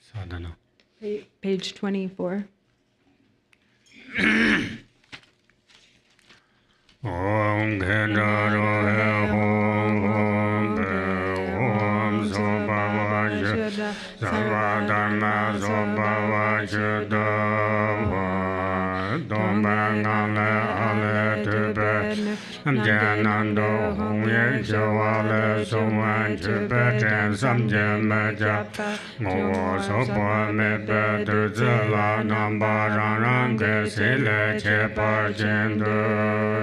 Sadhana. Page 24. Om Kendaro Om Om Sobhava Shuddha Sarva Dharma Sobhava Shuddha Dombangale Ale Tube Janando Hongye Shawale Soman Chube Jan Samje Meja Ngo Sopa Mebe Duzela Namba Rang Ge Sile Chepa Jendo.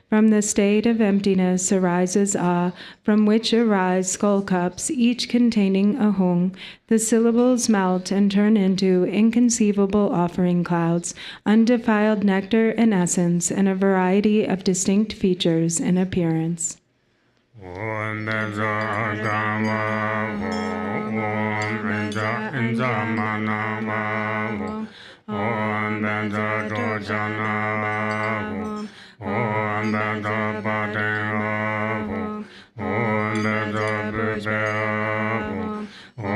From the state of emptiness arises A, from which arise skull cups, each containing a hung. The syllables melt and turn into inconceivable offering clouds, undefiled nectar and essence, and a variety of distinct features and appearance. Om Banda Padam Om Banda Bibam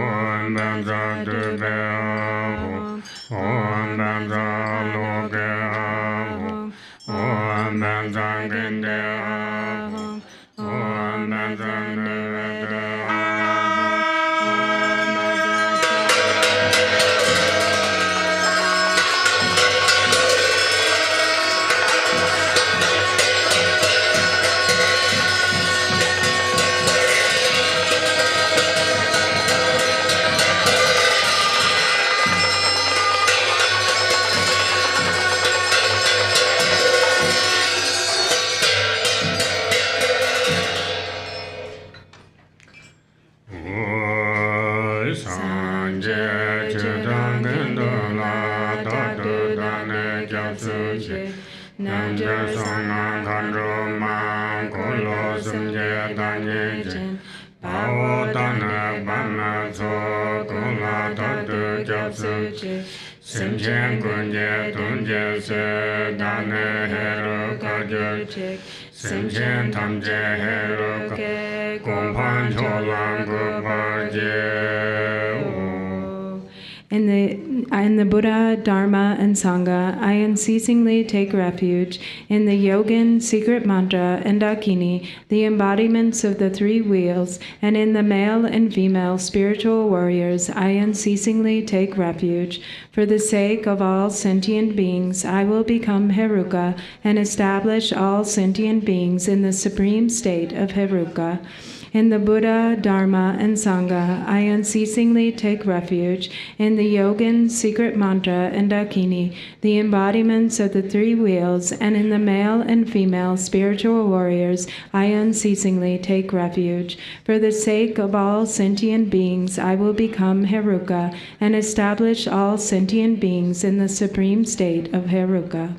Om Banda Dubam Om Banda Logam Om Banda Gindam Om Banda Nirvadam. In the Buddha, Dharma, and Sangha, I unceasingly take refuge. In the Yogin, secret mantra, and Dakini, the embodiments of the three wheels, and in the male and female spiritual warriors, I unceasingly take refuge. For the sake of all sentient beings, I will become Heruka and establish all sentient beings in the supreme state of Heruka. In the Buddha, Dharma, and Sangha, I unceasingly take refuge. In the Yogin, secret mantra, and Dakini, the embodiments of the three wheels, and in the male and female spiritual warriors, I unceasingly take refuge. For the sake of all sentient beings, I will become Heruka and establish all sentient beings in the supreme state of Heruka.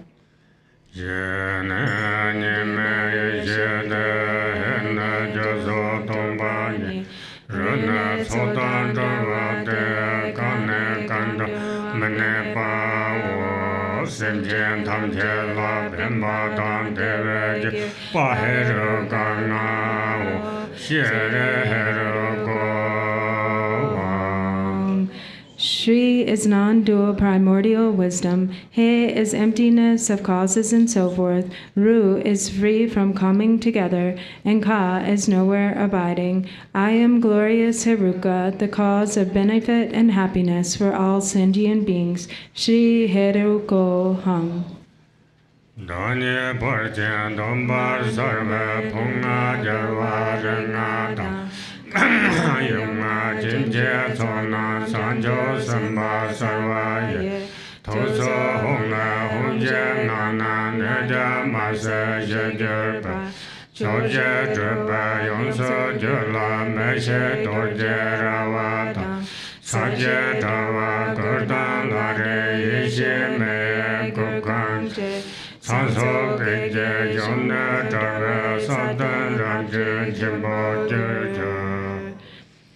Shri is non-dual primordial wisdom. He is emptiness of causes and so forth. Ru is free from coming together, and Ka is nowhere abiding. I am glorious Heruka, the cause of benefit and happiness for all sentient beings. Shri Heruko Hum. Danye Parchen Dombar Sarva Punga Jarva Rangata Yunga Jinje Sona Sanjo Samba Sarvaya Toso Honga Hunje Nana Neja Masa Yajarpa Soja Drupa Yonso Jula Meshe Dorje Ravata Saja Dava Gurdan Lare Ishe Me Kukante Sanso Geje Yonda Dara Sadan Ramje Jimbo Jurja.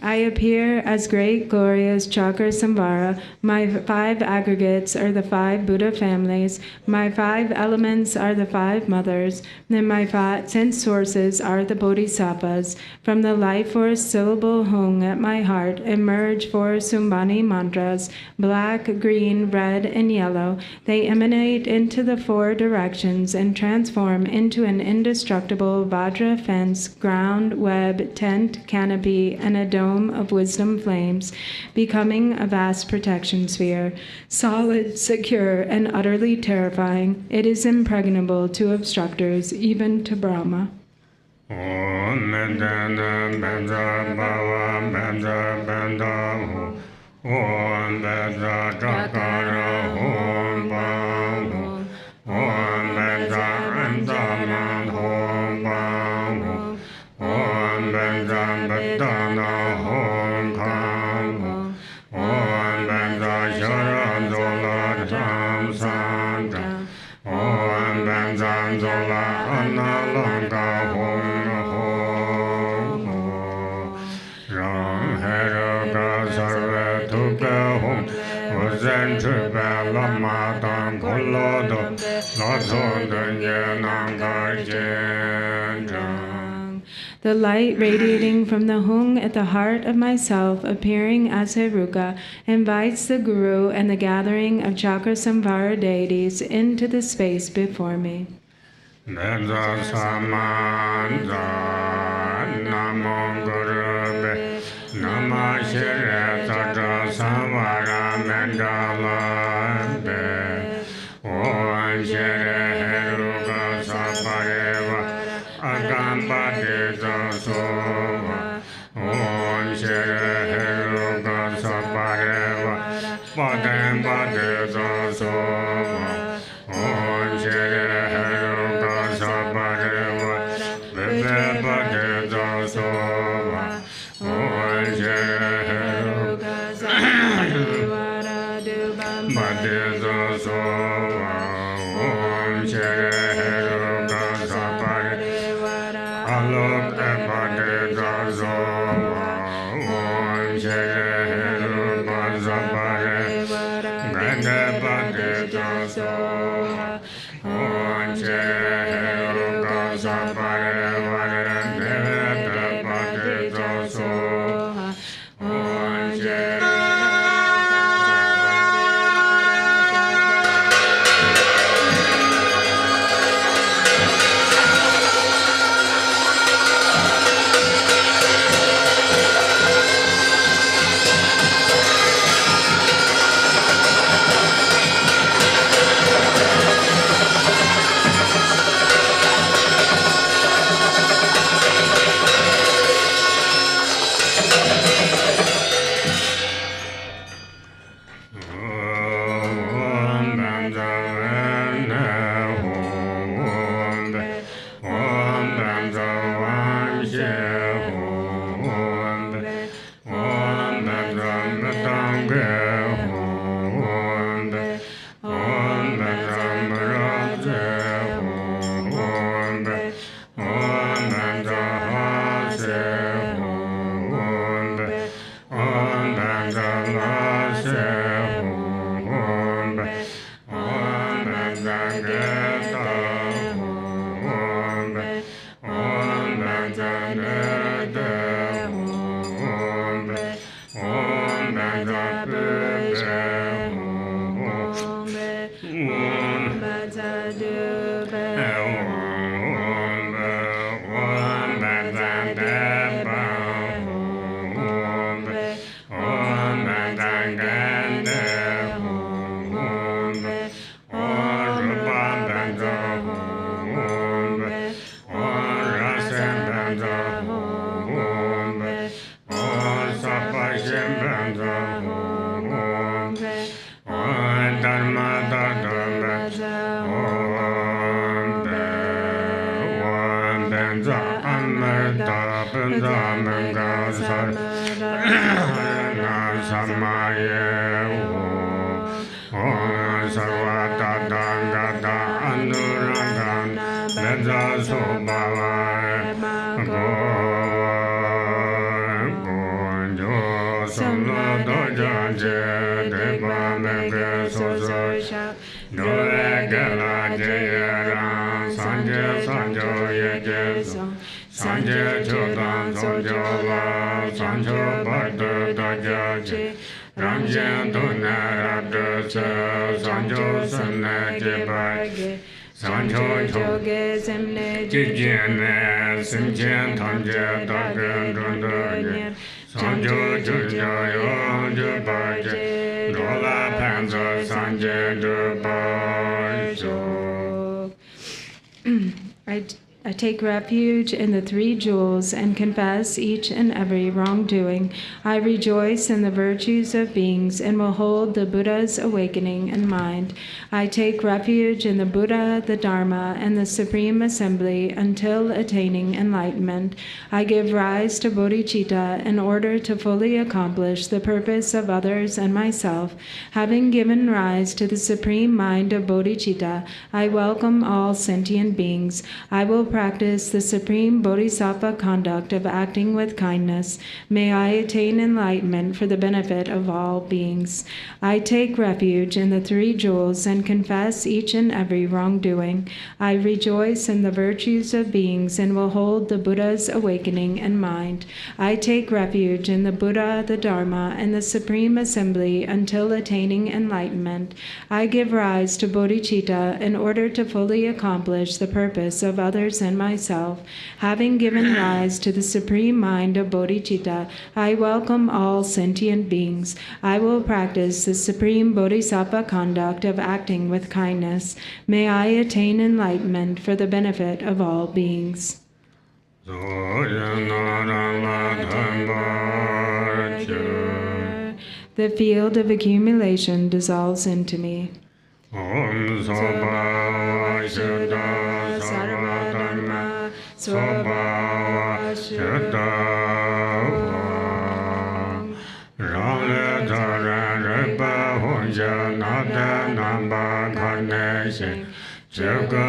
I appear as great, glorious Cakrasamvara. My 5 aggregates are the 5 Buddha families. My 5 elements are the 5 mothers. And my 5 sense sources are the Bodhisattvas. From the life force syllable hung at my heart emerge 4 Sumbani mantras, black, green, red, and yellow. They emanate into the 4 directions and transform into an indestructible Vajra fence, ground, web, tent, canopy, and a dome of wisdom flames, becoming a vast protection sphere. Solid, secure, and utterly terrifying, it is impregnable to obstructors, even to Brahma. Om Mandala Mandala Bhava Mandala Bandha Om Mandala Chakara Om Bhava Om Mandala Andama Om Bhava Om Mandala Badana Om Kama Om Mandala Sharandola Sam Santa Om Mandala Zola Analanga Om Heruka sarve tuka hum Vazen tribe lama tam kolodo Lason dunye nangar jendram. The light radiating from the hung at the heart of myself, appearing as Heruka, invites the Guru and the gathering of Cakrasamvara deities into the space before me. Meza samanda namo gurube Nama shire tatra samvara mandala be Om shire heruka sapareva Agamba deta sova Om shire heruka sapareva Pademba deta sova Om shire heruka sapareva Vibeba deta sova Om shire heruka sapareva Badeta sova Om shire heruka sapareva Alok ebadeta sova Om shire heruka sapareva Gande badeta sova Om shire heruka sapareva Gande badeta sova Om shire Go Jesu, Sanje Chodan Sojola, Sancho Bardo Dajaji, Ramjan Dunarabdo, Sanjo Sane Jebagi, Sancho Choge Semne Jijene, Simchen Tanje Dagan Dundoye, Sanjo Jujayo Jubaje, Dola Panza Sanje Jubajo. I take refuge in the three jewels and confess each and every wrongdoing. I rejoice in the virtues of beings and will hold the Buddha's awakening in mind. I take refuge in the Buddha, the Dharma, and the Supreme Assembly until attaining enlightenment. I give rise to Bodhicitta in order to fully accomplish the purpose of others and myself. Having given rise to the Supreme Mind of Bodhicitta, I welcome all sentient beings. I will practice the supreme bodhisattva conduct of acting with kindness. May I attain enlightenment for the benefit of all beings. I take refuge in the three jewels and confess each and every wrongdoing. I rejoice in the virtues of beings and will hold the Buddha's awakening in mind. I take refuge in the Buddha, the Dharma, and the Supreme Assembly until attaining enlightenment. I give rise to Bodhicitta in order to fully accomplish the purpose of others and myself. Having given rise to the Supreme Mind of Bodhicitta, I welcome all sentient beings. I will practice the supreme bodhisattva conduct of acting with kindness. May I attain enlightenment for the benefit of all beings. The field of accumulation dissolves into me. Om Sobhava Shuddha Sarva Dharma Sobhava Shuddha Rale Dhara Ripa Hunja Nada Namba Karneshi Chukha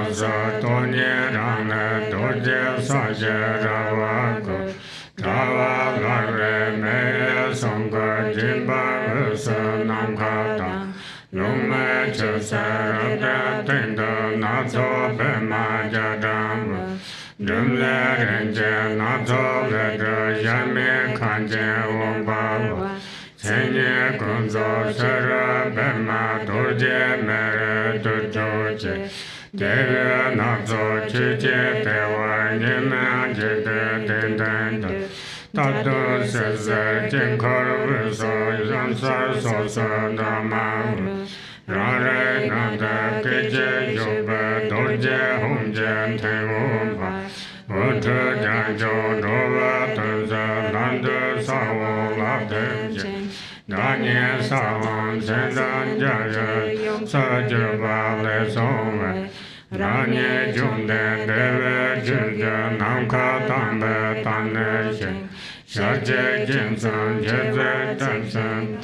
Vasa Tonye Rana Dorje Saja Ravaku Trava Lare Meye Sangha Jimba Vasa Namkata Lume Chusarabda Tinda Natso Bema Jadam Dumle Renje Natso Vedra Yame Kanje Wombawa Senye Kunzo Sara Bema Dorje Mere Dujoje Deve Natso Chuje Dewa Nima Jede Dindenda Tato Sese Jinkar Viso Yansar Sosa Dhamma Rare Nanda Kije Yoba Dorje Humjen Tengumba Uta Janjo Dova Tunza Nanda Sawo Latemje Danye Sawan Sendan Jaya Sajaba Lesome Ranye Jumden Deve Junja Namka Tambe Taneshe Shaje Jinsan Jeze Tansan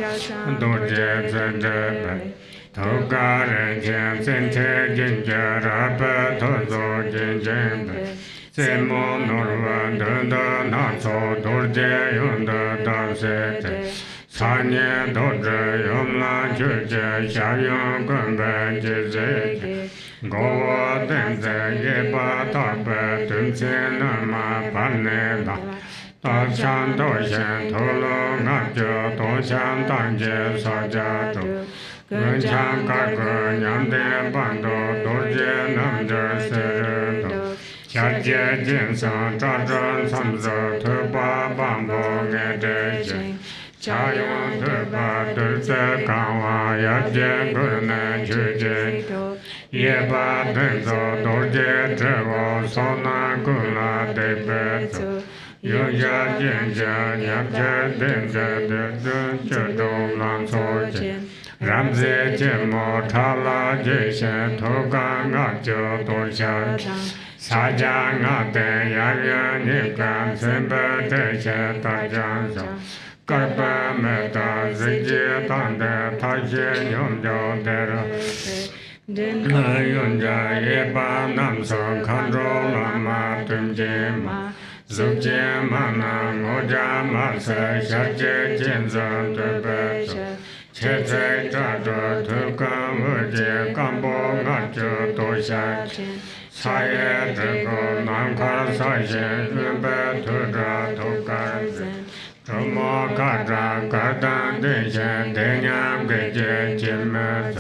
Dorje Zendebe Toga Renjen Sente Jinja Rabbe Tozo Jinjembe Semo Norva Dunda Natso Dorje Yunda Dansete Sanye Dorje Yumla Juje Shayon Gumbe Jizeke Goa Denze Yeba Tabe Tunse Nama Paneba Tashan Doshen Tolo Ngabjo Toshan Tanje Sajado Gunchan Kago Nyamde Bando Dorje Namjo Seredo Chaje Jinsan Trajan Samzo Tuba Bambo Ngedeje Chayon Tuba Dulce Kawa Yaje Gurne Juje Yeba Denzo Dorje Trevo Sona Gula Debeto Yoja Jinja Nyabja Denja Denja Jodo Lansoje Ramze Jemo Tala Jeshe Toga Ngabjo Dosha Saja Ngate Yaya Nikan Sembe Deshe Tajansa Karpa Meta Zije Tande Tashe Nyomjo Dera Yunja Yeba Namso Kandro Lama Tumjema Zubje Mana Moja Masa Shaje Jinzan Tebeto Chetsai Chato Tukam Uji Kambo Ngachu Dosha Saye Driko Namkar Sashin Yunpe Tudra Tukar Trumo Kadra Kardan Dishen Denyam Geje Jimet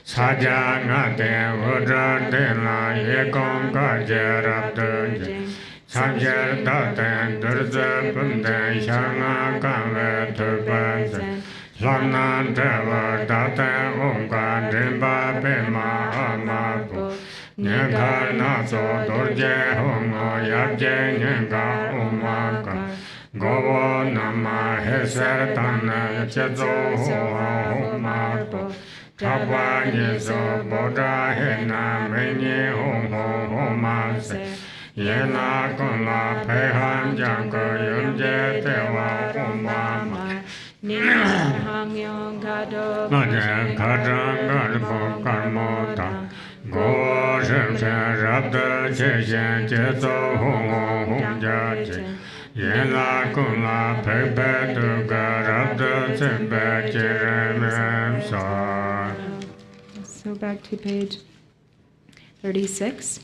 Saja Ngate Udra Dila Yekom Kaje Raptunji Sanjer Daten Durze Punden Shanga Kanve Turbanzen Lamnan Trevor Daten Unga Drimba Pema Amapu Nyakar Naso Dorje Hongo Yabje Nyaka Umaka Govo Nama Heser Tana Chezo Homapo Tapa Niso Bodha Hena Meni Hongo Homase Yena Konla Pehan Janko Yunje Tewa Umama Nina Hangyong Kado Majan Kadran Garbo Karmota Go Shem Shem Rabda Cheshen Chezo Hongo Homjache Yena Konla Pepe Tuga Rabda Sempe Cherem Sa. So back to page 36.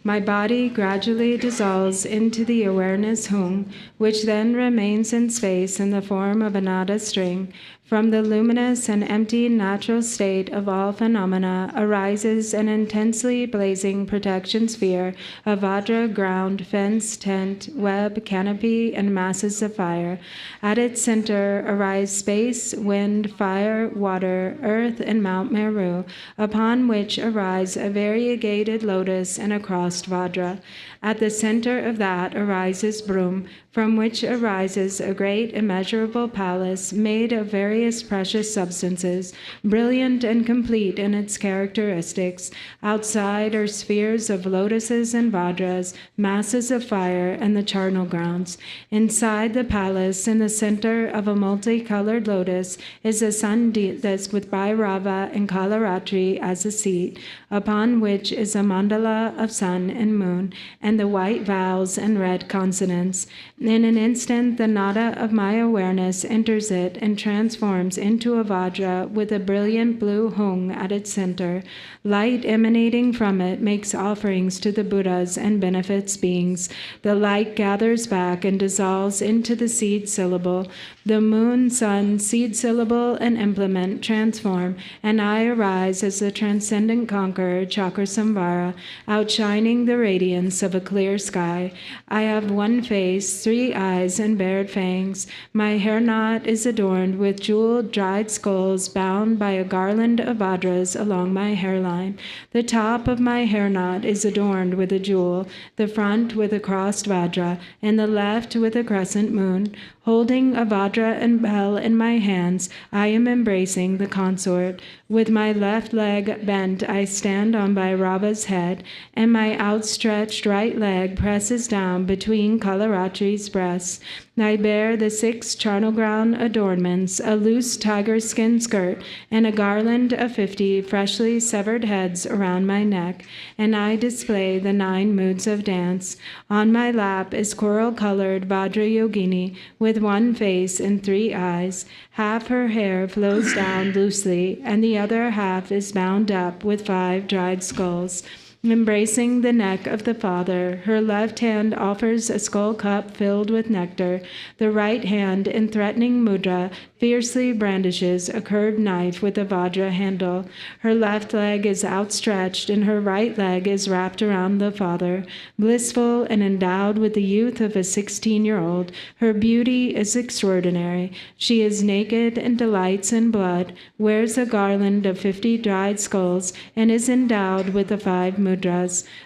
My body gradually dissolves into the awareness hung, which then remains in space in the form of a nada string. From the luminous and empty natural state of all phenomena arises an intensely blazing protection sphere of Vajra, ground, fence, tent, web, canopy, and masses of fire. At its center arise space, wind, fire, water, earth, and Mount Meru, upon which arise a variegated lotus and a crossed Vajra. At the center of that arises Brahm, from which arises a great immeasurable palace made of various precious substances, brilliant and complete in its characteristics. Outside are spheres of lotuses and vajras, masses of fire, and the charnel grounds. Inside the palace, in the center of a multicolored lotus, is a sun disk with Bhairava and Kalaratri as a seat, upon which is a mandala of sun and moon, and the white vows and red consonants. In an instant, the nada of my awareness enters it and transforms into a vajra with a brilliant blue hung at its center. Light emanating from it makes offerings to the Buddhas and benefits beings. The light gathers back and dissolves into the seed syllable. The moon, sun, seed syllable, and implement transform, and I arise as the transcendent conqueror, Cakrasamvara, outshining the radiance of a clear sky. I have one face, 3 eyes, and bared fangs. My hair knot is adorned with jeweled dried skulls bound by a garland of vajras along my hairline. The top of my hair knot is adorned with a jewel, the front with a crossed vajra, and the left with a crescent moon. Holding a vajra and bell in my hands, I am embracing the consort. With my left leg bent, I stand on Bhairava's head, and my outstretched right leg presses down between Kalaratri's breasts. I bear the 6 charnel ground adornments, a loose tiger skin skirt, and a garland of 50 freshly severed heads around my neck, and I display the 9 moods of dance. On my lap is coral-colored Vajra Yogini, with 1 face and 3 eyes. Half her hair flows down loosely, and the other half is bound up with 5 dried skulls. Embracing the neck of the father, her left hand offers a skull cup filled with nectar. The right hand, in threatening mudra, fiercely brandishes a curved knife with a vajra handle. Her left leg is outstretched, and her right leg is wrapped around the father. Blissful and endowed with the youth of a 16-year-old, her beauty is extraordinary. She is naked and delights in blood, wears a garland of 50 dried skulls, and is endowed with the 5 mudras.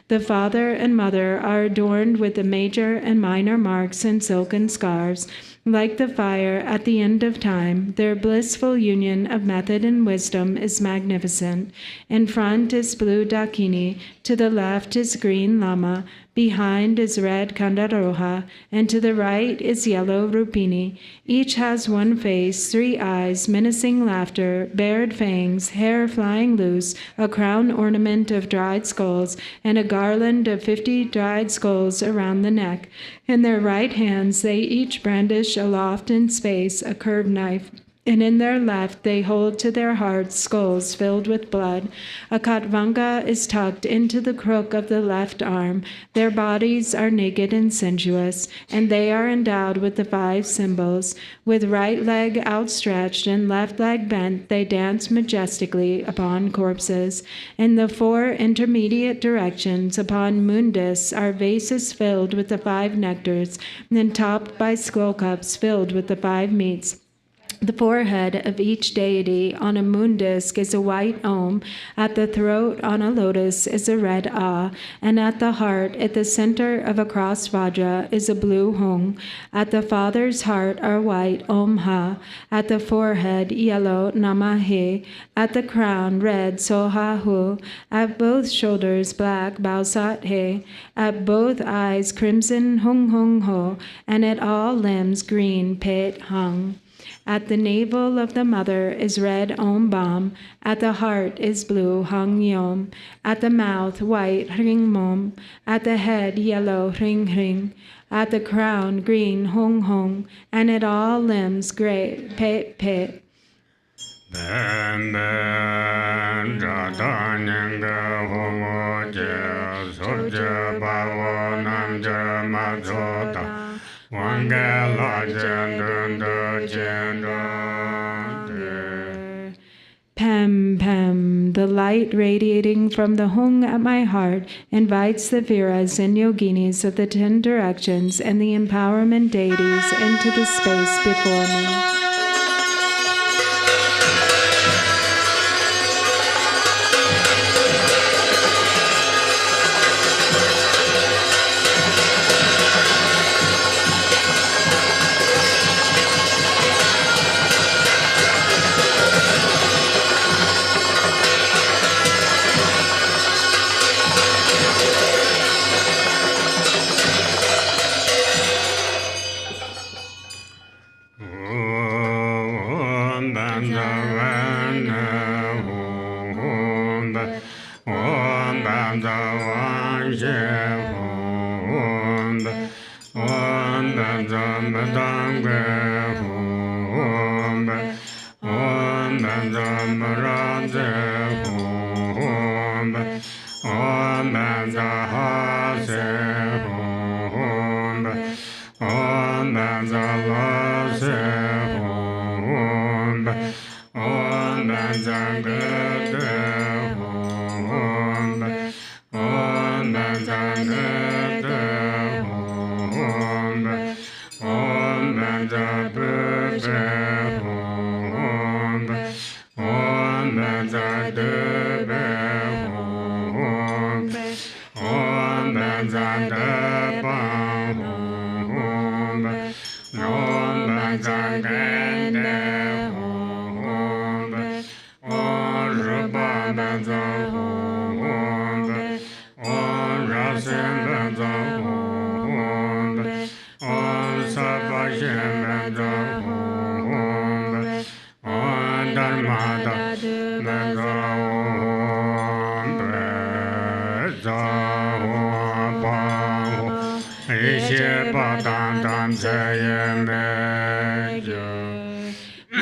The father and mother are adorned with the major and minor marks and silken scarves. Like the fire at the end of time, their blissful union of method and wisdom is magnificent. In front is blue Dakini, to the left is green Lama, behind is red Kandaroha, and to the right is yellow Rupini. Each has 1 face, 3 eyes, menacing laughter, bared fangs, hair flying loose, a crown ornament of dried skulls, and a garland of 50 dried skulls around the neck. In their right hands they each brandish aloft in space a curved knife. and in their left they hold to their hearts skulls filled with blood. A katvanga is tucked into the crook of the left arm. Their bodies are naked and sensuous, and they are endowed with the 5 symbols. With right leg outstretched and left leg bent, they dance majestically upon corpses. In the 4 intermediate directions upon mundus are vases filled with the 5 nectars, and topped by skull cups filled with the 5 meats. The forehead of each deity on a moon disk is a white Om, at the throat on a lotus is a red A, and at the heart, at the center of a crossed Vajra, is a blue Hung. At the father's heart are white Om Ha, at the forehead yellow Nama He, at the crown red Soha Hu, at both shoulders black Bausat He, at both eyes crimson Hung Hung Ho, and at all limbs green Pet Hung. At the navel of the mother is red Om Bam. At the heart is blue Hang Yom. At the mouth white Ring Mom. At the head yellow Ring Ring. At the crown green Hong Hong. And at all limbs gray Pet Pet. Pem, pem, the light radiating from the Hung at my heart invites the Viras and Yoginis of the 10 directions and the empowerment deities into the space before me.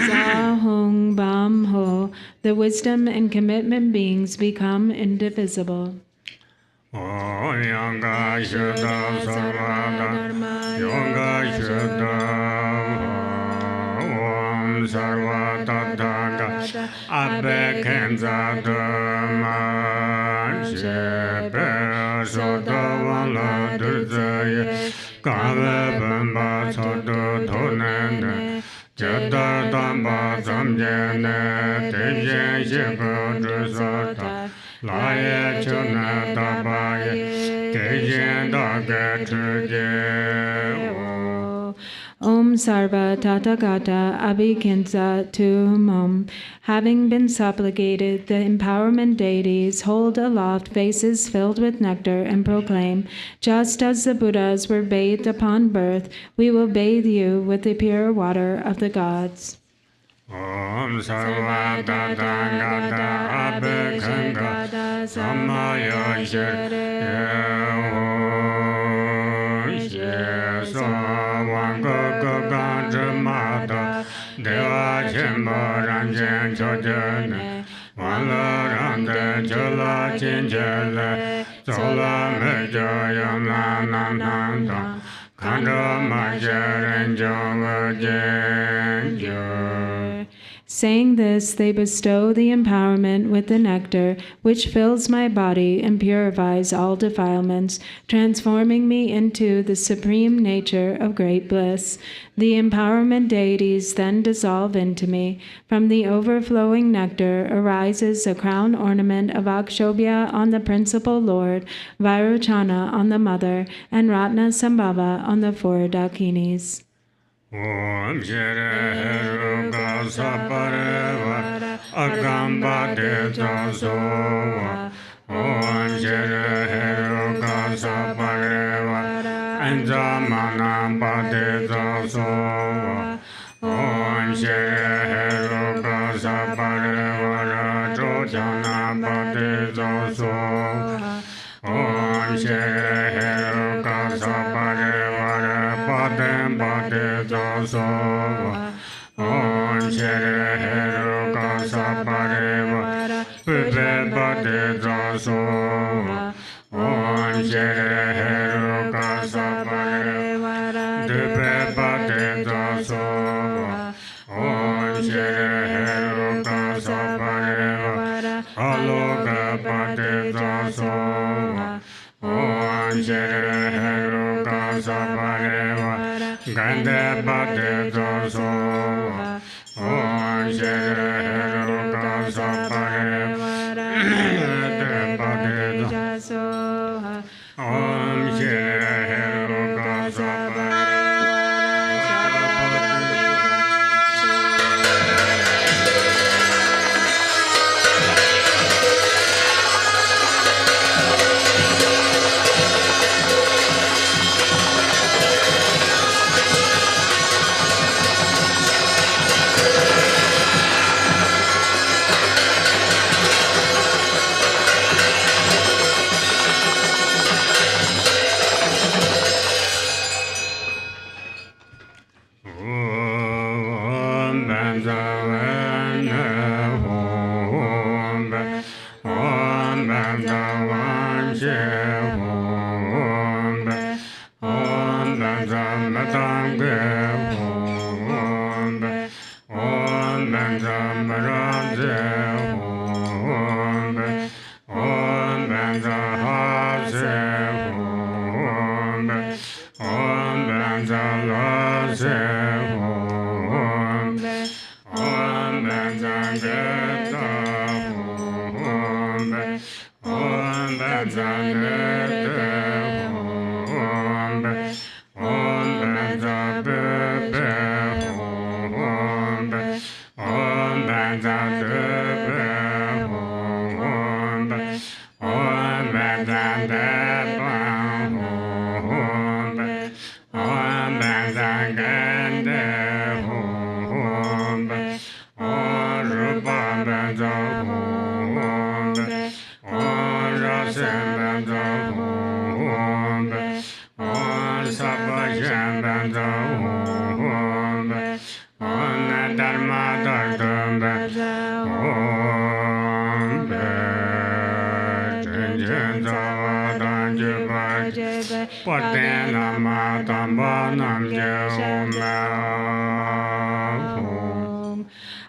Zahung Bam Ho, the wisdom and commitment beings become indivisible. Om Yanga Shuddha Sarvada Yoga Shuddha Om Sarva Tathagata Abbe Kenza Dhamma Shepe Sota Vala Durzaya Kava Bamba Soto Thonende Jadar Dhamma Samjene Tevye Shepo Drusata Laya Chuna Tabaye Tejen Daga Truje Om Sarva Tathagata Abhikinsa Tu Mom. Having been supplicated, the empowerment deities hold aloft vases filled with nectar and proclaim, just as the Buddhas were bathed upon birth, we will bathe you with the pure water of the gods. Om Sarva Tathagata Abhikinsa Samaya Shire Wanga Ganga Deva Chem jen chodene, wala rande chola chinchele, sola mejo yamla nananda, kanda majaren jonga jenjo. Saying this, they bestow the empowerment with the nectar, which fills my body and purifies all defilements, transforming me into the supreme nature of great bliss. The empowerment deities then dissolve into me. From the overflowing nectar arises a crown ornament of Akshobhya on the principal lord, Vairochana on the mother, and Ratna Sambhava on the four Dakinis. Om Shri Heruka Sapareva Agamba Deta Sova. Om Shri Heruka Sapareva Anjamana Padeta Sova. Om Shri Heruka Sapareva Rajojana Padeta Sova. Om Shri Heruka Sapareva Padem Padeta Sova. Om Shri Heruka Sapareva Pipe Padeta Sova. Om Shri Heruka Sapareva Dipe Padeta Sova. Om Shri Heruka Sapareva Aloka Padeta Sova. Om Shri Heruka Sapareva Gande Padeta Sova. Om Shri Heruka Sapareva Gande Padeta Sova. Om Shri Heruka Sapareva.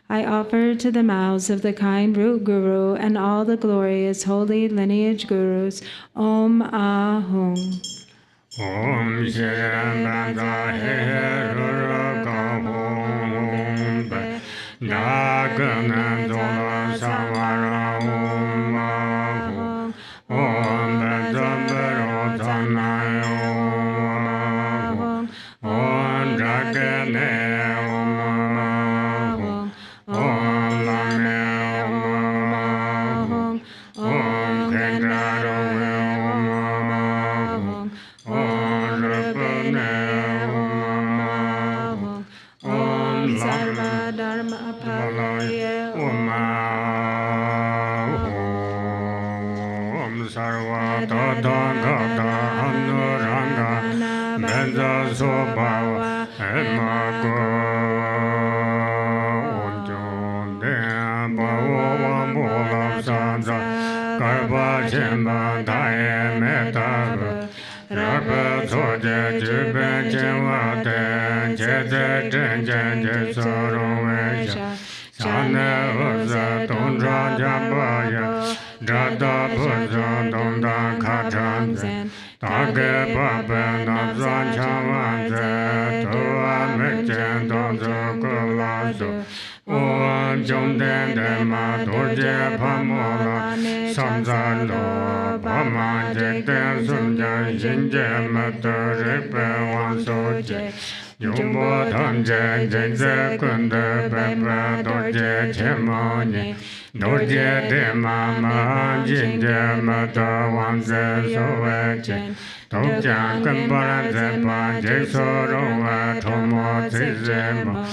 I offer to the mouths of the kind root guru and all the glorious holy lineage gurus, Om Ahum. Om Shambhanta Heruka Om Nagana Dola Samara Om Ahum. Om Bedambaro Tanay Om Ahum. Om Dragane Om Ahum. Om Lame Om Ahum. Om Kendraro Om Ahum. Om Drupane Om Ahum. Om Sarva Dharma Palaye Om Ahum. Om Sarva Tathagata Anuranga Benza Sobhava Emago Ujjode Metaba Rabba Soja Juben Chenwate Chete Chenchen Soromesha Sana Uza Tondra Jabaya Jada Puza Donda Kachanzen Tage Papa Nabzan Chamanze Tua Mechen Donzo Kulazo Om Jomden Dema Dorje Pamola Samzalo Pama Jekten Sunja Jinje Mata Rikpe Wansoje Jumbo Tanje Jekse Kunde Pepe Dorje Chemoni Dorje Dema Ma Jinje Mata Wanze Sovechen Tokjan Kambaran Zepa Jekso Rongwa Tomo Tizemo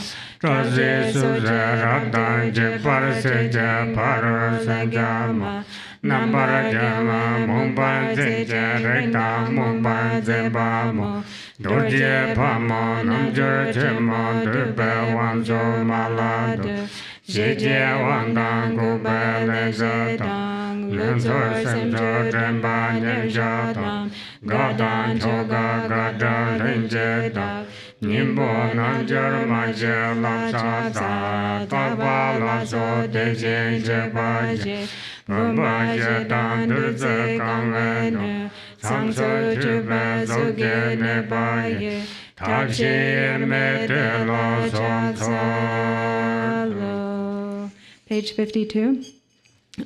Razi Suza Radan Jepar Seja Paro Sanjama Nambara Jama Mumban Zenja Rekta Mumban Zembamo Dorje Pamo Namjur Chemo Durbe Wanzo Malado Shije Wandan Gubele Zatang Lunsor Semjo Dremba Nyemjatam Gadan Choga Gadan Lenjedak Nimbo Nanjar Maje Lapsata Taba Lapso Deje Jebaje Pumbaje Dandurze Kamenu Samso Jube Zoge Nebaye Tachi Metelo Somsalo. Page 52.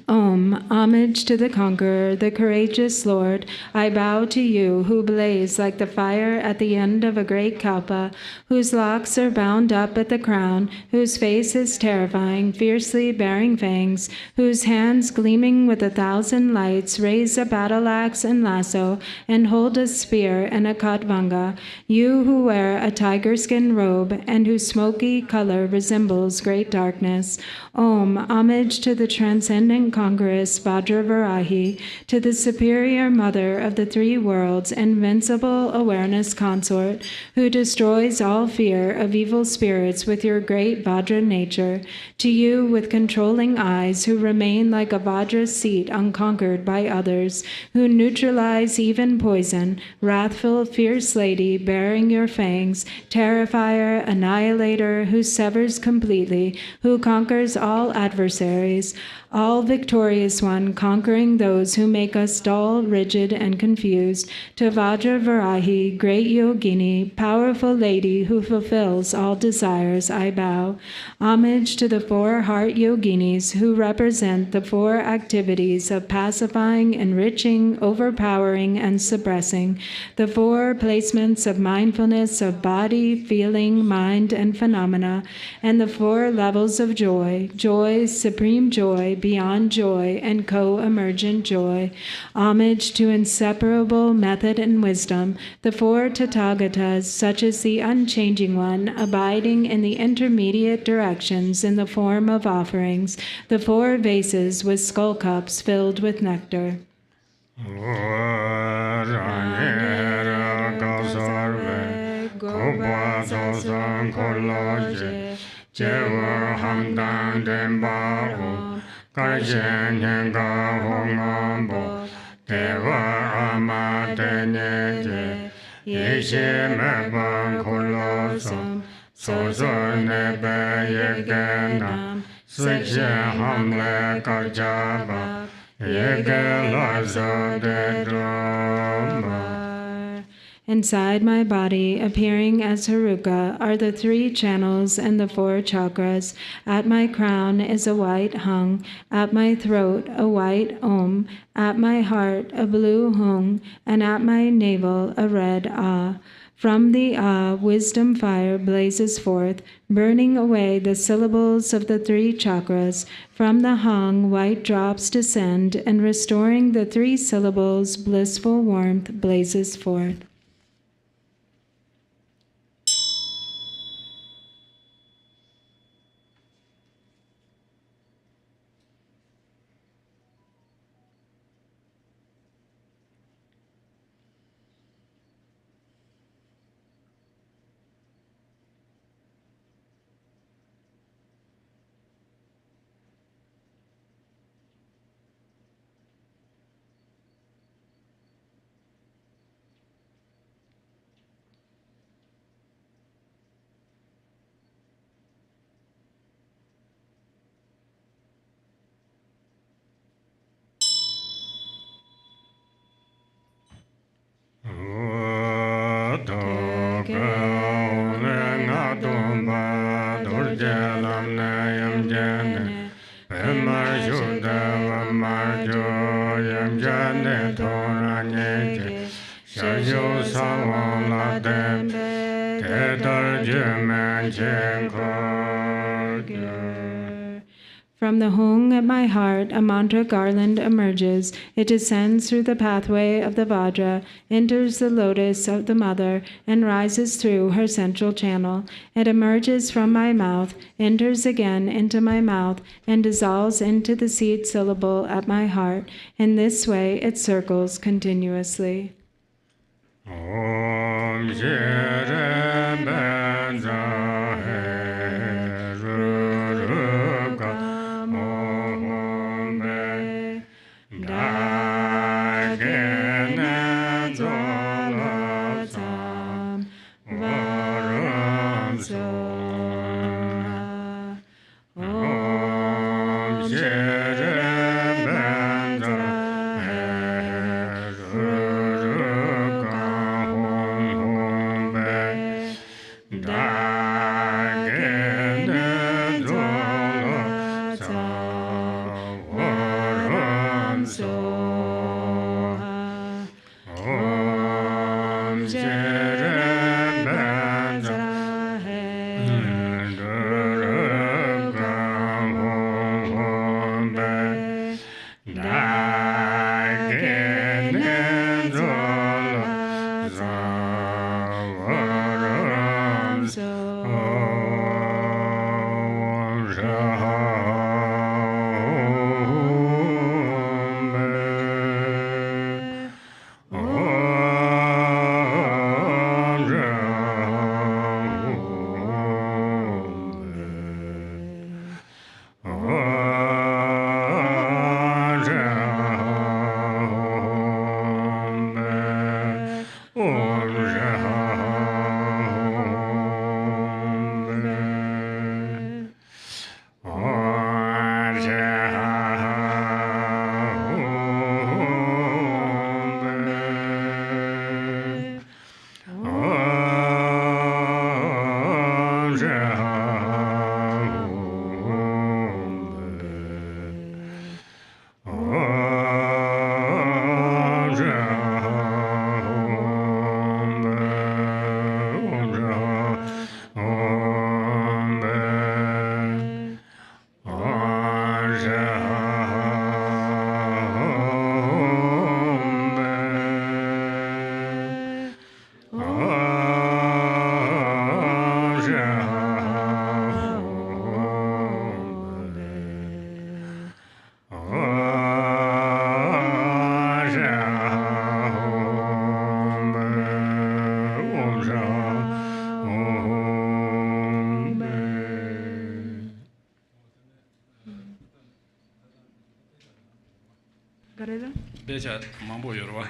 Om, homage to the conqueror, the courageous Lord. I bow to you, who blaze like the fire at the end of a great kalpa, whose locks are bound up at the crown, whose face is terrifying, fiercely bearing fangs, whose hands gleaming with 1,000 lights raise a battle axe and lasso, and hold a spear and a khatvanga. You who wear a tiger skin robe, and whose smoky color resembles great darkness. Om, homage to the transcendent conqueress Vajravarahi, to the superior mother of the three worlds, invincible awareness consort, who destroys all fear of evil spirits with your great Vajra nature. To you with controlling eyes, who remain like a Vajra seat unconquered by others, who neutralize even poison, wrathful, fierce lady, bearing your fangs, terrifier, annihilator, who severs completely, who conquers all adversaries, all victorious one, conquering those who make us dull, rigid, and confused. To Vajravarahi, great yogini, powerful lady who fulfills all desires, I bow. Homage to the 4 heart yoginis who represent the 4 activities of pacifying, enriching, overpowering, and suppressing, the 4 placements of mindfulness of body, feeling, mind, and phenomena, and the 4 levels of joy, joy, supreme joy, beyond joy, and co-emergent joy. Homage to inseparable method and wisdom, the 4 Tathagatas, such as the unchanging one, abiding in the intermediate directions in the form of offerings, the 4 vases with skull cups filled with nectar. Garchen Yenga Hongambo Deva Amadeneje Yeshe Meba Kolosum Soso Nebe Yegenam Sekshe Hamle Karjaba Yege Lazo de Droma. Inside my body, appearing as Heruka, are the 3 channels and the 4 chakras. At my crown is a white hung, at my throat a white om, at my heart a blue hung, and at my navel a red ah. From the ah, wisdom fire blazes forth, burning away the syllables of the 3 chakras. From the hung, white drops descend, and restoring the 3 syllables, blissful warmth blazes forth. From the hung at my heart, a mantra garland emerges. It descends through the pathway of the Vajra, enters the lotus of the mother, and rises through her central channel. It emerges from my mouth, enters again into my mouth, and dissolves into the seed syllable at my heart. In this way, it circles continuously. Om Beja mambo yorwa.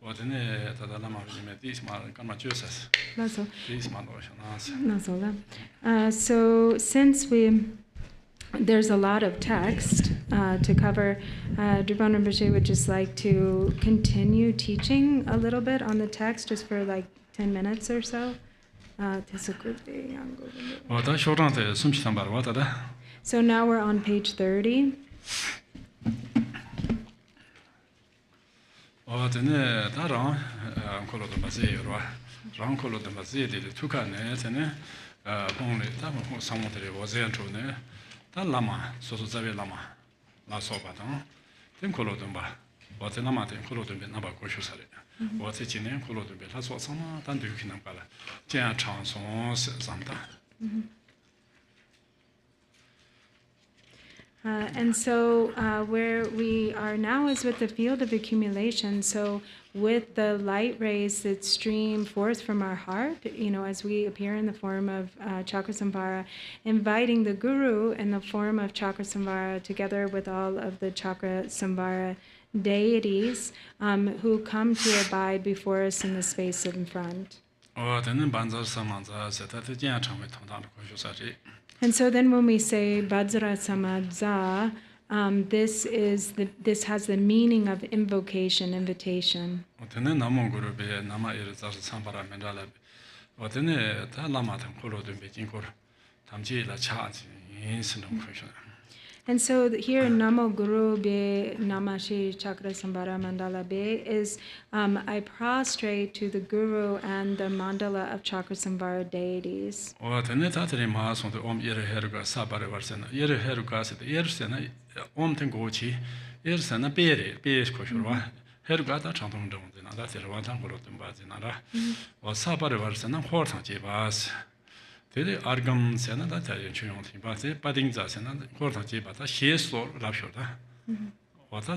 Odene tada lama vime disma kama jusas. That's all. Disma no shanas. That's all. So since there's a lot of text to cover, Drupon Rinpoche would just like to continue teaching a little bit on the text just for like 10 minutes or so. So now we're on page 30. Odene darang kolo de baze yorwa. Rang kolo de baze de tukane tene pongle ta mo samotere wazen chone. Ta lama soso zabe lama la soba ta. Tem kolo de ba. Wate lama tem kolo de na ba ko shusare. Wate jine kolo de la so sama dan de kinam kala. Jian chang song samda. And so where we are now is with the field of accumulation. So with the light rays that stream forth from our heart, as we appear in the form of Cakrasamvara, inviting the Guru in the form of Cakrasamvara together with all of the Cakrasamvara deities who come to abide before us in the space in front. And so then when we say Vajra Samadza, this has the meaning of invocation, invitation. 어때네 남몽그룹에 남아 이르자서 참바라 맨달라 어때네 다 라마탄 콜로든 베징고 담지라 차지 인스는 크셔. And so here Namo Guru Be Namashi Cakrasamvara Mandala Be is I prostrate to the Guru and the mandala of Cakrasamvara deities. 어때네 다들이 마송도 옴 예르 헤르가 사바레 var세나 예르 헤르가스 예르세나 옴 땡고치 예르세나 베레 베스 코쇼와 헤르가다 장동정데나 다 제르완탄 고로든 바지나라 어 사바레 var세나 호르상 제바스 되게 아르감 세나다 자연 중용팀 바세 빠딩자 세나 고르상 제바다 시에소 랍쇼다 와다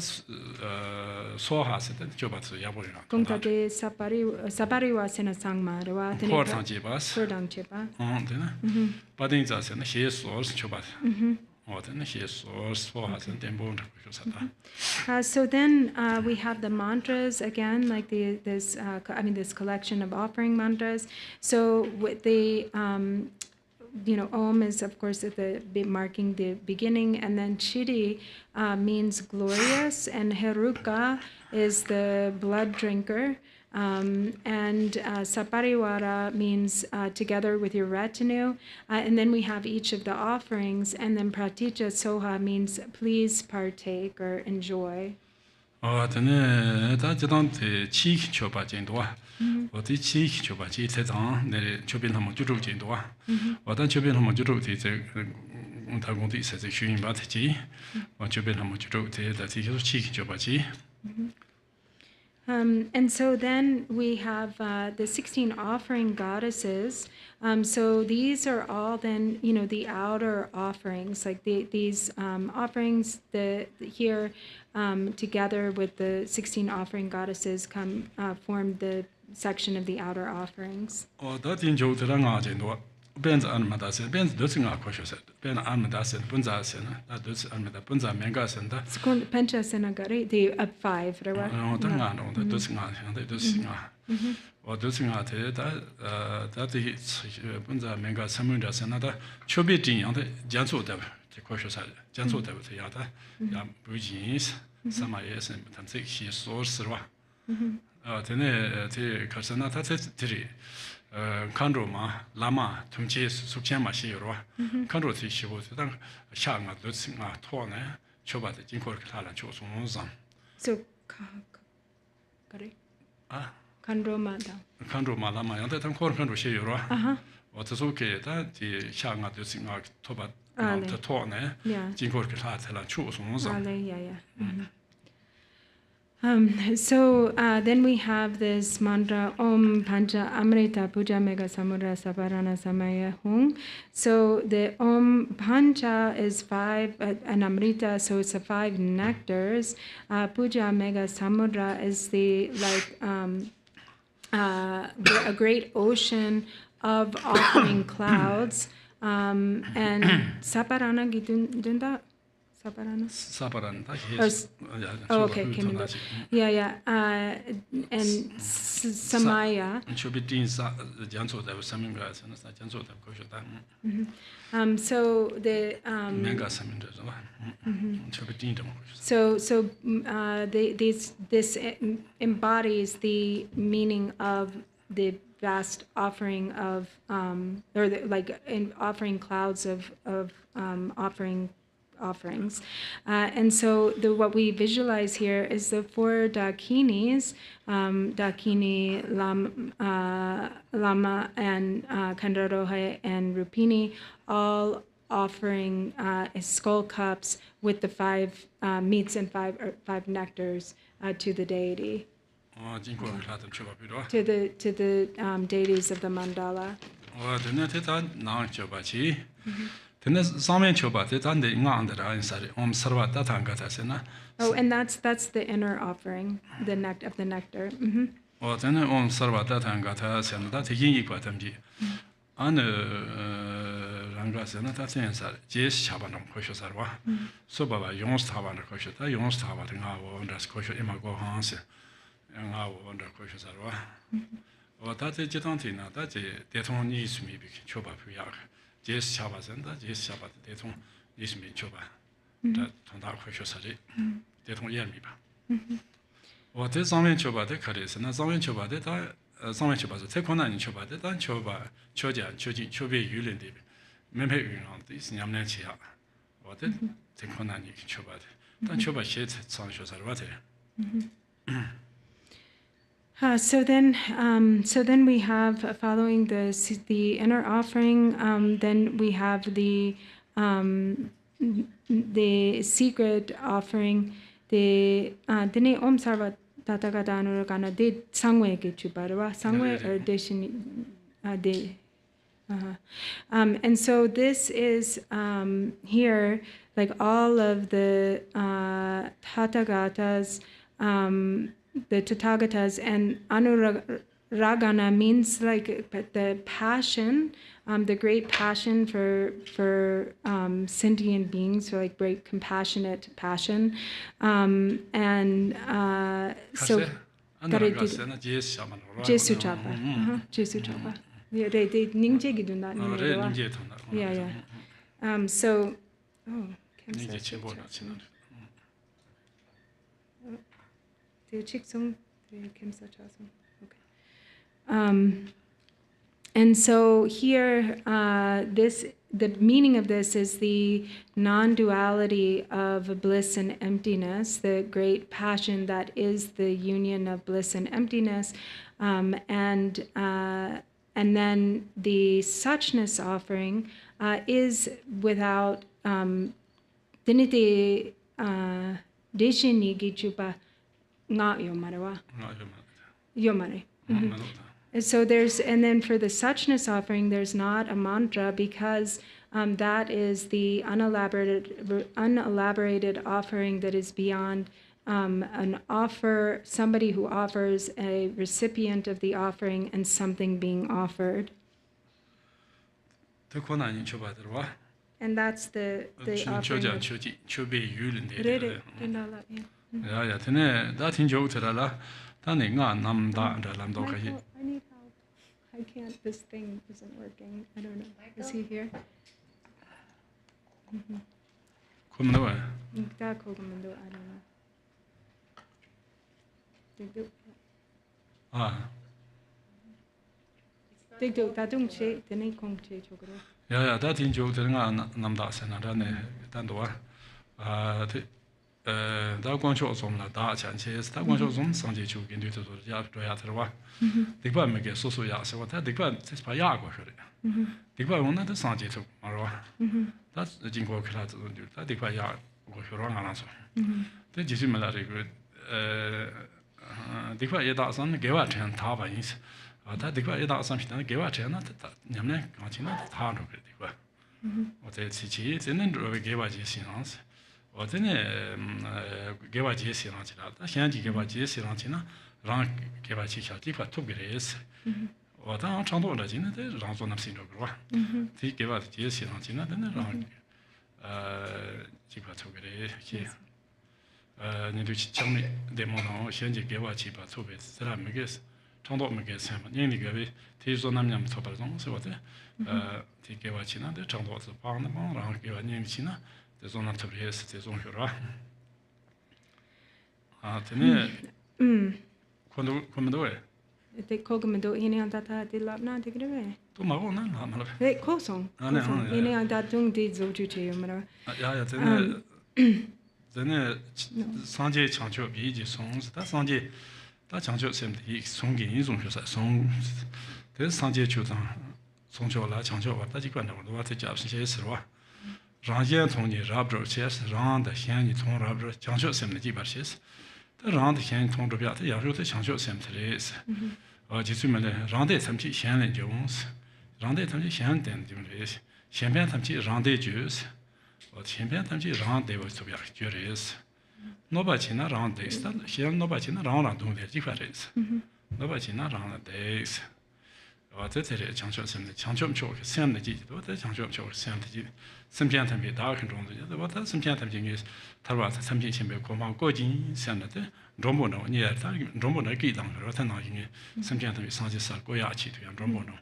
소하세다 조바스 야보리나 Kumtate Sapariwa Sena Sangmarwa 고르상 제바스 Kurdang Chepa. 되나 빠딩자 세나 시에소 조바스 어때네 시에소 소하세 템보는 그렇다 So then we have the mantras again, like this collection of offering mantras. So with the Om is of course marking the beginning, and then Chidi means glorious, and Heruka is the blood drinker. And Sapariwara means together with your retinue, and then we have each of the offerings, and then Pratitya Soha means please partake or enjoy. 어때네 다 지단테 치기 줘봐 진도와 어디 치기 줘봐 지 세상 내 주변 한번 주로 진도와 어떤 주변 한번 주로 이제 다공도 있어서 주인 받지 어 주변 한번 주로 되다 계속 치기 줘봐 지 And so then we have the 16 offering goddesses. So these are all then, the outer offerings, like these offerings here together with the 16 offering goddesses form the section of the outer offerings. benz almadase benz dotsinga koshose ben almadase bunzasena da dots almada bunza mengasenda Sekund pencha senagari the 5 rawa. no tanga no da dotsinga da dotsinga o dotsinga te da de bunza menga samunda sena da chobi jin yang de jansu da de koshose jansu da de ya da ya bujins samaye sen tamse hi source ro tene te karsana ta te Kandroma, Lama, Tumchi, Sukhema Shiro, Kandro Tishivo, Shanga, Dutsinga, Tone, Choba, the Jinkor Kala, Chosumuzam. So, Kandroma. Kandroma Lama, and the Tankor Kandro Shiro, what is okay, that the Shanga Dutsinga, Toba, the Tone, Jinkor Kala, Chosumuzam. Yeah. So then we have this mantra Om Pancha Amrita Puja Mega Samudra Saparana Samaya Hung. So the Om Pancha is 5 an Amrita, so it's 5 nectars. Puja Mega Samudra is the a great ocean of offering clouds. And Saparana Gidunda. Saparana. Oh, okay. Yeah. And Samaya. So the this embodies the meaning of the vast offering of offering clouds of offerings. And so what we visualize here is the 4 Dakinis, Dakini, Lama, and Kandarohe, and Rupini, all offering skull cups with the 5 meats and 5 nectars to the deity. To the deities of the mandala. Oh, and that's the inner offering, the of the nectar. 这同大会学设计，这同眼米吧。我这上面求吧的可的是，那上面求吧的他上面求吧是太困难，你求吧的，但求吧求讲求进求别舆论的，没配舆论的是两年起下，我这太困难你求吧的，但求吧写上学啥的话的。So then we have following the inner offering. Then we have the secret offering. The Om Sarva Tatagadanura Gana did Sangwe Gichubarwa Sangwe or Deshin de. And so this is here, like all of the Tathagatas. The Tathagatas, and Anuragana means like the passion, the great passion for sentient beings, for like great compassionate passion, and so. Jesu Chapa, Jesu Chapa. Yeah, they Ningje do not. Yeah. So, and so here, the meaning of this is the non-duality of bliss and emptiness, the great passion that is the union of bliss and emptiness, and then the suchness offering is without dinite deshini gichupa. Not Yomare. So and then for the suchness offering, there's not a mantra because that is the unelaborated offering that is beyond somebody who offers a recipient of the offering and something being offered. And that's the offering. Yeah, that in joke to the Tanning on Namda and Lamdo. I need help. I can't, this thing isn't working. I don't know. Is he here? Come away. I don't know. Yeah, that in joke to the Namdas and Dandoa. Da guangqiu zong la da qian qi da guangqiu zong sang ji qiu bin du tu ya zhuo ya de wa de guan me ge su su ya se wa ta de guan ce pa ya guo shi de de guan wong na de sang ji tu ma ro da jing guo ke la zu du da de guan ya guo shi ro nga la su de ji me la de gu de guan ye da san ge wa chen ta ba yin da de guan ye da san pi ge wa chen na da nyam ne ga qin na ta ro ge de guan wo zhe qi zhen ne ro ge wa ji xin ang我真的给我解释上去了，他现在就给我解释上去呢，让给我去小地方特别的意思。我当然唱多了，今天在让做那么清楚个吧，这给我解释上去呢，真的让这块特别的些，你都去讲的，在网上现在给我去把特别自然没给唱多没给什么，因为那个为提说那么样特别重，是我的，这给我去呢，在唱多是帮的帮，然后给我念去呢。这种呢特别是这种学了啊，真的，看不到哎。Det kommer då in i att ta till lapna tycker du det? Då mago na la la. Det kosong. In i att tung dit så ju till men. Ja,真的上节强求比较松，但上节他强求什么的，松给一种就是松，但是上节就当松求了强求吧，他就管着我在家是些事吧。让人从你绕不着些事，让的先你从绕不着，强求什么的几把些事，但让的先从这边，他要说他强求什么的意思，就是么的，让的他们去先人就是让的他们去先人就是，先边他们去让的就是，前边他们去让的我这边就是，那把钱呢让的是，先那把钱呢让东的几块意思，那把钱呢让的意思。在这里强求什么？强求不求什么的？我在强求不求什么的？身边他们大看中的，我他身边他们应该，他说他身边前面国防国经什么的，中不能，你他中不能给当个，他那应该身边他们上去啥国家去对呀，中不能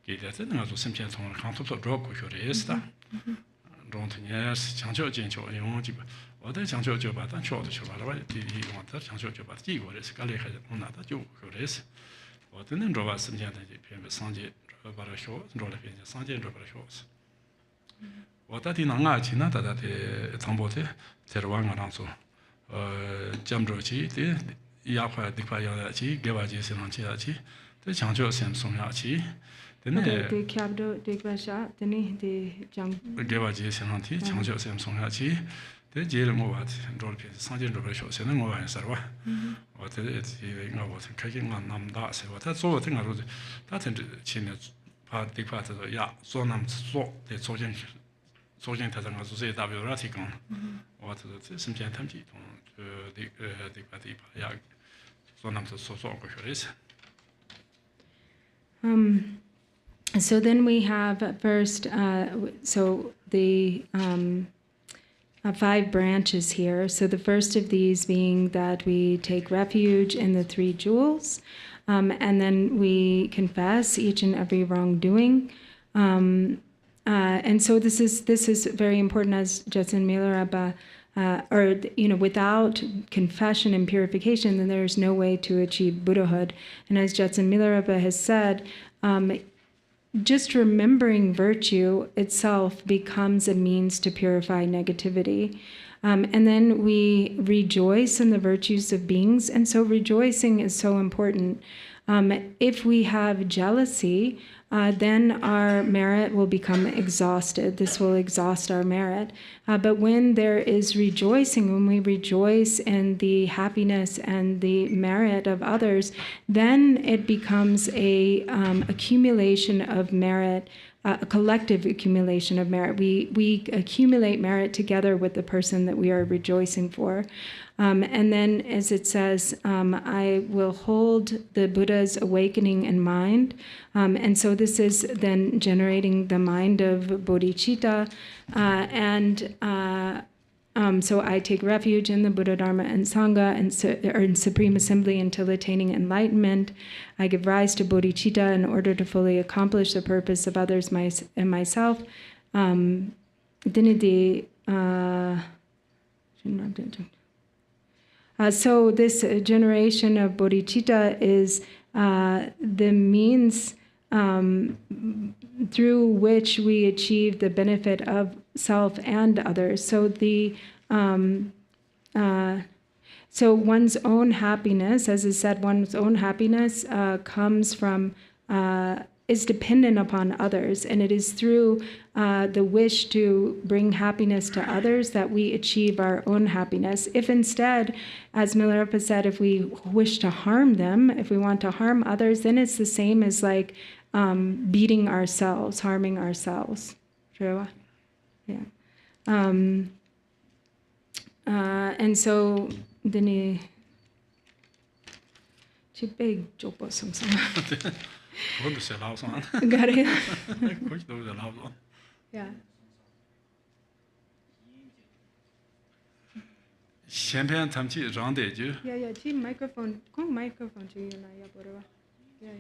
给的，这能做身边从看突破着过去的意思的， don't yes, Chancho Jincho, or the Chancho Joba, and short the Shabara, the Chancho Joba, or is Gally had another joke, or is. Or the Nendrovas and Sanji, Robara Shores, Rolapin, Sanji, Robara Shores. What that in Anga China that the Tambote, Terwang Aranso, Jamdrochi, the Yapa, the Payachi, Gavaji Selanchiachi, the Chancho Samsung Hachi, the capital, the Grasha, the jump. Gavaji Selanti, Chancho Samsung Hachi, the Jeremovat, Rolpin, Sanji Robara Shores, and Nova and Sarva. What it's was kicking on Namdas, what that's all thing I wrote. That's in the China part, the part of the so nam so the Sojan Tazan Associate Raticon, or the Sim Jantamji, the party, so nam so is. So then we have first, so the 5 branches here. So the first of these being that we take refuge in the 3 jewels, and then we confess each and every wrongdoing. And so this is very important, as Jetsun Milarepa, without confession and purification, then there's no way to achieve Buddhahood. And as Jetsun Milarepa has said, just remembering virtue itself becomes a means to purify negativity. And then we rejoice in the virtues of beings. And so rejoicing is so important. If we have jealousy, then our merit will become exhausted. This will exhaust our merit. But when there is rejoicing, when we rejoice in the happiness and the merit of others, then it becomes a accumulation of merit, a collective accumulation of merit. We accumulate merit together with the person that we are rejoicing for. And then, as it says, I will hold the Buddha's awakening in mind. And so this is then generating the mind of Bodhicitta. So I take refuge in the Buddha, Dharma, and Sangha, or in Supreme Assembly until attaining enlightenment. I give rise to Bodhicitta in order to fully accomplish the purpose of others and myself. So this generation of bodhicitta is the means through which we achieve the benefit of self and others. So so one's own happiness, as is said, one's own happiness comes from is dependent upon others, and it is through the wish to bring happiness to others that we achieve our own happiness. If instead, as Milarepa said, if we wish to harm them, if we want to harm others, then it's the same as like beating ourselves, harming ourselves. True? Yeah. And so, then big job or something. Got it. Yeah. Yeah, microphone. Microphone to you now. Yeah.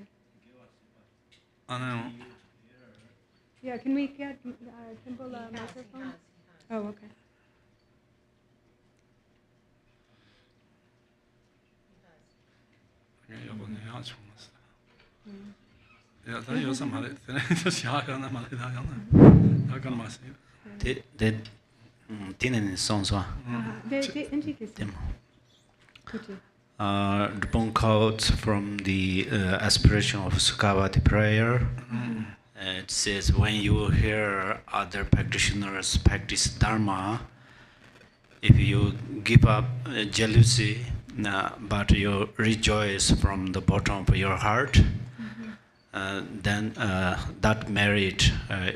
Yeah, can we get Temple a microphone? Oh, okay. Drupon quotes from the aspiration of Sukhavati prayer. It says, when you hear other practitioners practice Dharma, if you give up jealousy, but you rejoice from the bottom of your heart, then that merit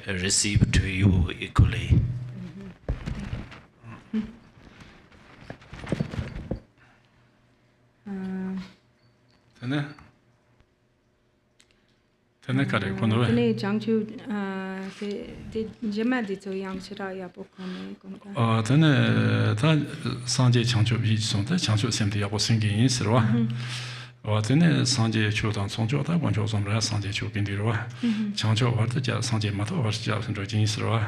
received to you equally. 어제는 상제 초단 송조다 관조 somra 상제 초빈디로 창조 와르자 상제 마토 와르자 선조 진스로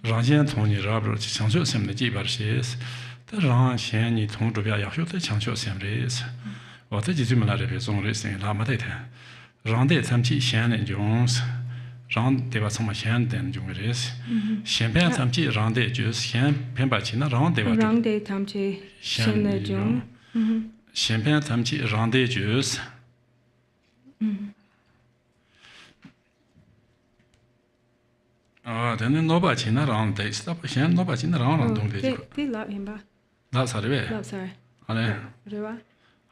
라지안 통니 라브로 창조 셈네 지바르시스 라시안이 통조비아 야효의 창조 셈레스 어제 지주문아레 배송레스 라마데테 란데 참치 샹네 존스 란 데바 somma 샹된 중레스 샹변 참치 란데 주스 샹 펜바치나 란데바 란데 참치 샹네 존 Champagne tamchi rande juice. Then no bachina round day. Stop, Shan no bachina round on the. They love him back. That's how they Love, sorry. are.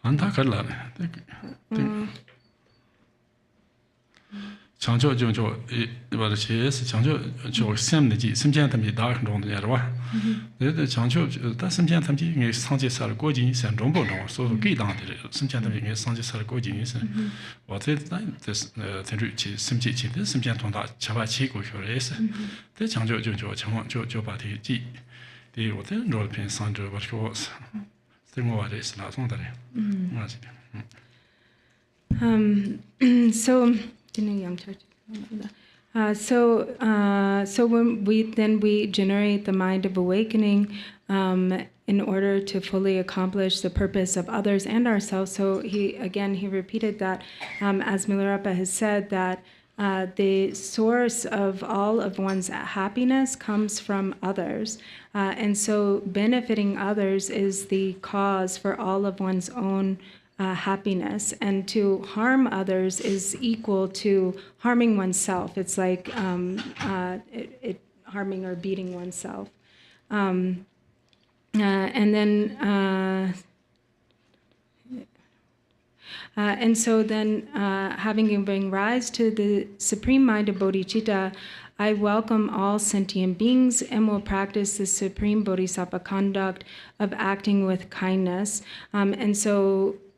Antakala. Chancho Jojo, about the chase, Chancho Jo Sam the G, some gentlemen dark on the Yarwa. The Chancho, that's some gentlemen is Sanji Saragojis and Rombo, so get down there. Some gentlemen is Sanji Saragojis. What is this Tenruchi, some chichi, this some gentleman Chavachi go your race. The Chancho Jojo, Jojo Bati G. The hotel roll pin Sandro, what was. Still more is not on there. So when we generate the mind of awakening in order to fully accomplish the purpose of others and ourselves. So he repeated that as Milarepa has said that the source of all of one's happiness comes from others, and so benefiting others is the cause for all of one's own happiness, and to harm others is equal to harming oneself. It's like harming or beating oneself. And so then, having given rise to the supreme mind of Bodhicitta, I welcome all sentient beings and will practice the supreme bodhisattva conduct of acting with kindness.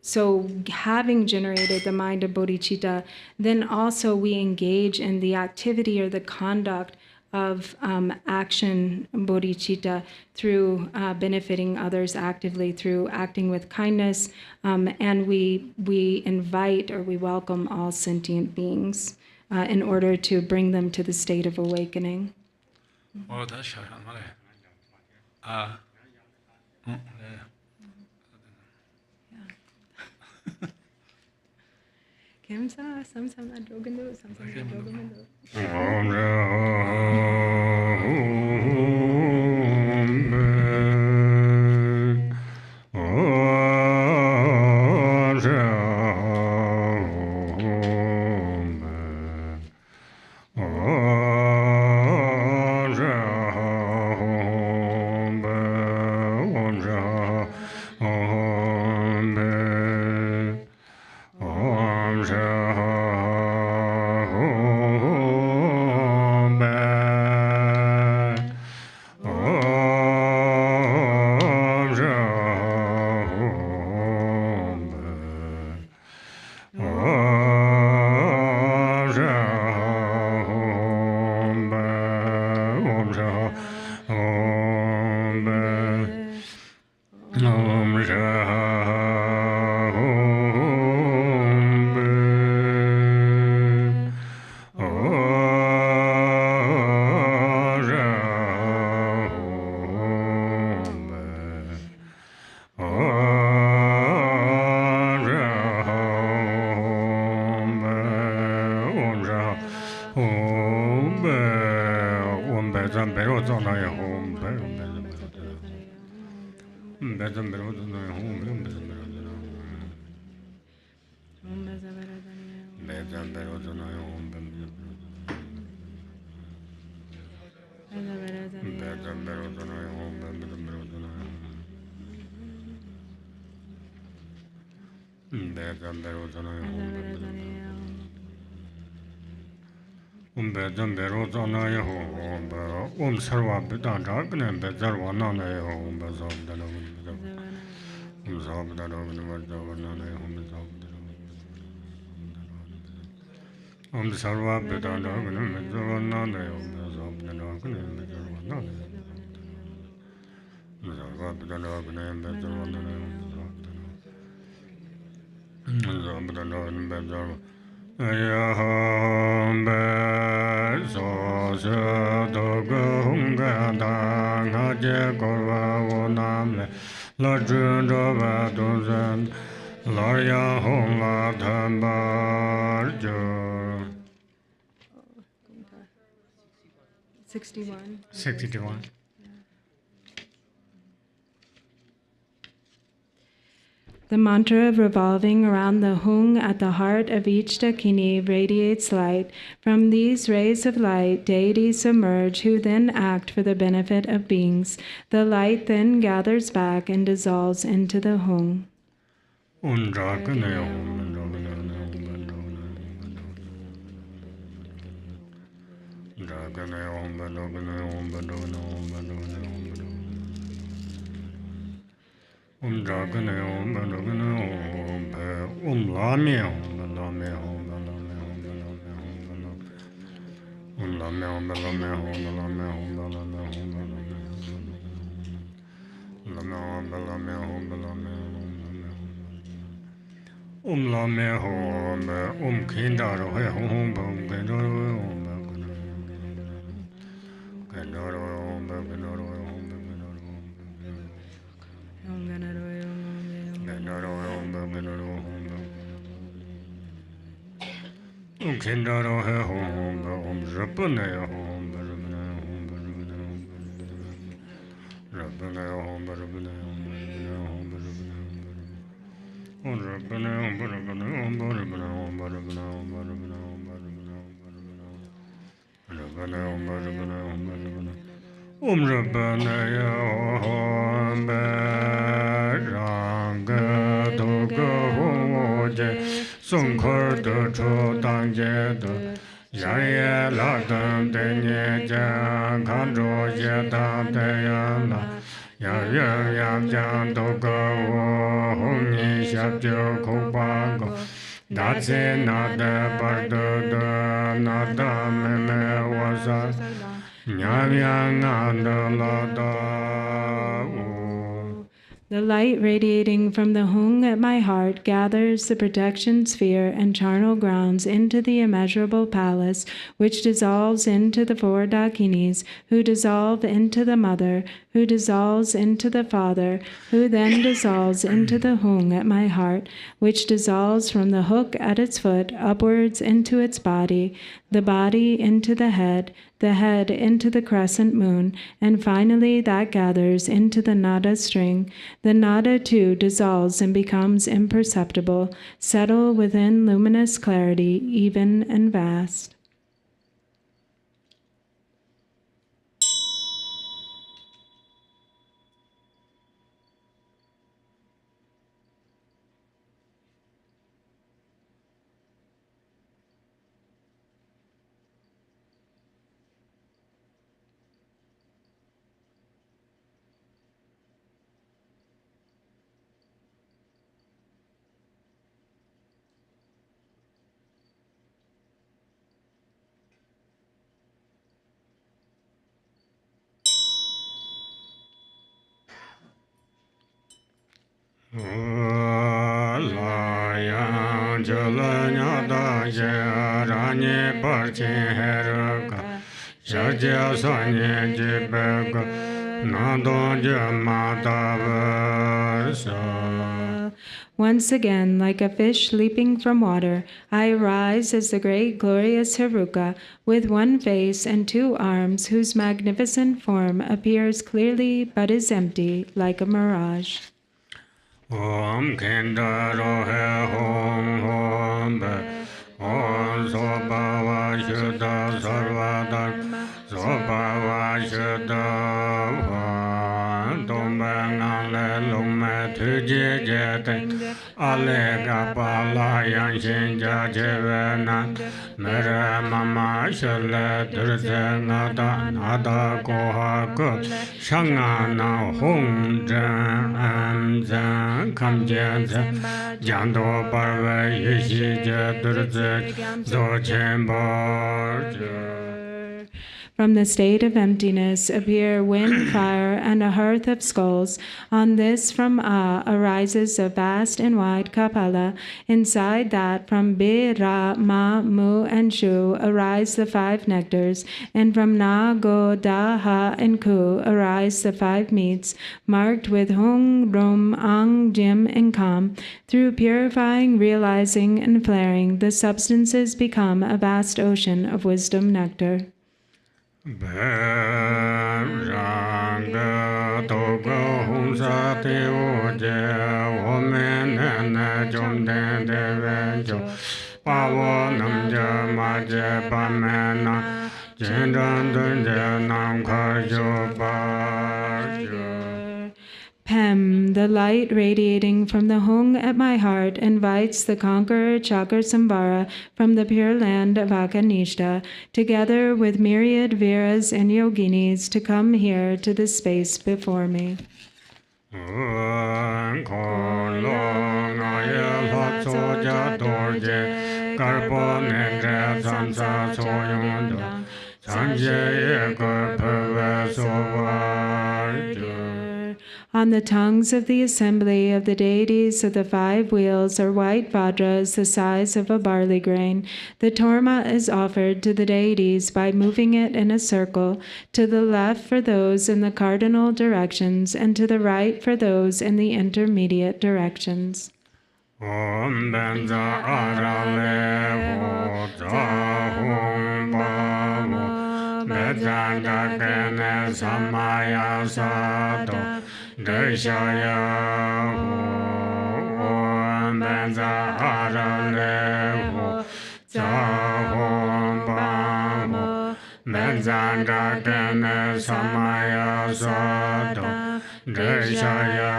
So having generated the mind of bodhicitta, then also we engage in the activity or the conduct of action bodhicitta through benefiting others actively through acting with kindness, and we invite or we welcome all sentient beings in order to bring them to the state of awakening. Oh, that's Kemsa, sometimes I drogando, sometimes I drogando. 61. 61. The mantra revolving around the hung at the heart of each dakini radiates light. From these rays of light, deities emerge who then act for the benefit of beings. The light then gathers back and dissolves into the hung. The light radiating from the hung at my heart gathers the protection sphere and charnel grounds into the immeasurable palace, which dissolves into the four dakinis, who dissolve into the mother, who dissolves into the father, who then dissolves into the hung at my heart, which dissolves from the hook at its foot upwards into its body, the body into the head into the crescent moon, and finally that gathers into the nada string. The nada too dissolves and becomes imperceptible, settle within luminous clarity, even and vast. Once again, like a fish leaping from water, I arise as the great glorious Heruka, with one face and two arms, whose magnificent form appears clearly but is empty, like a mirage. Om Kendaro Hom Hom Om Sobhava Shuddha Sarvadharma Sobhava Shuddha Dombanale Lume Tuje Jete Alega Pala Yanshin Jajevena Mere Mama Shale Durze Nada Nada Koha Kut Shangana Hong Jan Amzan Kamjen Jando Parve Yishi Durze Zochen Borje. From the state of emptiness appear wind, fire, and a hearth of skulls. On this from A arises a vast and wide kapala. Inside that from B, Ra, Ma, Mu, and Shu arise the 5 nectars, and from Na, Go, Da, Ha, and Ku arise the 5 meats, marked with Hung, Rum, Ang, Jim, and Kam. Through purifying, realizing, and flaring, the substances become a vast ocean of wisdom nectar. Pem, the light radiating from the Hung at my heart, invites the conqueror Cakrasamvara from the pure land of Akanishta, together with myriad Viras and Yoginis, to come here to the space before me. On the tongues of the assembly of the deities of the 5 wheels are white vajras the size of a barley grain. The Torma is offered to the deities by moving it in a circle, to the left for those in the cardinal directions, and to the right for those in the intermediate directions. Om Benza Arale Hum Bavo Bezanda Kene Samaya Sato Deshaya Om Benza Arale Hum Bavo Bezanda Kene Samaya Sato Deshaya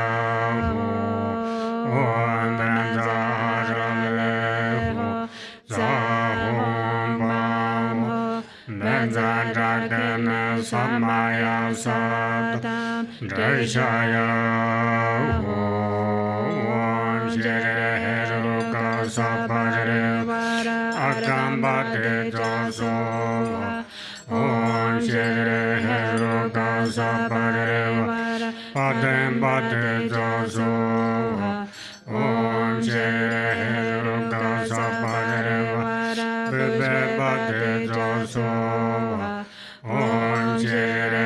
Om Benza Arale Hum Bavo Bezanda Kene Samaya Sato Deshaya Om Shri Heruka Sapare Akambate Joso Om Shri Heruka Sapare Padem Bate Joso Om Shri Heruka Sapare Bebe Bate Joso Om Shri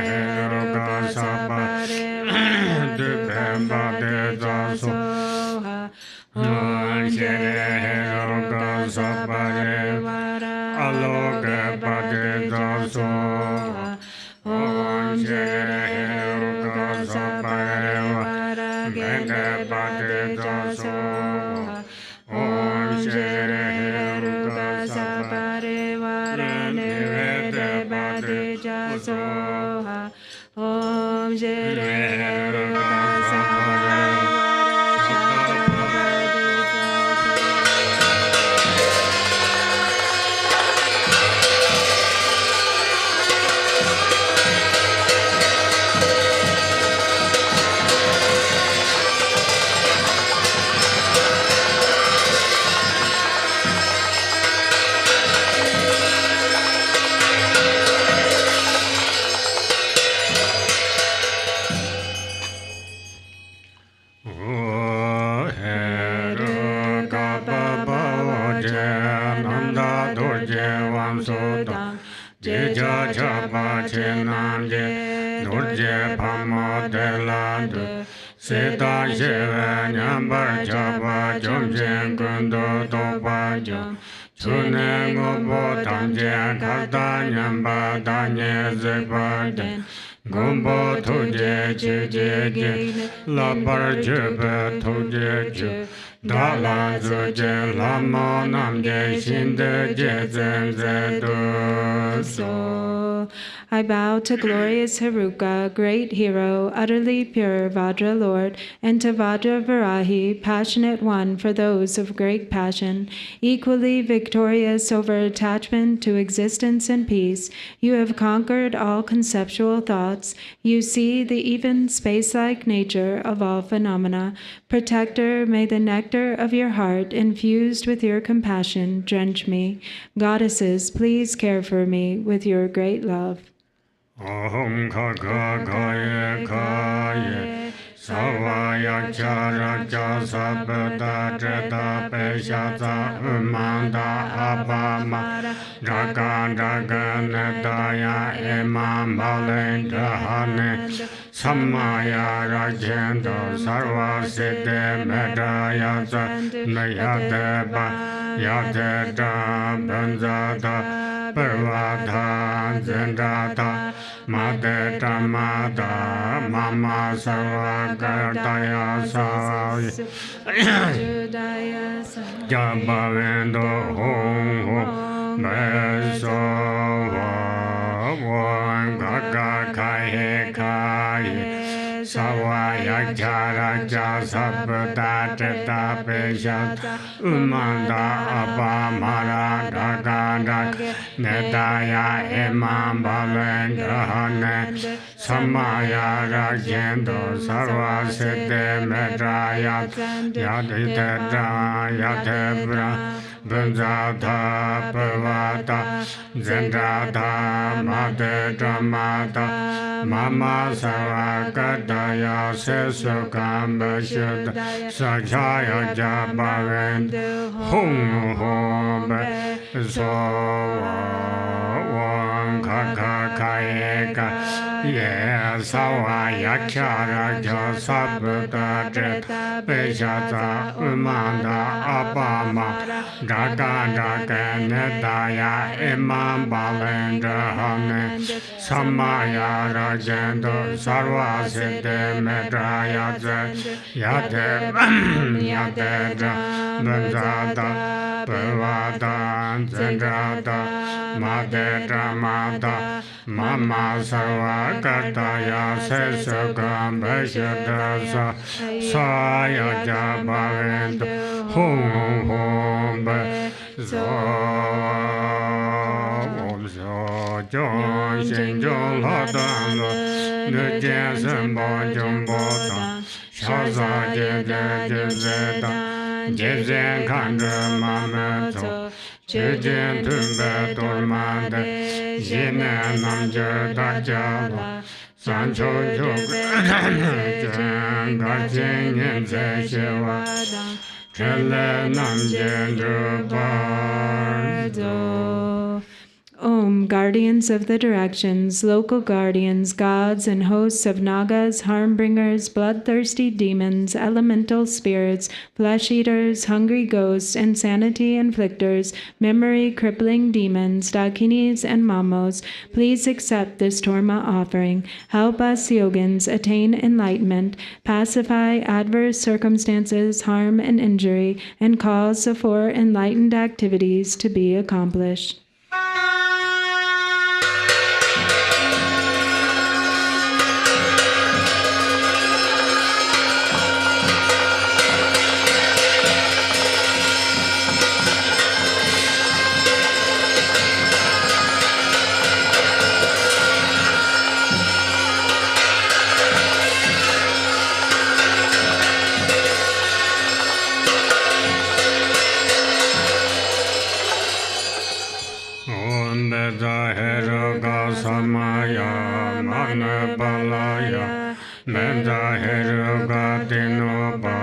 Heruka Sapare Bebe Bate Joso Om Shri Heruka Sapare Aloke Bate Joso Om Shri Heruka Sapare Bebe Bate Joso Om Shri Heruka Sapare Bebe Bate Joso Om Shri Heruka Sapare Jeja Chapa Chenanje Dorje Pama Delande Seta Sheva Nyambar Chapa Jomjen Kundo Topa Jom Chune Gobo Tangje Kata Nyamba Danye Zepaden Gombo Tuje Chije Lapar Jebe Tuje Je Dala Zuje Lama Namje Shinde Jezen Zedu So. I bow to glorious Heruka, great hero, utterly pure Vajra Lord, and to Vajra Varahi, passionate one for those of great passion, equally victorious over attachment to existence and peace. You have conquered all conceptual thoughts. You see the even space-like nature of all phenomena. Protector, may the nectar of your heart, infused with your compassion, drench me. Goddesses, please care for me with your great love. Om Kagaya Kaya Savaya Chara Jasabda Jeta Peshaza Manda Abama Dragan Draganadaya Imam Balendahane Samaya Rajendo Sarva Siddhe Medayaza Nayadeba Yadeda Banzada Parvada Zendata Madeta Mada Mama Sarvagardaya Sai Jabavendo Hong Hong Besova Gaga Kaye Kaye Savaya Jara Jasabda Jeta Peshat Umanda Abamara Daganda Nedaya Imam Balendahane Samaya Rajendo Sarva Siddhe Medraya Yaditedra Yatebra Bunzada Pavata Zendada Madedra Mata Mama Savagadaya Sesukam Bashud Sajaya Jabavend Hum Hum Sova Kaka Kayeka Yes, Savaya Chara Jasabda Jeta Peshaza Umanda Abama Daga Daga Nedaya Imam Balendahane Samaya Rajendo Sarva Siddhe Medraya Yate Yate Banzada Pavada Zendrada Madedra Mada Mama Sarva Kataya Sesukam Bashadasa Saya Jabavend Hum Hum Zo Om Zo John Shin John Hadan the Jason Bojum Botan Shaza Jezeta Jezen Kandra Mamato Jejen Tumba Tormanda Jena Namja Dajala Sancho Jogan Garchen and Zeshewa Trella Namja Drupon Om, guardians of the directions, local guardians, gods and hosts of nagas, harmbringers, bloodthirsty demons, elemental spirits, flesh-eaters, hungry ghosts, insanity inflictors, memory-crippling demons, dakinis, and mamos, please accept this Torma offering. Help us yogins attain enlightenment, pacify adverse circumstances, harm, and injury, and cause the four enlightened activities to be accomplished. Heruka Samaya Manabalaya Menda Heruka Dinoba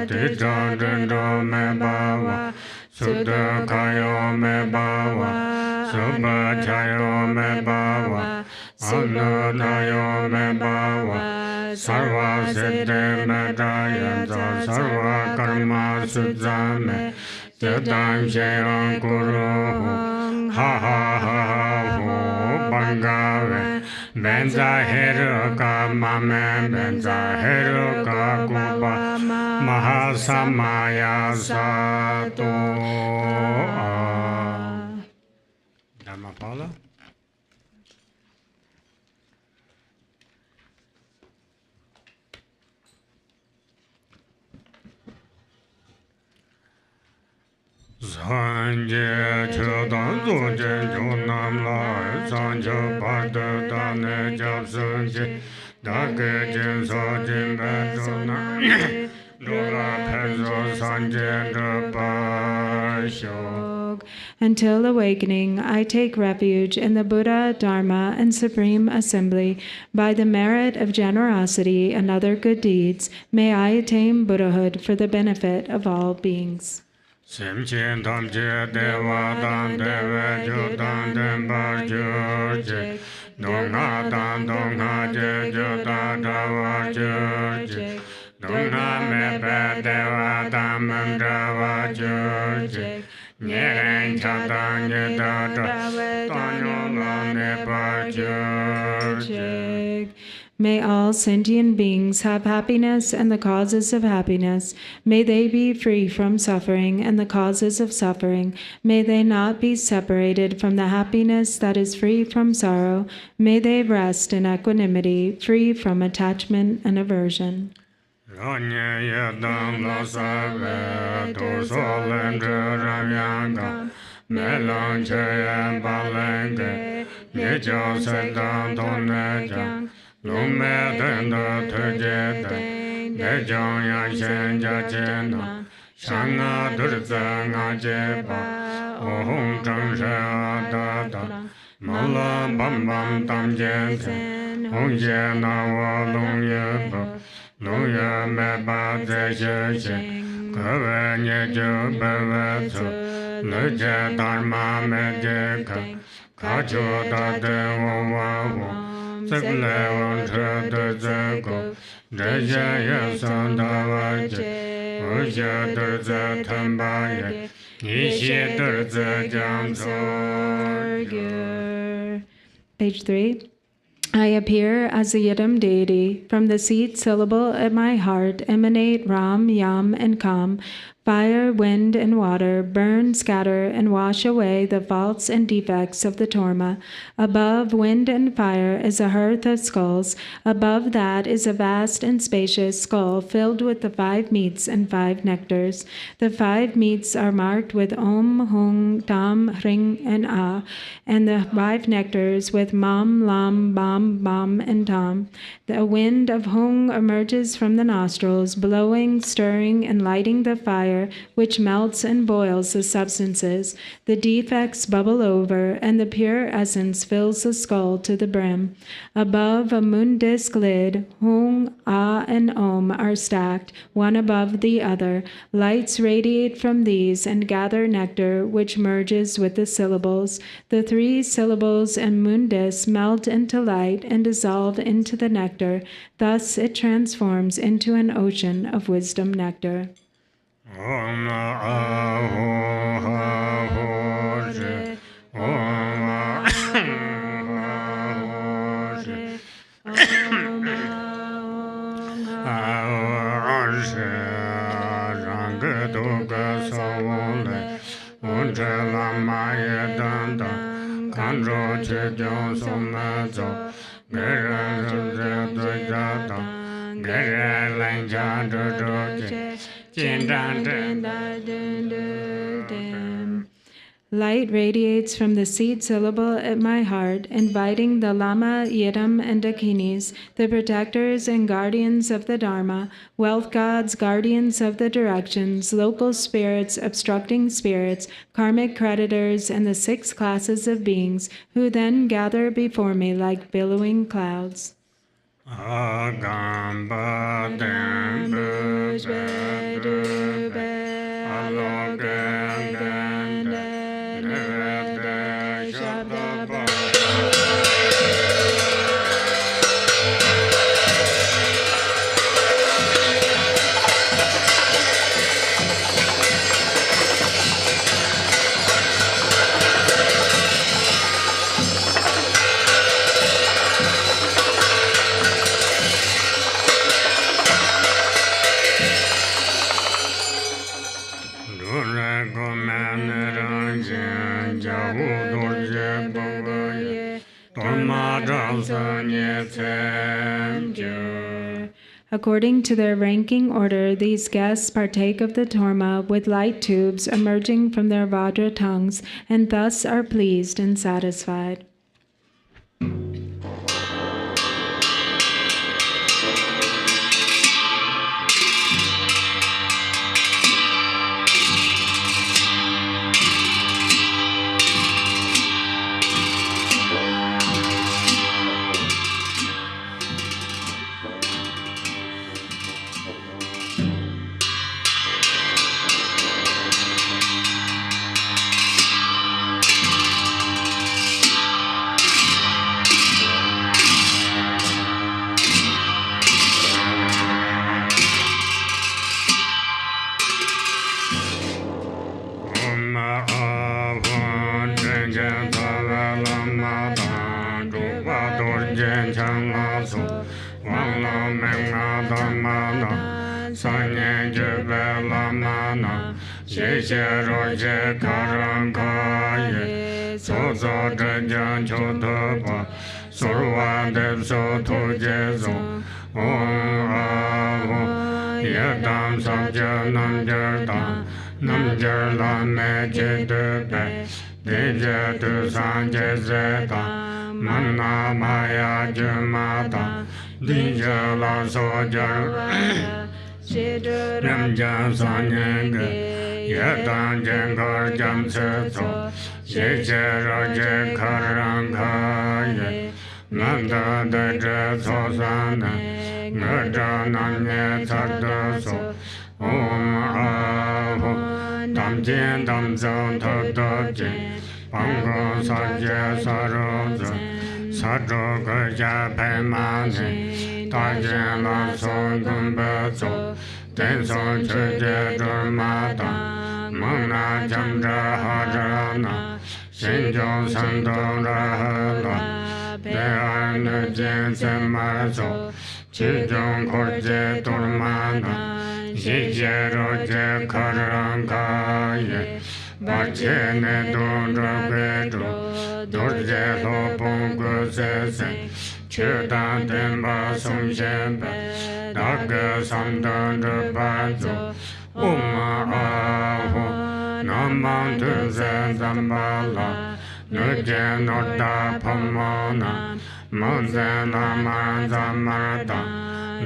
Dijadendo Mebawa Sudha Kayo Mebawa Subha Chayo Mebawa Anudayo Mebawa Sarva Siddhe Medayansa Sarva Karma Sudzame Jadam Shayam Guru Ha ha ha ho Bangave Benza Heruka Mame Benza Heruka Kupa Mahasamaya Sato Dhammapala Sanje Chodan Zoje Jonam Lai Sanje Pada Dane Japsunje Dake Jinso Jimbe Zona Dola Penzo Sanje Drupasho smoke. Until awakening, I take refuge in the Buddha, Dharma, and Supreme Assembly. By the merit of generosity and other good deeds, may I attain Buddhahood for the benefit of all beings. Simchen tamche dewa dan deve judan dembar jurje Dongha dan dongha je judan dawa jurje Dongha mepe dewa dan mandrava jurje Nyeren chadan jidada tanyola nepa jurje. May all sentient beings have happiness and the causes of happiness. May they be free from suffering and the causes of suffering. May they not be separated from the happiness that is free from sorrow. May they rest in equanimity, free from attachment and aversion. Long me den da te je de jong yang shen ja chen na shang a dur za nga je ba o hong zhang she a da da ma la bam bam tam je ten hong je na wa long ye ba long ye me ba ze she she ke we nye ju be we zu le je dharma me je ka chu da de wo wa wo Page 3. I appear as a yidam deity. From the seed syllable at my heart emanate Ram, Yam, and Kam. Fire, wind, and water burn, scatter, and wash away the faults and defects of the Torma. Above wind and fire is a hearth of skulls. Above that is a vast and spacious skull filled with the 5 meats and 5 nectars. The 5 meats are marked with Om, Hung, Tam, Hring, and Ah, and the 5 nectars with Mam, Lam, Bam, Bam, and Tam. The wind of Hung emerges from the nostrils, blowing, stirring, and lighting the fire, which melts and boils the substances. The defects bubble over, and the pure essence fills the skull to the brim. Above a moon disk lid, Hung, Ah, and Om are stacked, one above the other. Lights radiate from these and gather nectar, which merges with the syllables. The 3 syllables and moon disk melt into light and dissolve into the nectar. Thus it transforms into an ocean of wisdom nectar. Om Aho Ha Ho Je Om Aho Je Aho Je Rang Du Ga Sa Won Le Won Che Lama Ye Dan Dan Kan Ro Che Jiao So Ma Zo Ge Ren Su Je Du Ja Dan Ge Ren Len Ja Du Du Je Light radiates from the seed syllable at my heart, inviting the Lama, Yidam, and Dakinis, the protectors and guardians of the Dharma, wealth gods, guardians of the directions, local spirits, obstructing spirits, karmic creditors, and the 6 classes of beings, who then gather before me like billowing clouds. Agamba dembu bedube alogende nevede shababa. According to their ranking order, these guests partake of the Torma with light tubes emerging from their Vajra tongues, and thus are pleased and satisfied. Jan Chang La Su Wang Lo Meng Na Dhamma Na San Yen Jube Lama Na Xie Xie Ro Xie Karang Ka Ye So So Zhe Jan Chu Tu Pa Surwa Dev So Tu Je So Om A Hu Yidam Sab Je Nam Je Da Nam Je La Me Je Du Pe De Je Tu San Je Se Da Manna Maya Je Ma Da Di Je La So Je Nam Jam San Yen Ge Yedam Jen Kar Jam Se So Xie Xie Ro Je Karang Ka Ye Nanda De Je So San Ne Nge Je Nam Nye Chak De So Om A Hu Tam Jien Tam Zong To Do Jin Pang Gong Sa Je Sa Ro Zi Sa Zhu Ge Ja Pe Ma Ni Da Jien La So Gun Be Zo Den So Chu Je Zhu Ma Da Meng Na Cham Zhe Ha Zhe Na Xin Jiu San Dong Zhe He La Be An Ne Jian Sen Ma So Qi Zhong Ko Je Torma Na Xi Jie Ro Je Karang Ka Ye Ba Che Ne Dong Zhe Gui Zhu Du Je Lo Bong Gu Se Sen Qi Dan Den Ba Song Xian Be Da Ge Sam Dan Zhe Ba Zu Om A Hu Nam Mang Tu Zen Zam Ba La Nu Je No Da Pong Mo Na Mong Zen La Ma Zam Ma Da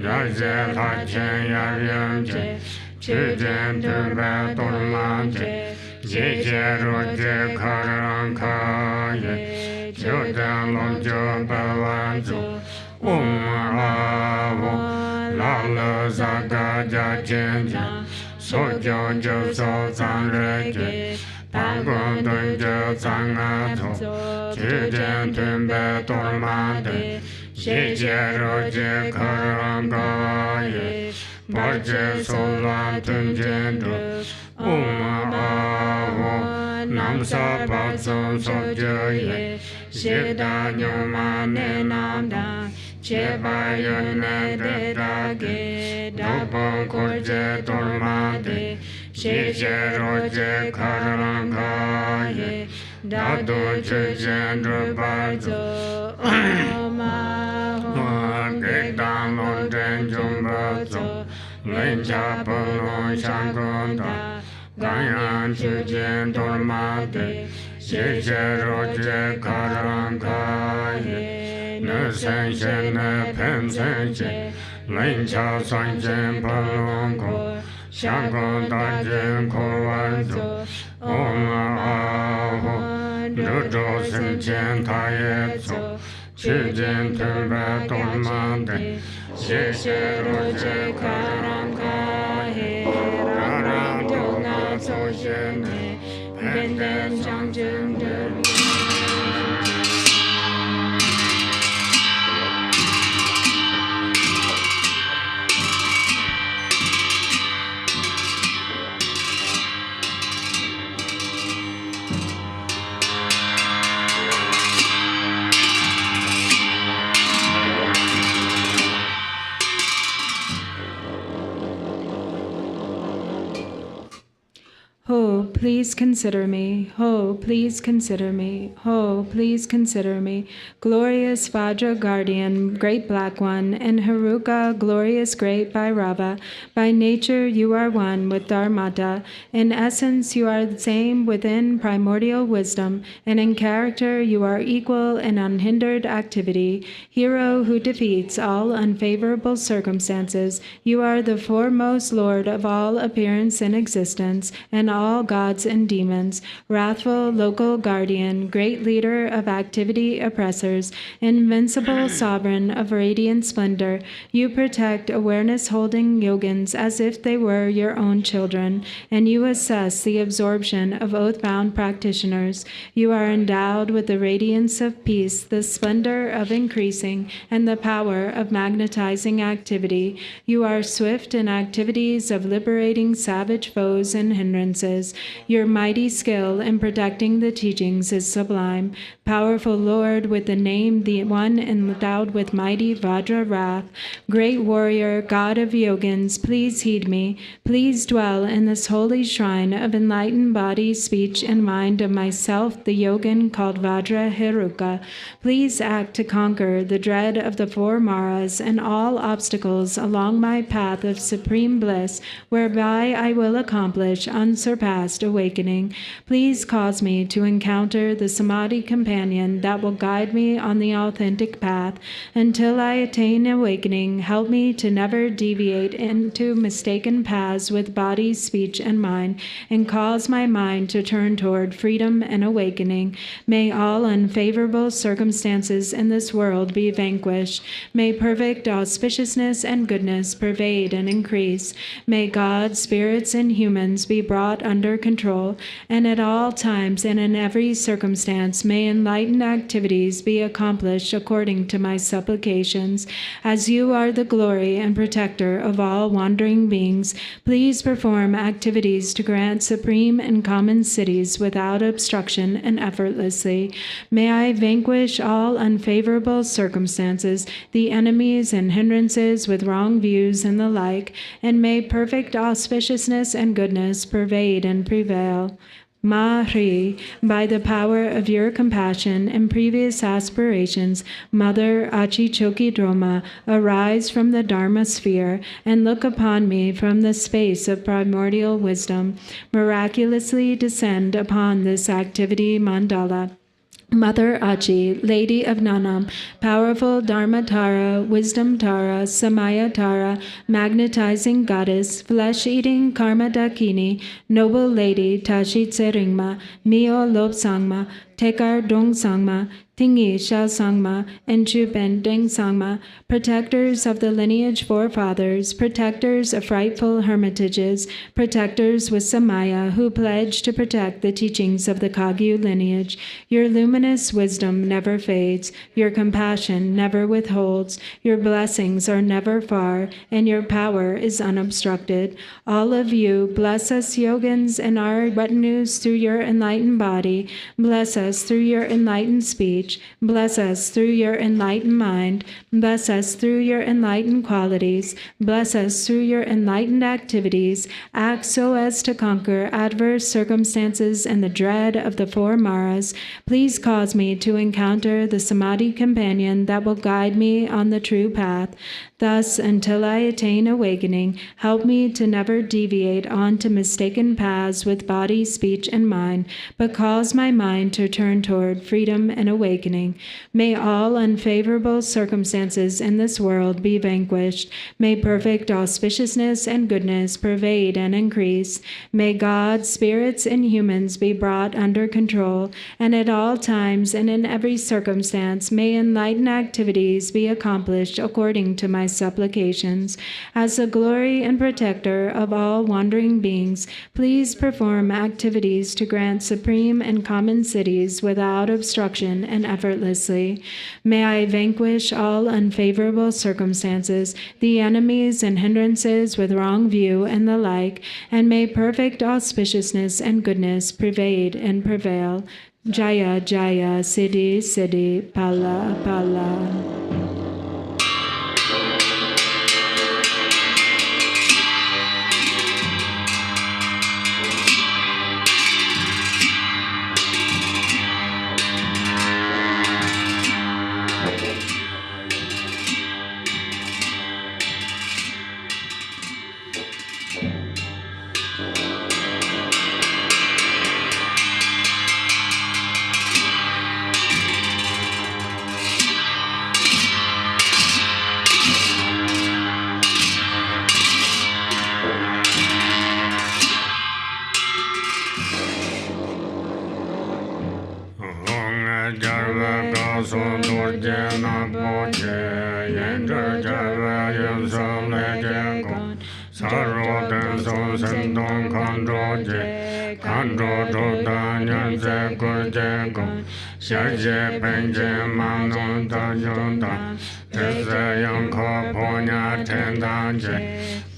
Ya Je La Qian Ya Yuan Je Qi Jian Tu Be Torma Je Xie Xie Ro Je Karang Ka Ye Qiu Dan Long Jiu Be Wan Zu Om A Hu La Le Za Ga Jia Jian Jian So Jiu Jiu So Zang Re Je Pang Gong Dun Jiu Zang A Tu Qi Jian Tu Be Torma De Xie Xie Ro Je Karang Ka Ye Ba Je So Lan Tun Jian Du Om A Hu Nam Sa Pa Zong So Je Ye Xie Da Nyu Ma Ne Nam Da Che Ba Yun Ne De Da Ge Da Bong Ko Je Torma De Xie Xie Ro Je Karang Ka Ye Da Du Che Jian Zhu Ba Zu Om A Hu Ge Dan Long Zhen Jung Ba Zu Lin Cha Po Long Shang Gong Da Gang Yang Chu Jian Torma De Xie Xie Ro Je Karang Ka Ye Ne Sen Xian Ne Pen Sen Xie Lin Cha San Jian Po Long Gong Shang Gong Da Jian Ko Wan Zu Om A Hu Lu Zhou Sen Jian Ta Ye Zu Qi Jian Tu Be Torma De Xie Xie Ro Je Karang Ka Ye Rang Rang Tu Nga So Xian Ne Pen Den Zhang Zheng De Ho, please consider me. Ho, please consider me. Ho, please consider me. Glorious Vajra guardian, great black one, and Heruka, glorious great Bhairava. By nature you are one with Dharmata. In essence you are the same within primordial wisdom, and in character you are equal in unhindered activity. Hero who defeats all unfavorable circumstances, you are the foremost lord of all appearance in existence, and all gods and demons, wrathful local guardian, great leader of activity oppressors, invincible sovereign of radiant splendor. You protect awareness-holding yogins as if they were your own children, and you assess the absorption of oath-bound practitioners. You are endowed with the radiance of peace, the splendor of increasing, and the power of magnetizing activity. You are swift in activities of liberating savage foes and hindrances. Your Your mighty skill in protecting the teachings is sublime. Powerful Lord, with the name, the one endowed with mighty Vajra wrath, great warrior, God of yogins, please heed me. Please dwell in this holy shrine of enlightened body, speech, and mind of myself, the yogin called Vajra Heruka. Please act to conquer the dread of the four Maras and all obstacles along my path of supreme bliss, whereby I will accomplish unsurpassed awakening. Please cause me to encounter the Samadhi companion that will guide me on the authentic path. Until I attain awakening, help me to never deviate into mistaken paths with body, speech, and mind, and cause my mind to turn toward freedom and awakening. May all unfavorable circumstances in this world be vanquished. May perfect auspiciousness and goodness pervade and increase. May God, spirits, and humans be brought under control, and at all times and in every circumstance may enlightened activities be accomplished according to my supplications. As you are the glory and protector of all wandering beings, please perform activities to grant supreme and common cities without obstruction and effortlessly. May I vanquish all unfavorable circumstances, the enemies and hindrances with wrong views and the like, and may perfect auspiciousness and goodness pervade and prevail. Mahri, by the power of your compassion and previous aspirations, Mother Achichoki Droma, arise from the Dharma sphere and look upon me from the space of primordial wisdom. Miraculously descend upon this activity mandala. Mother Achi, Lady of Nanam, powerful Dharma Tara, Wisdom Tara, Samaya Tara, magnetizing goddess, flesh-eating Karma Dakini, noble lady Tashi Tseringma, Mio Lop Sangma, Tekar Dong Sangma, Tingi Shao Sangma, and Chupen Deng Sangma, protectors of the lineage forefathers, protectors of frightful hermitages, protectors with Samaya who pledge to protect the teachings of the Kagyu lineage. Your luminous wisdom never fades, your compassion never withholds, your blessings are never far, and your power is unobstructed. All of you, bless us yogins and our retinues through your enlightened body, bless us through your enlightened speech, bless us through your enlightened mind, bless us through your enlightened qualities, bless us through your enlightened activities, act so as to conquer adverse circumstances and the dread of the four Maras. Please cause me to encounter the Samadhi companion that will guide me on the true path. Thus, until I attain awakening, help me to never deviate onto mistaken paths with body, speech, and mind, but cause my mind to turn toward freedom and awakening. May all unfavorable circumstances in this world be vanquished. May perfect auspiciousness and goodness pervade and increase. May God, spirits, and humans be brought under control, and at all times and in every circumstance may enlightened activities be accomplished according to my supplications. As the glory and protector of all wandering beings, please perform activities to grant supreme and common cities without obstruction and effortlessly. May I vanquish all unfavorable circumstances, the enemies and hindrances with wrong view and the like, and may perfect auspiciousness and goodness pervade and prevail. Jaya Jaya, Siddhi Siddhi, Pala Pala.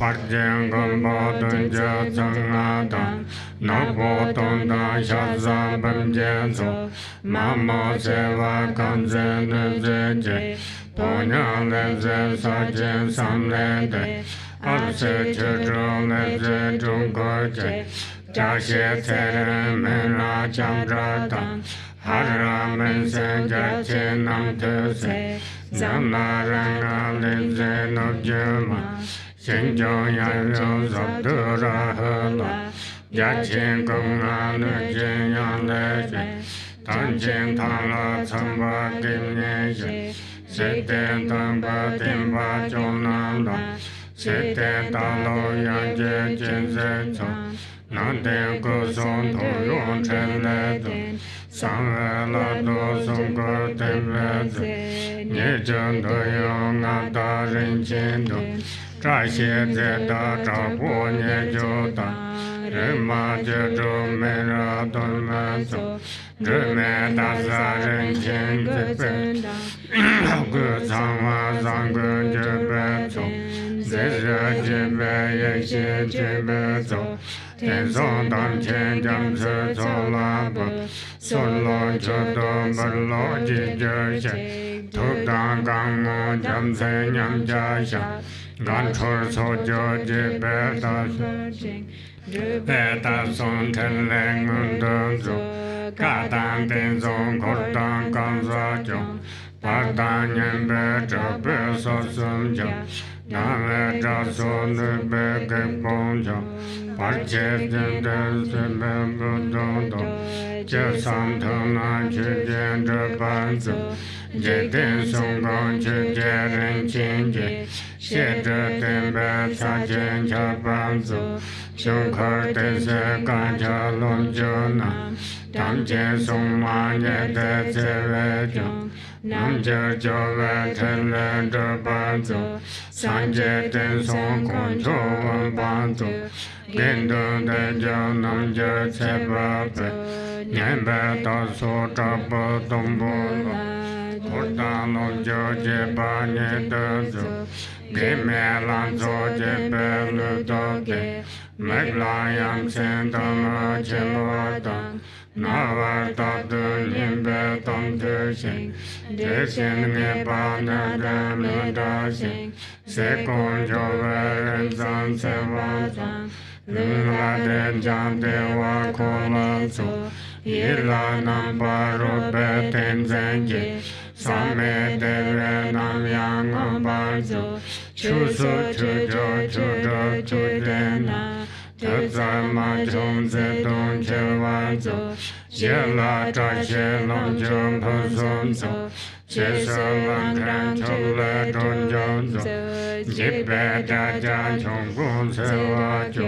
Parjang Gombo Dunja Zangada, Nobo Donda Shaza Bamjanzo, Mamo Seva Kanzen Zeje, Ponya Leze Sajen Samlede, Arse Chudro Leze Jungorje, Jashe Tere Mena Jamdradan, Hara Mensen Jache Nam Tuse, Zamaranga Leze Nobjuma, Shinjo Yanyo Zabdura Hula, Yachin Gunga Nujin Yang Leje, Tanjin Tala Tsamba Gimneje, Sete Tamba Timba Jonala, Sete Talo Yanje Jinzetsu, Nante Kuson Toyon Chenledu, Samvela Dosum Gotemledu, Nijan Doyon Ata Rinchen 这些在大丈夫研究的，人马接着没了都满足，人们大杀人情之辈，各藏瓦藏个之辈走，在这之辈也些之辈走，天上当前将此走了不，送了这都不老几这些，头当刚我将在娘家下。 Gan chor so jo je beta son ten leng un zo ka dan den zong kor dan gan za jo pa dan yen be zhe be so sum jo dan le zha so ne be ge bong jo pa che den de se be bu dong do je sam tong na che jian zhe ban zi je den song gong che jie ren qin jie 谢着天白擦肩恰帮助，胸口的是干茶龙酒囊，当前送马也的滋味中，能就为成人的帮助，三界的送空求问帮助，更多的就能就才宝贝，年白到处找不动不了，不当龙酒结把年的走。 给麦浪做这白路多给，麦浪养成当了前罗当，那玩到的年白当的心，这些年把那个没到心，谁公就为人脏才往脏，人拉的讲的话可了做，一拉能把肉白天真结。 上面的人南阳我帮助，出手出着出着出人呐，都在马中自动去玩走，接了这些龙就不送走，接受完看出来中就走，一百大家穷公司我就，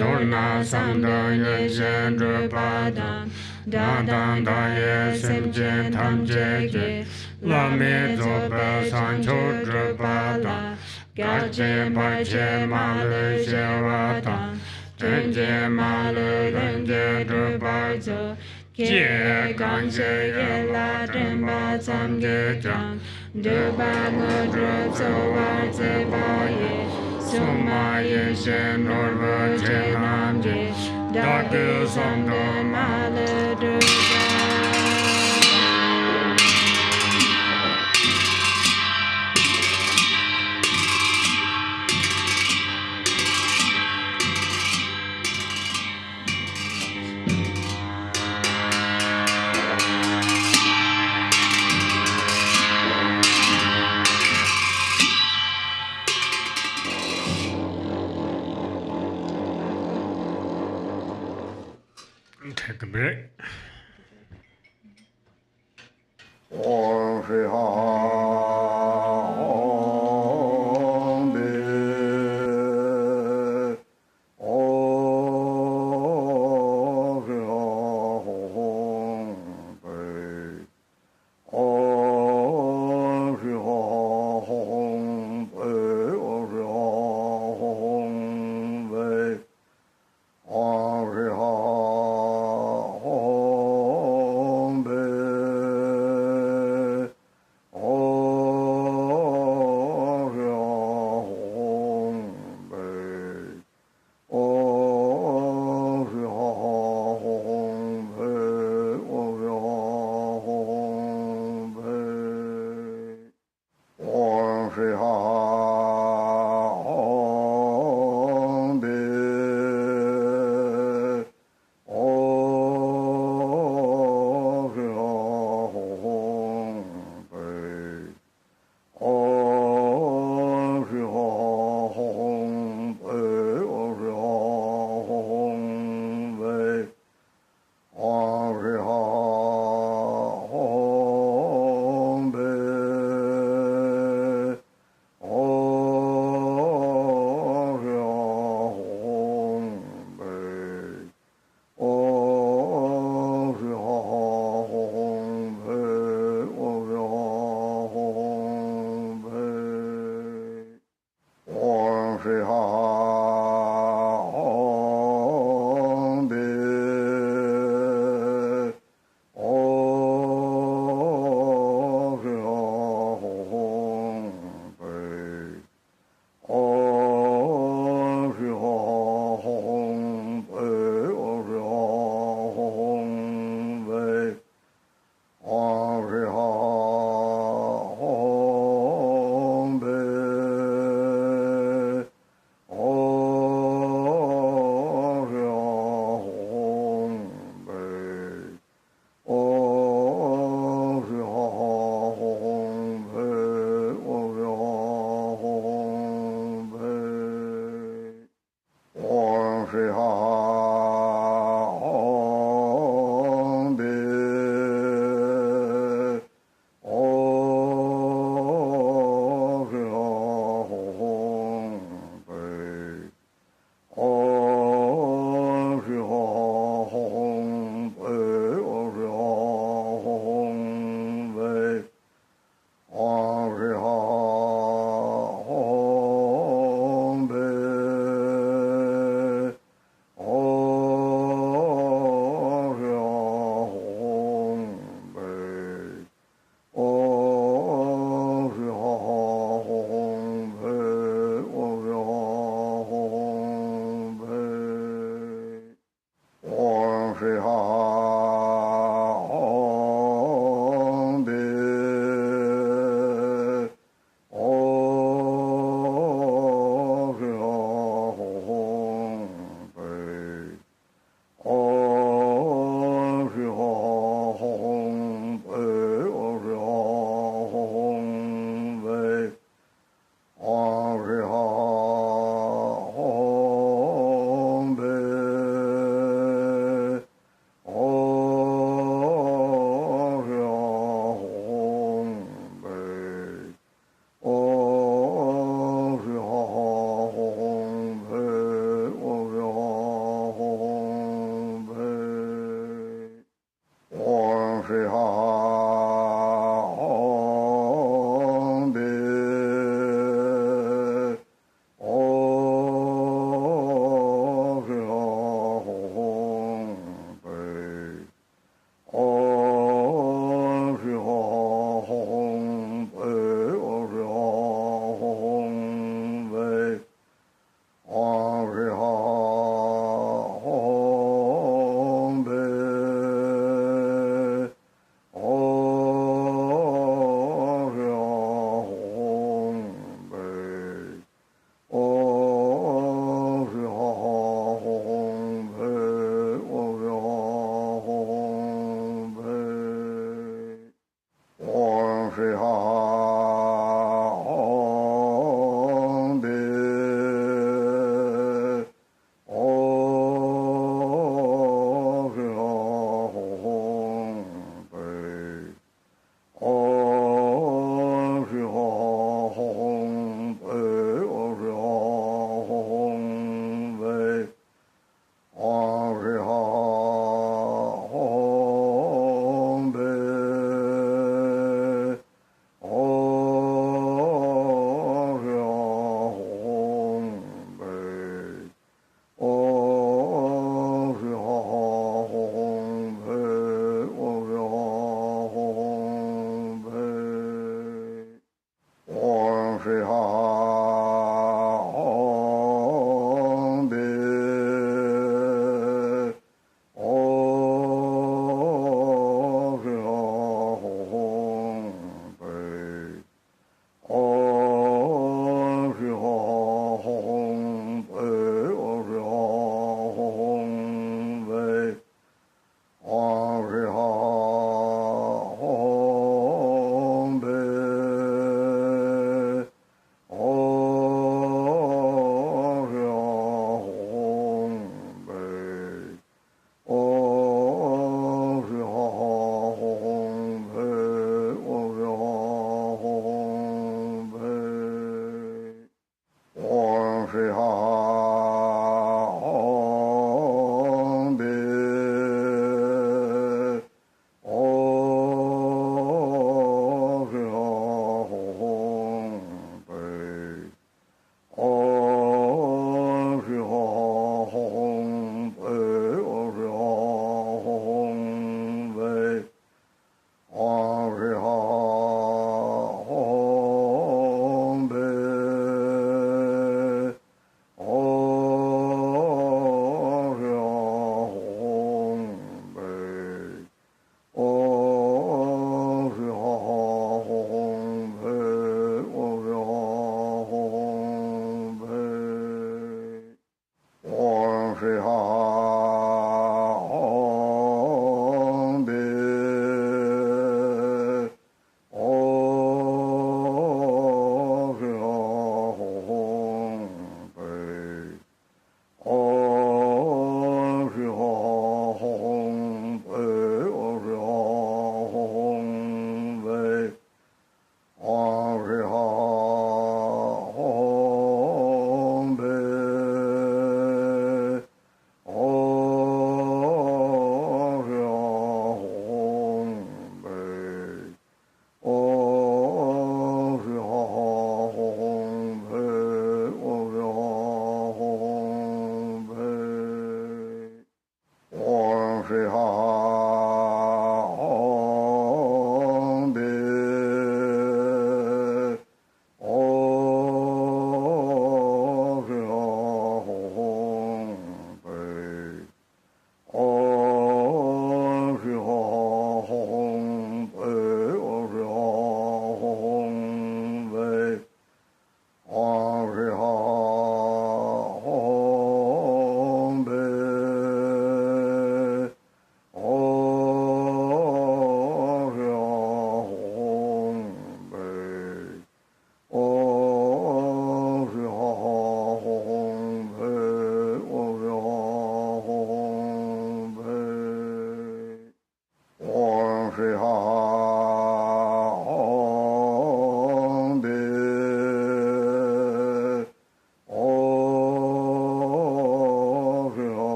都拿上的人间这巴当。 大当大业心间他解决，拉面做白上求之八当，嘎结八切马路些瓦当，真结马路人结之八走，结刚结也拉真八三结章，这八我这走完这八业，苏马也先罗罗切南结。 大哥上的马勒的Take a break. Oh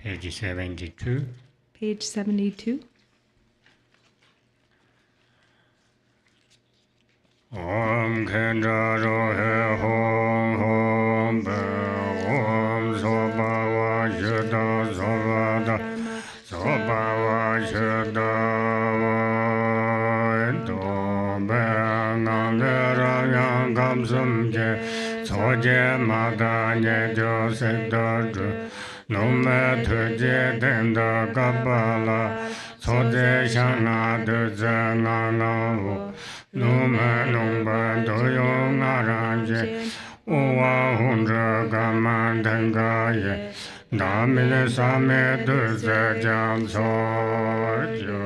Page 72. Page 72. Om Kendra Rohe Hom Hom Be Om Soba Vajada Sovada Soba Vajada Vajada Be Nangera Yang Kamsum Je Soje Mada Nye Jo Sedadru Nume Tuje Denda Kabala Soje Shana Duze Nganavu Nume Numba Doyo Naranje Uwa Hundra Gaman Tengaye Damile Same Duze Jam Sojo.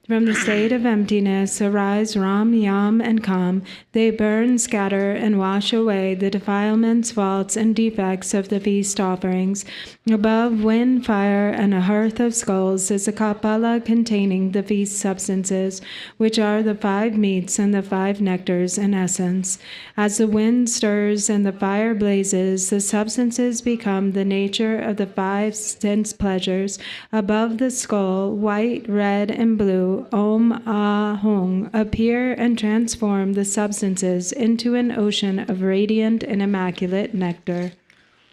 From the state of emptiness arise Ram, Yam, and Kam. They burn, scatter, and wash away the defilements, faults, and defects of the feast offerings. Above wind, fire, and a hearth of skulls is a kapala containing the feast substances, which are the 5 meats and the 5 nectars in essence. As the wind stirs and the fire blazes, the substances become the nature of the 5 sense pleasures. Above the skull, white, red, and blue, Om Ah Hung, appear and transform the substances into an ocean of radiant and immaculate nectar.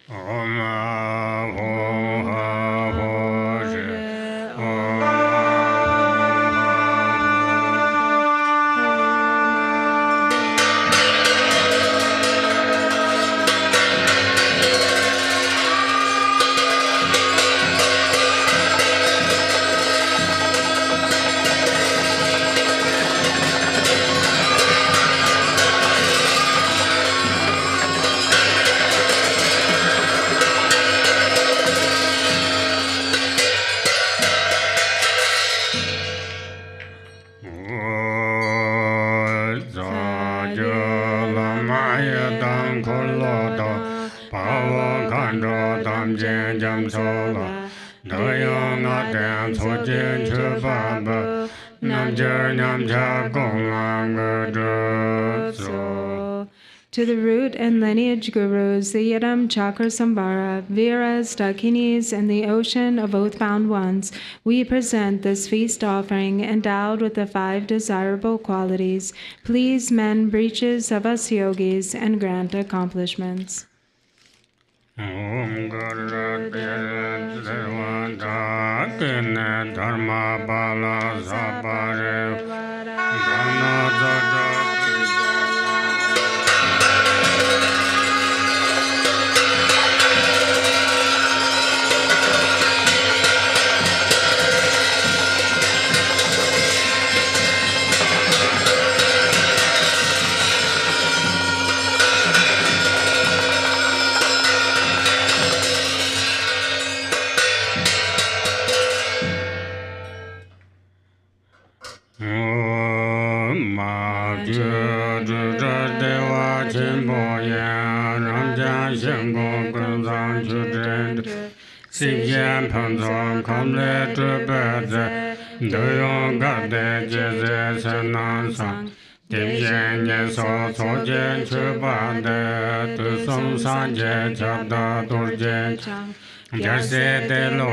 Om Ah Hung Ah Hung Om To the root and lineage gurus, the yidam, Cakrasamvara, Viras, Dakinis, and the ocean of oath-bound ones, we present this feast offering endowed with the 5 desirable qualities. Please mend breaches of us yogis and grant accomplishments. Om Guru Devata Kene Dharma Bala Sabare Gana Dada Siyan Panzon Kamle Trubeze Doyon Gade Jeze Senansang Dimyen Yeso Sojen Chubade Tusum Sanje Chabda Durje Chang Jase Delo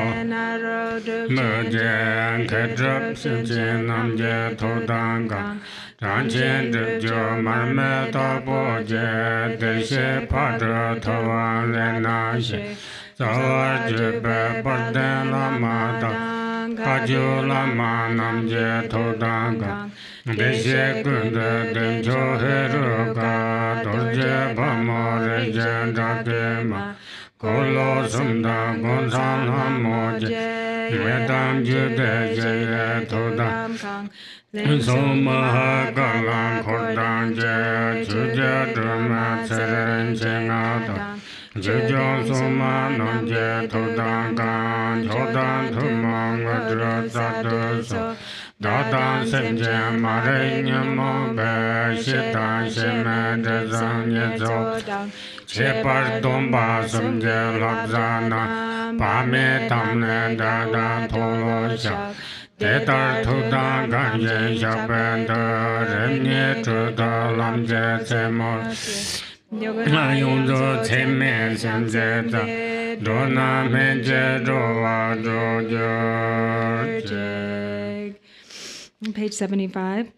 Mujen Kedrup Sinjin Namje Todangang Ranchen Drupjo Marme Taboje Deshe Padra Tavan Renashe Zawar Jube Barden Lama Kagyu Lama Namje Todangang Deshe Kunde Dencho Heruka Dorje Pamo Rejen Rakema Kolo Sunda Gonzala Moje, Vedam Jude Jaya Todam Kang, Soma Galan Kordan Je, Juja Drama Seren Jengadam, Jujo Soma Nonje Todam Kang, Jodan Tumang Vadra Saduso, Dadan Senja Marenya Mobe, Shitan Shemad Zanyezo, Chepar Domba Sumje Labzana, Pame Tamne Dada Tolo Shak, Tetar Tuda Ganje Shapenda, Renye Truda Lamje Semor, Yungzo Teme Semzeta, Dona Meje Jova Jojo. Page 75.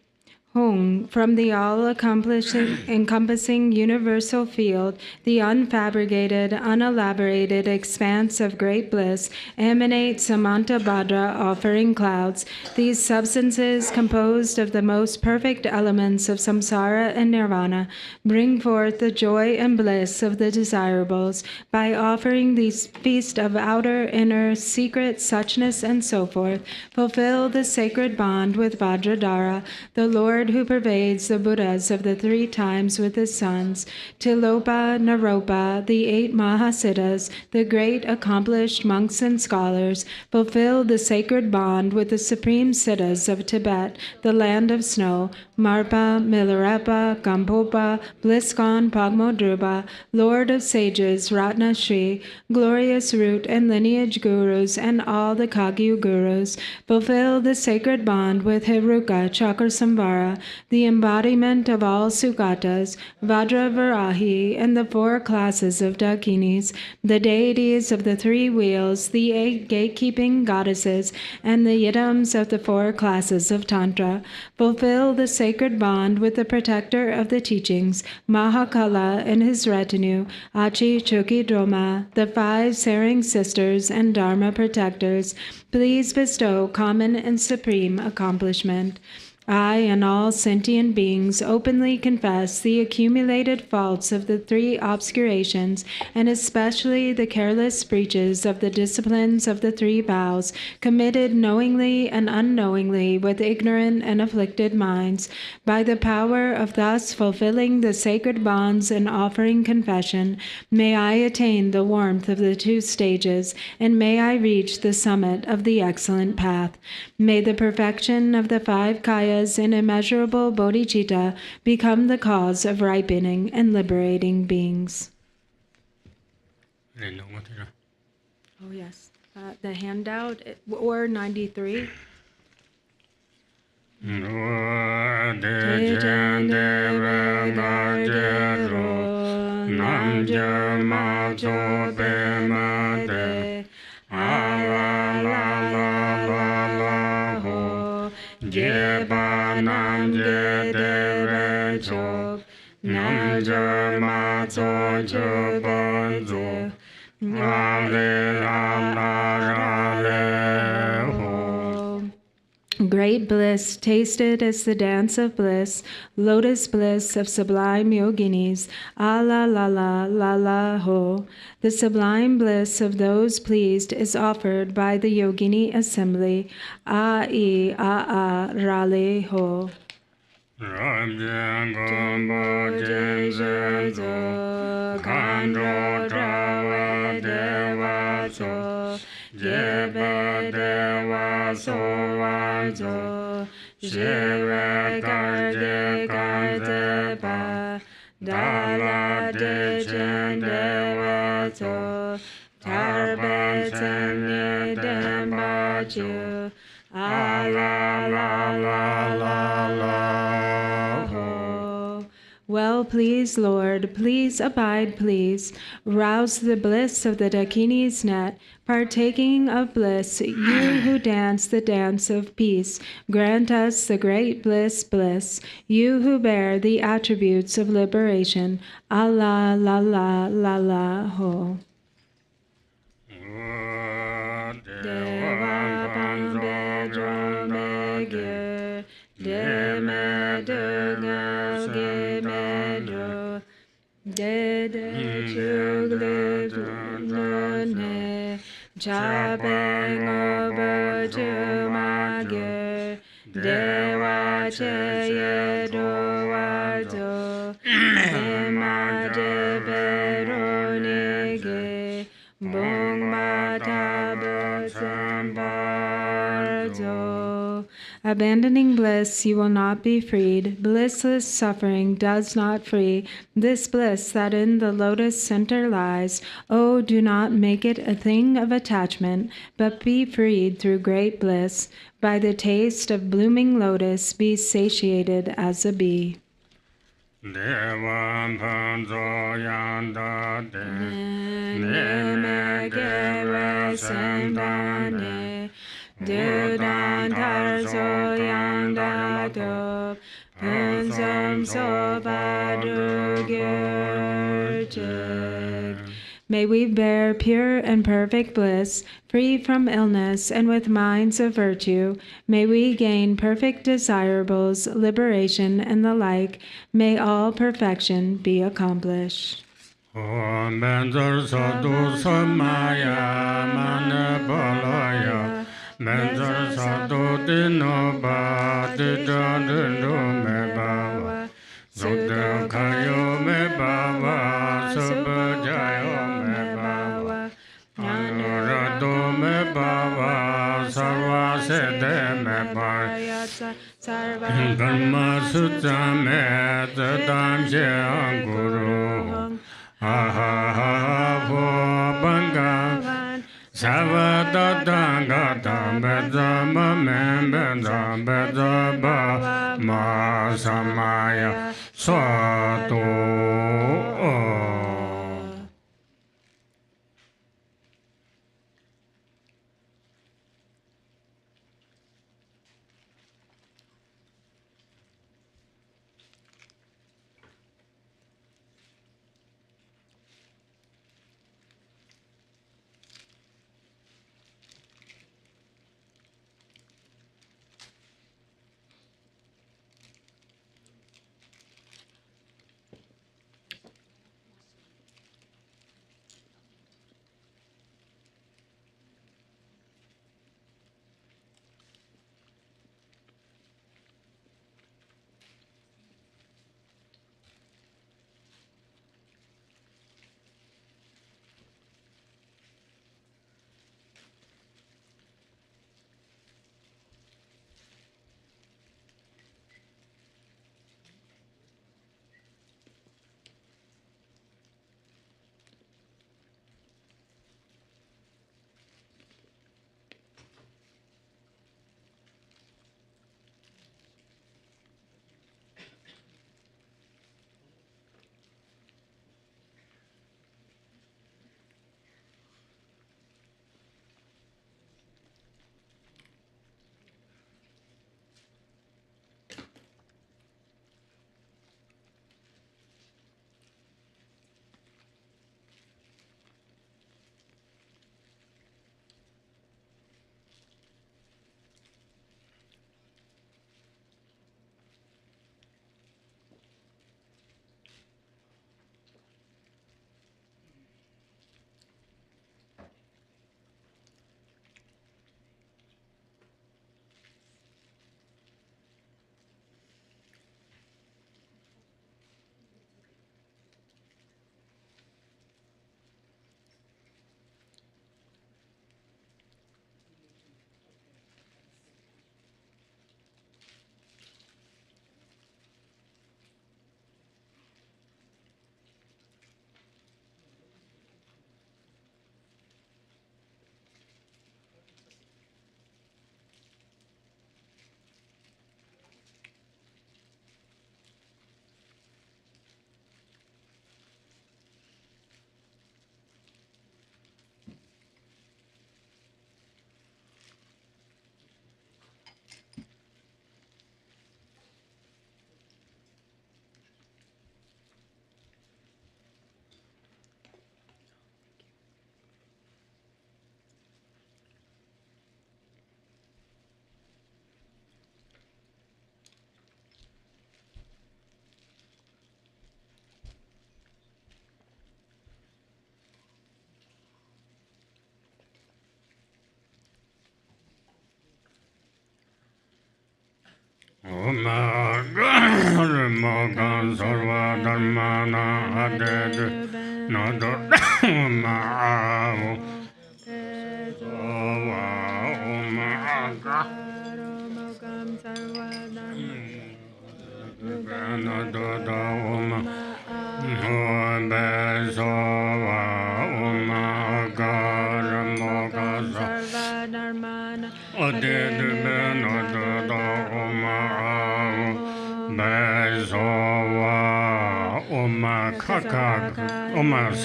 Hung, from the all-encompassing universal field, the unfabricated, unelaborated expanse of great bliss, emanate Samanta Bhadra offering clouds. These substances, composed of the most perfect elements of samsara and nirvana, bring forth the joy and bliss of the desirables by offering these feast of outer, inner, secret, suchness, and so forth. Fulfill the sacred bond with Vajradhara, the Lord who pervades the Buddhas of the 3 times with his sons, Tilopa, Naropa, the 8 Mahasiddhas, the great accomplished monks and scholars, fulfill the sacred bond with the supreme siddhas of Tibet, the land of snow, Marpa, Milarepa, Gampopa, Bliskon, Pagmodrupa, Lord of sages, Ratnashri, glorious root and lineage gurus, and all the Kagyu gurus, fulfill the sacred bond with Heruka, Cakrasamvara, the embodiment of all Sugatas, Vajravarahi, and the 4 classes of Dakinis, the deities of the 3 wheels, the 8 gatekeeping goddesses, and the yidams of the 4 classes of Tantra. Fulfill the sacred bond with the protector of the teachings, Mahakala and his retinue, Achi Choki Droma, the 5 Sering sisters and Dharma protectors. Please bestow common and supreme accomplishment. I and all sentient beings openly confess the accumulated faults of the 3 obscurations, and especially the careless breaches of the disciplines of the 3 vows, committed knowingly and unknowingly with ignorant and afflicted minds. By the power of thus fulfilling the sacred bonds and offering confession, may I attain the warmth of the 2 stages, and may I reach the summit of the excellent path. May the perfection of the 5 kayas in immeasurable Bodhicitta become the cause of ripening and liberating beings. Oh yes, the handout, or 93. Jeba nam je devre chok, nam je ma cho cho ban zo, ale ale ho. Great bliss, tasted as the dance of bliss, lotus bliss of sublime yoginis, ala la la la la ho. The sublime bliss of those pleased is offered by the yogini assembly, a rale ho. Jeba deva sovazo, sheve karje karje pa, dala de chen deva so, tarbe senye demba chu, ala la la la la ho. Well, please, Lord, please abide, please. Rouse the bliss of the Dakini's net, partaking of bliss, you who dance the dance of peace. Grant us the great bliss, bliss, you who bear the attributes of liberation. Allah, la la, la la, ho. Deva Pambe Dromegir, Deme Dugal Gemedro, Dede Chugle ne Jabeng over to Magir Dewa Cheye Dowarzo Imade Veronige Bong Matabatsambarzo. Abandoning bliss, you will not be freed. Blissless suffering does not free. This bliss that in the lotus center lies, oh, do not make it a thing of attachment, but be freed through great bliss. By the taste of blooming lotus, be satiated as a bee. Devam Panzo Yanda De Nemegere Sendane Dudan Tarso Yanda Do Punsam Soba Durgurjig. May we bear pure and perfect bliss, free from illness and with minds of virtue. May we gain perfect desirables, liberation, and the like. May all perfection be accomplished. Om Benzer Sadhu Samaya Manapalaya Benzer Sadhu Dinoba Didandru Mebawa Sudra Kayo Mebawa Subhajayo Mebawa Anurado Mebawa Sarva Sede Mebawa Dharma Sutta Medadam Guru Aha ho banga Savada danga dambeda mamembeda beda ba ma samaya swato.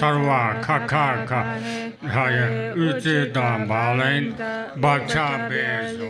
Sarva Kakaka Haya Ujita Balain Bacha Beso.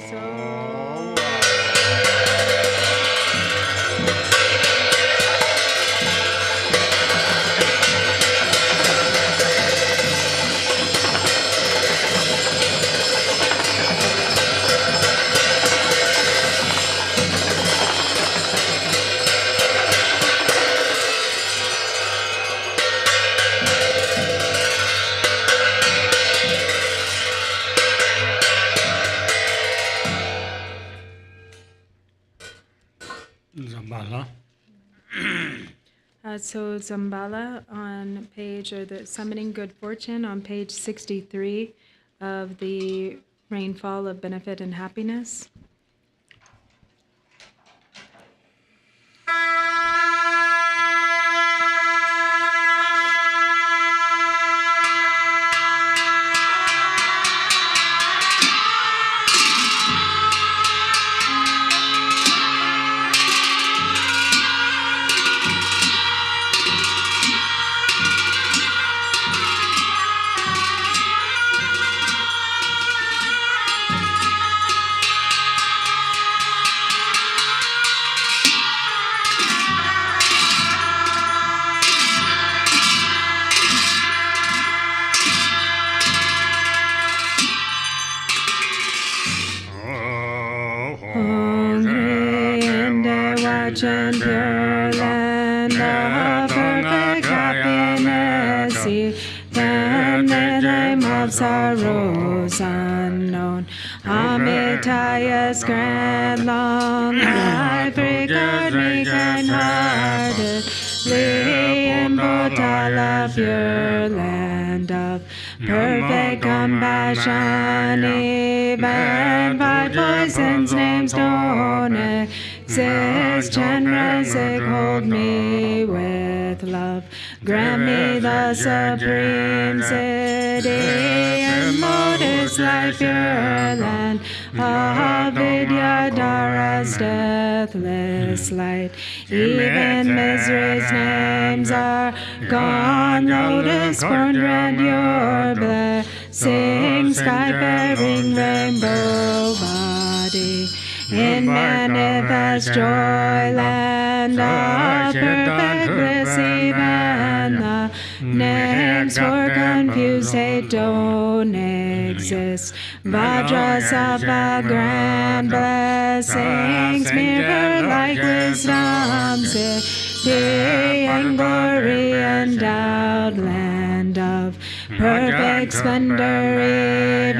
So Zambala on page, or the Summoning Good Fortune on page 63 of the Rainfall of Benefit and Happiness. And pure land of perfect happiness, then the name of sorrows unknown. Amitayas grand long life, regard me kind-heartedly in Bodhala, pure land of perfect compassion. Even by poison's names don't exist, generous, hold me with love. Grant me the supreme city in lotus light, pure land of Vidyadhara's deathless light. Even misery's names are gone, lotus-born grandeur, blessing, sky-bearing rainbow body. In manifest joy, land of perfect bliss, even the names for confused hate don't exist. Vajrasattva grand blessings, mirror like wisdom, city and glory endowed, land of perfect splendor,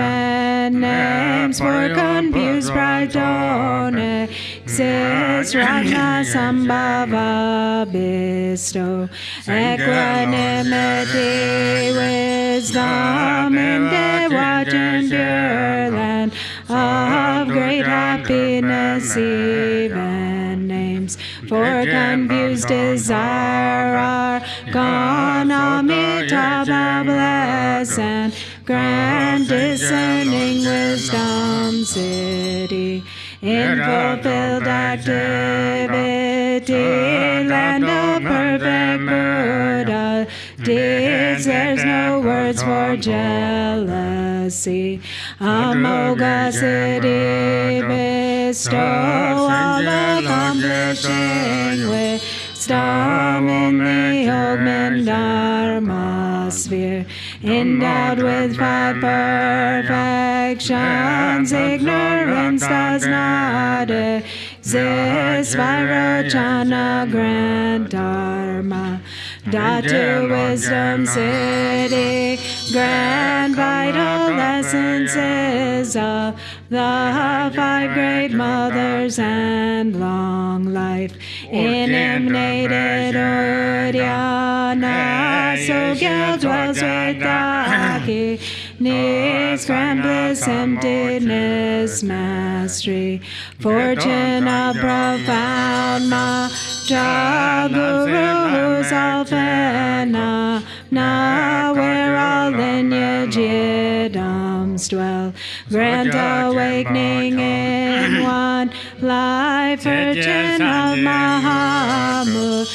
even names for confused pride don't exist. Rajasambhava bestow equanimity, wisdom in the watch and pure land of great happiness. Even names for confused desire are gone. Amitabha bless and grand discerning wisdom city. In fulfilled activity, land of perfect Buddha deeds, there's no words for jealousy. Amoga city, bestow all accomplishing wisdom in the Ogman Dharma sphere. Endowed with five perfections, ignorance does not exist. Vairocana grand Dharma, Dhatu wisdom city, grand vital essences of the 5 great mothers and long life. Illuminated Uddiyana, Sogil dwells with Daki, Nis, grand bliss, emptiness, mastery, fortune of profound Maja, Guru who's all phenonmena, where all lineage yidams dwell, grant awakening in one life, virgin of Mahamudra,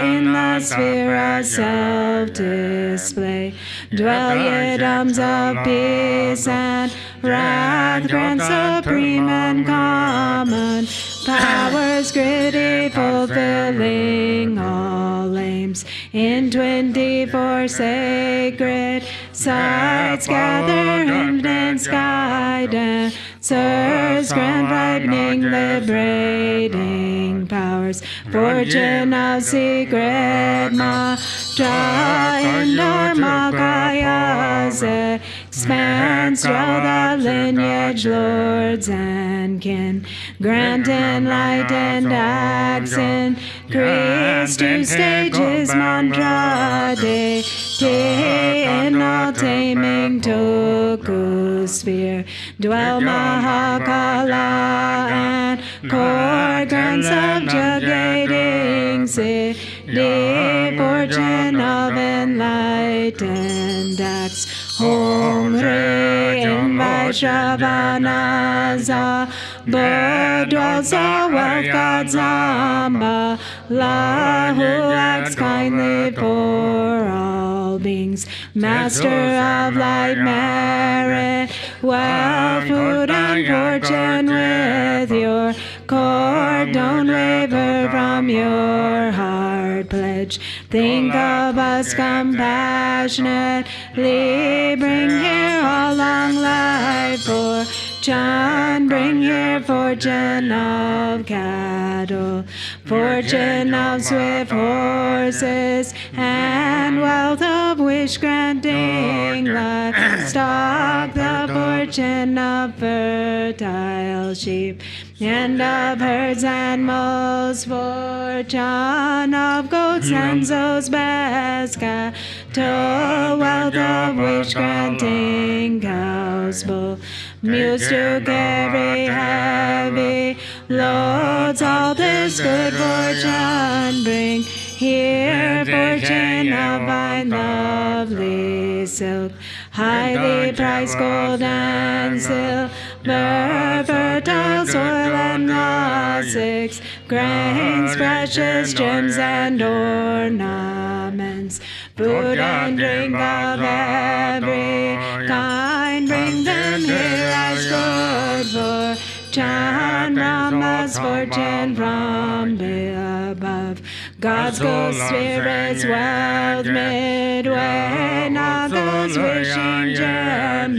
in the sphere of self-display, dwell yidams of peace and wrath, grant supreme and common powers, gritty, fulfilling all aims, in 24 sacred sites, gather influence, guidance, grant ripening, liberating powers, fortune of secret Maja, in Dharmakayas expanse, dwell the lineage lords and kin, grant enlightened acts, increase 2 stages mantra deity, in all taming Toku sphere, dwell Mahakala and core, grant subjugating city, fortune of enlightened acts, Om Re in Vaishravanaza, dwells the wealth god Zambala, who acts kindly for all beings, master of light, merit, wealth, food and fortune with your cord, don't waver from your heart pledge, think of us compassionately, bring here all long life for John, bring here fortune of cattle, fortune of swift horses, and wealth of wish granting livestock, the fortune of fertile sheep, and of herds and moles, fortune of goats and zoos, best cattle, wealth of wish granting cows, bull, mules to carry heavy loads, all this good fortune bring here, fortune of fine lovely silk, highly priced gold and silver, fertile soil and russets, grains, precious gems and ornaments, food and drink of every kind, bring them here as good fortune, Brahma's fortune from above, God's good spirits, wealth midway, Naga's wishing gem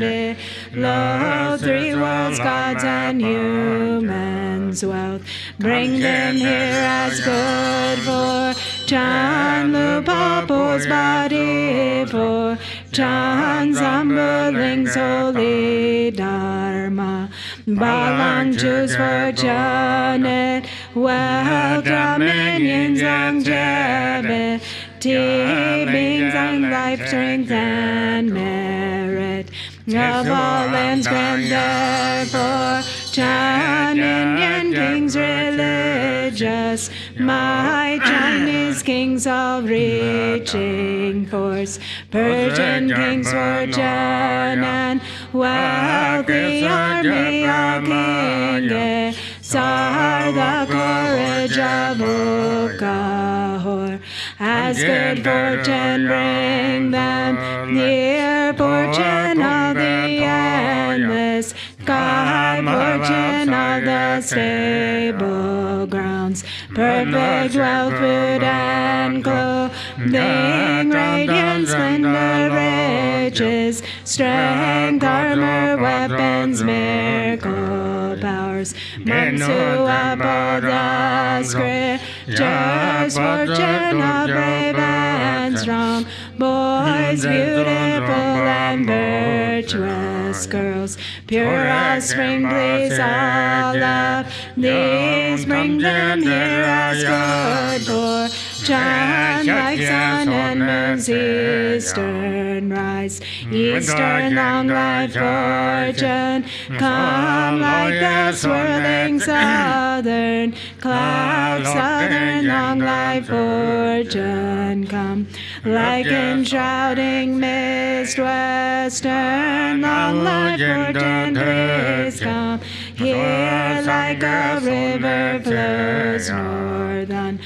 below, 3 worlds, gods and humans' wealth, bring them here as good fortune, Lupapo's body fortune, Zambaling's holy dharma, Balang choose fortunate wealth, dominions, longevity, beings and life, strength and merit, of all lands grant therefore Indian kings religious might, Chinese kings of reaching force, Persian kings fortune and wealthy army of King Tsar, the courage of Ukahor, as good fortune bring them near, fortune of the endless sky, fortune of the stable grounds, perfect wealth, food and clothing, radiant splendor, riches, strength, armor, weapons, miracle powers, monks who uphold the scriptures, fortune of brave and strong boys, beautiful and virtuous girls, Pure offspring, please all of these, bring them here as good for John, like sun and moon's eastern rise, eastern long life fortune, come like the swirling southern clouds, southern long life fortune, come like enshrouding mist, western long life fortune, please come here like a river flows northern.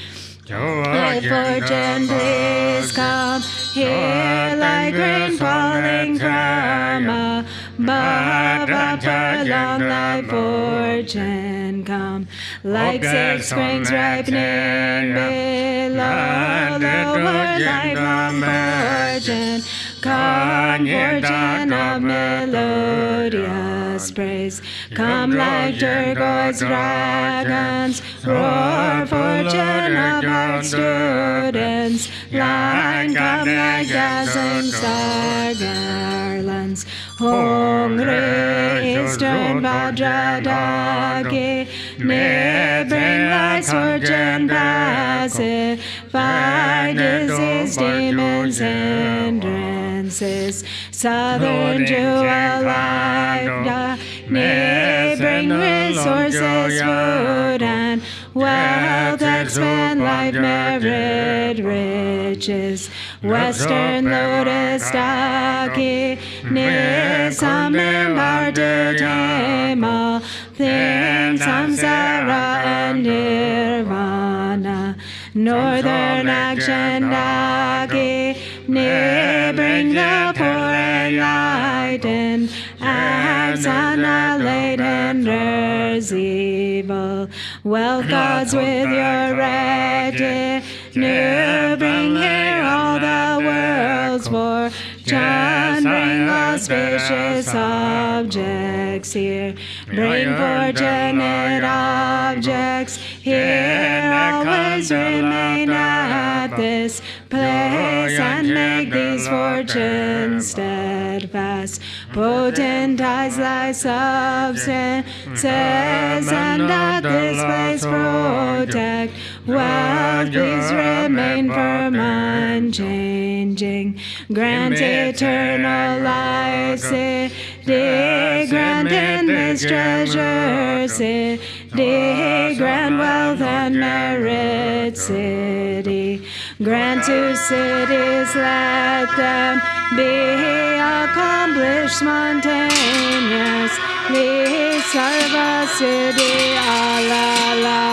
Life fortune, please come here like rain falling from above, upper long life fortune, come like 6 springs ripening below, lower life long fortune, come fortune of melodious praise, come like turquoise dragons, roar fortune of heart students, line come like dazzling star garlands, hungry eastern Vajradagi, bring lights fortune pacify disease, demons, hindrances, southern jewel life, bring resources, food and wealth, expand life, merit, riches, western lotus staki, samim to tame all things, samsara and nirvana, northern action daki, bring the poor enlightened, as annihilate hinders evil, wealth gods with your retinue, bring here all the world's fortune, bring auspicious objects here, bring fortunate objects here, always remain at this place, and make these fortunes steadfast, potentize thy substances, and at this place protect wealth, please remain firm unchanging, grant eternal life, city, grant in this treasure city, grant wealth and merit city, grant to cities, let them be accomplished spontaneously, sarva siddhi alala.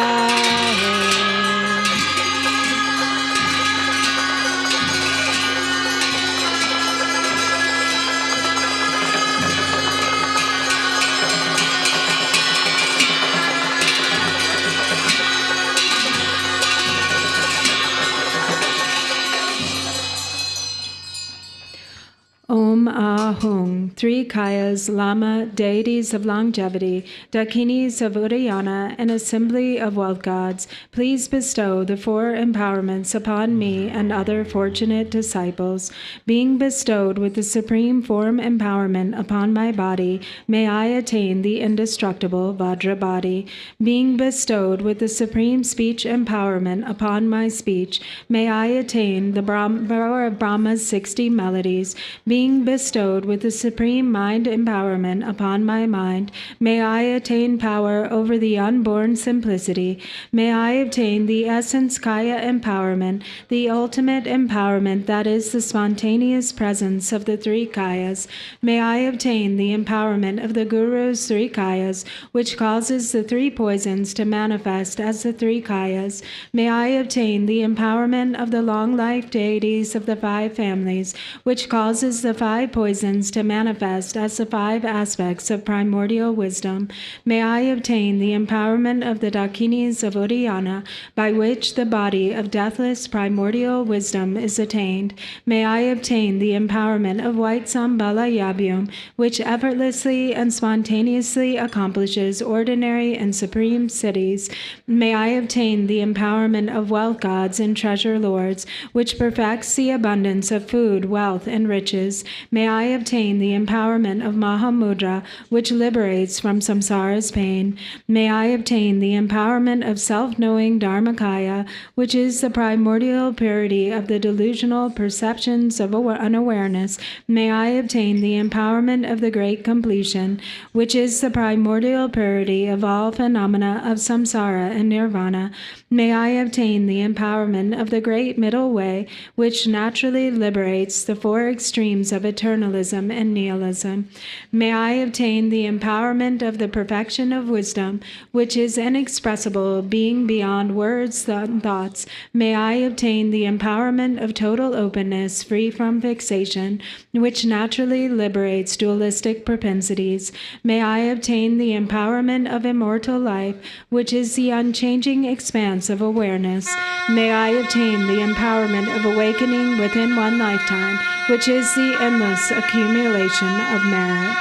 Om Ahung, 3 Kayas, Lama, deities of longevity, Dakinis of Udayana, an assembly of wealth gods, please bestow the 4 empowerments upon me and other fortunate disciples. Being bestowed with the supreme form empowerment upon my body, may I attain the indestructible Vajra body. Being bestowed with the supreme speech empowerment upon my speech, may I attain the power of Brahma's 60 melodies. Being bestowed with the supreme mind empowerment upon my mind, may I attain power over the unborn simplicity. May I obtain the essence Kaya empowerment, the ultimate empowerment that is the spontaneous presence of the 3 Kayas. May I obtain the empowerment of the Guru's 3 Kayas, which causes the 3 poisons to manifest as the 3 Kayas. May I obtain the empowerment of the long life deities of the 5 families, which causes the 5 poisons to manifest as the 5 aspects of primordial wisdom. May I obtain the empowerment of the Dakinis of Udayana, by which the body of deathless primordial wisdom is attained. May I obtain the empowerment of white Sambala Yabum, which effortlessly and spontaneously accomplishes ordinary and supreme cities. May I obtain the empowerment of wealth gods and treasure lords, which perfects the abundance of food, wealth, and riches. May I obtain the empowerment empowerment of Mahamudra, which liberates from samsara's pain. May I obtain the empowerment of self-knowing Dharmakaya, which is the primordial purity of the delusional perceptions of unawareness. May I obtain the empowerment of the great completion, which is the primordial purity of all phenomena of samsara and nirvana. May I obtain the empowerment of the great middle way, which naturally liberates the four extremes of eternalism and nihilism. May I obtain the empowerment of the perfection of wisdom, which is inexpressible, being beyond words and thoughts. May I obtain the empowerment of total openness, free from fixation, which naturally liberates dualistic propensities. May I obtain the empowerment of immortal life, which is the unchanging expanse of awareness. May I obtain the empowerment of awakening within one lifetime, which is the endless accumulation of merit.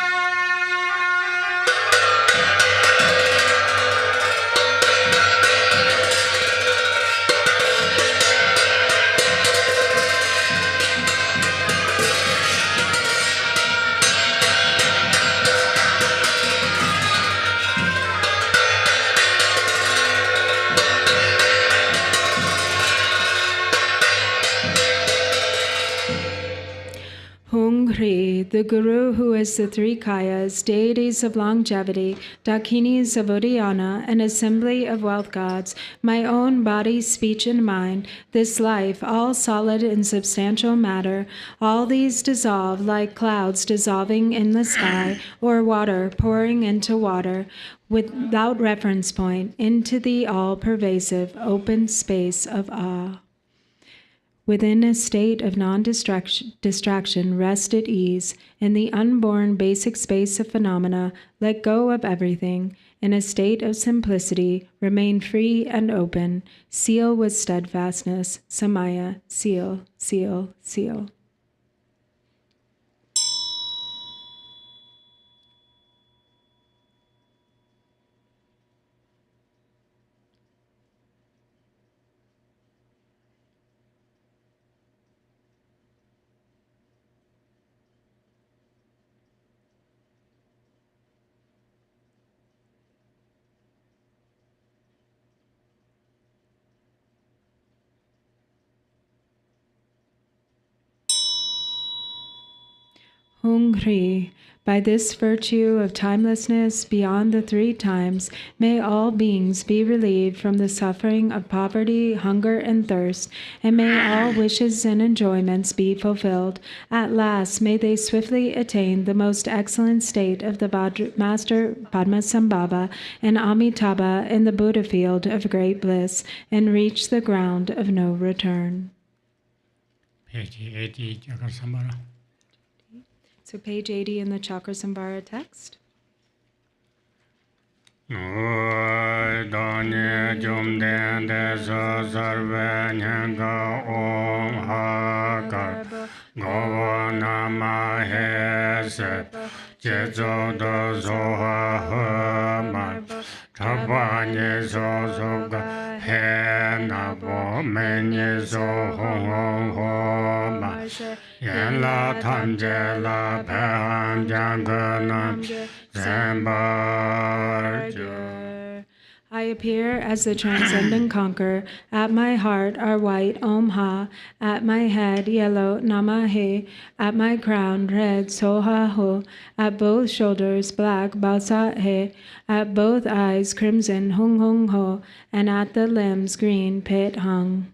The Guru, who is the three Kayas, deities of longevity, Dakinis of Udayana, an assembly of wealth gods, my own body, speech, and mind, this life, all solid and substantial matter, all these dissolve like clouds dissolving in the sky, or water pouring into water, without reference point, into the all-pervasive open space of awe. Within a state of non-distraction, rest at ease. In the unborn basic space of phenomena, let go of everything. In a state of simplicity, remain free and open. Seal with steadfastness. Samaya, seal, seal, seal. Hungri, by this virtue of timelessness beyond the three times, may all beings be relieved from the suffering of poverty, hunger, and thirst, and may all wishes and enjoyments be fulfilled. At last, may they swiftly attain the most excellent state of the Master Padmasambhava and Amitabha in the Buddha field of great bliss, and reach the ground of no return. Page 80, Cakrasamvara. So page 80 in the Cakrasamvara text. I appear as the transcendent conqueror. At my heart are white Om Ha. At my head yellow Namahe. At my crown red Soha Ho. At both shoulders black Balsa He. At both eyes crimson Hung Hung Ho. And at the limbs green Pit Hung.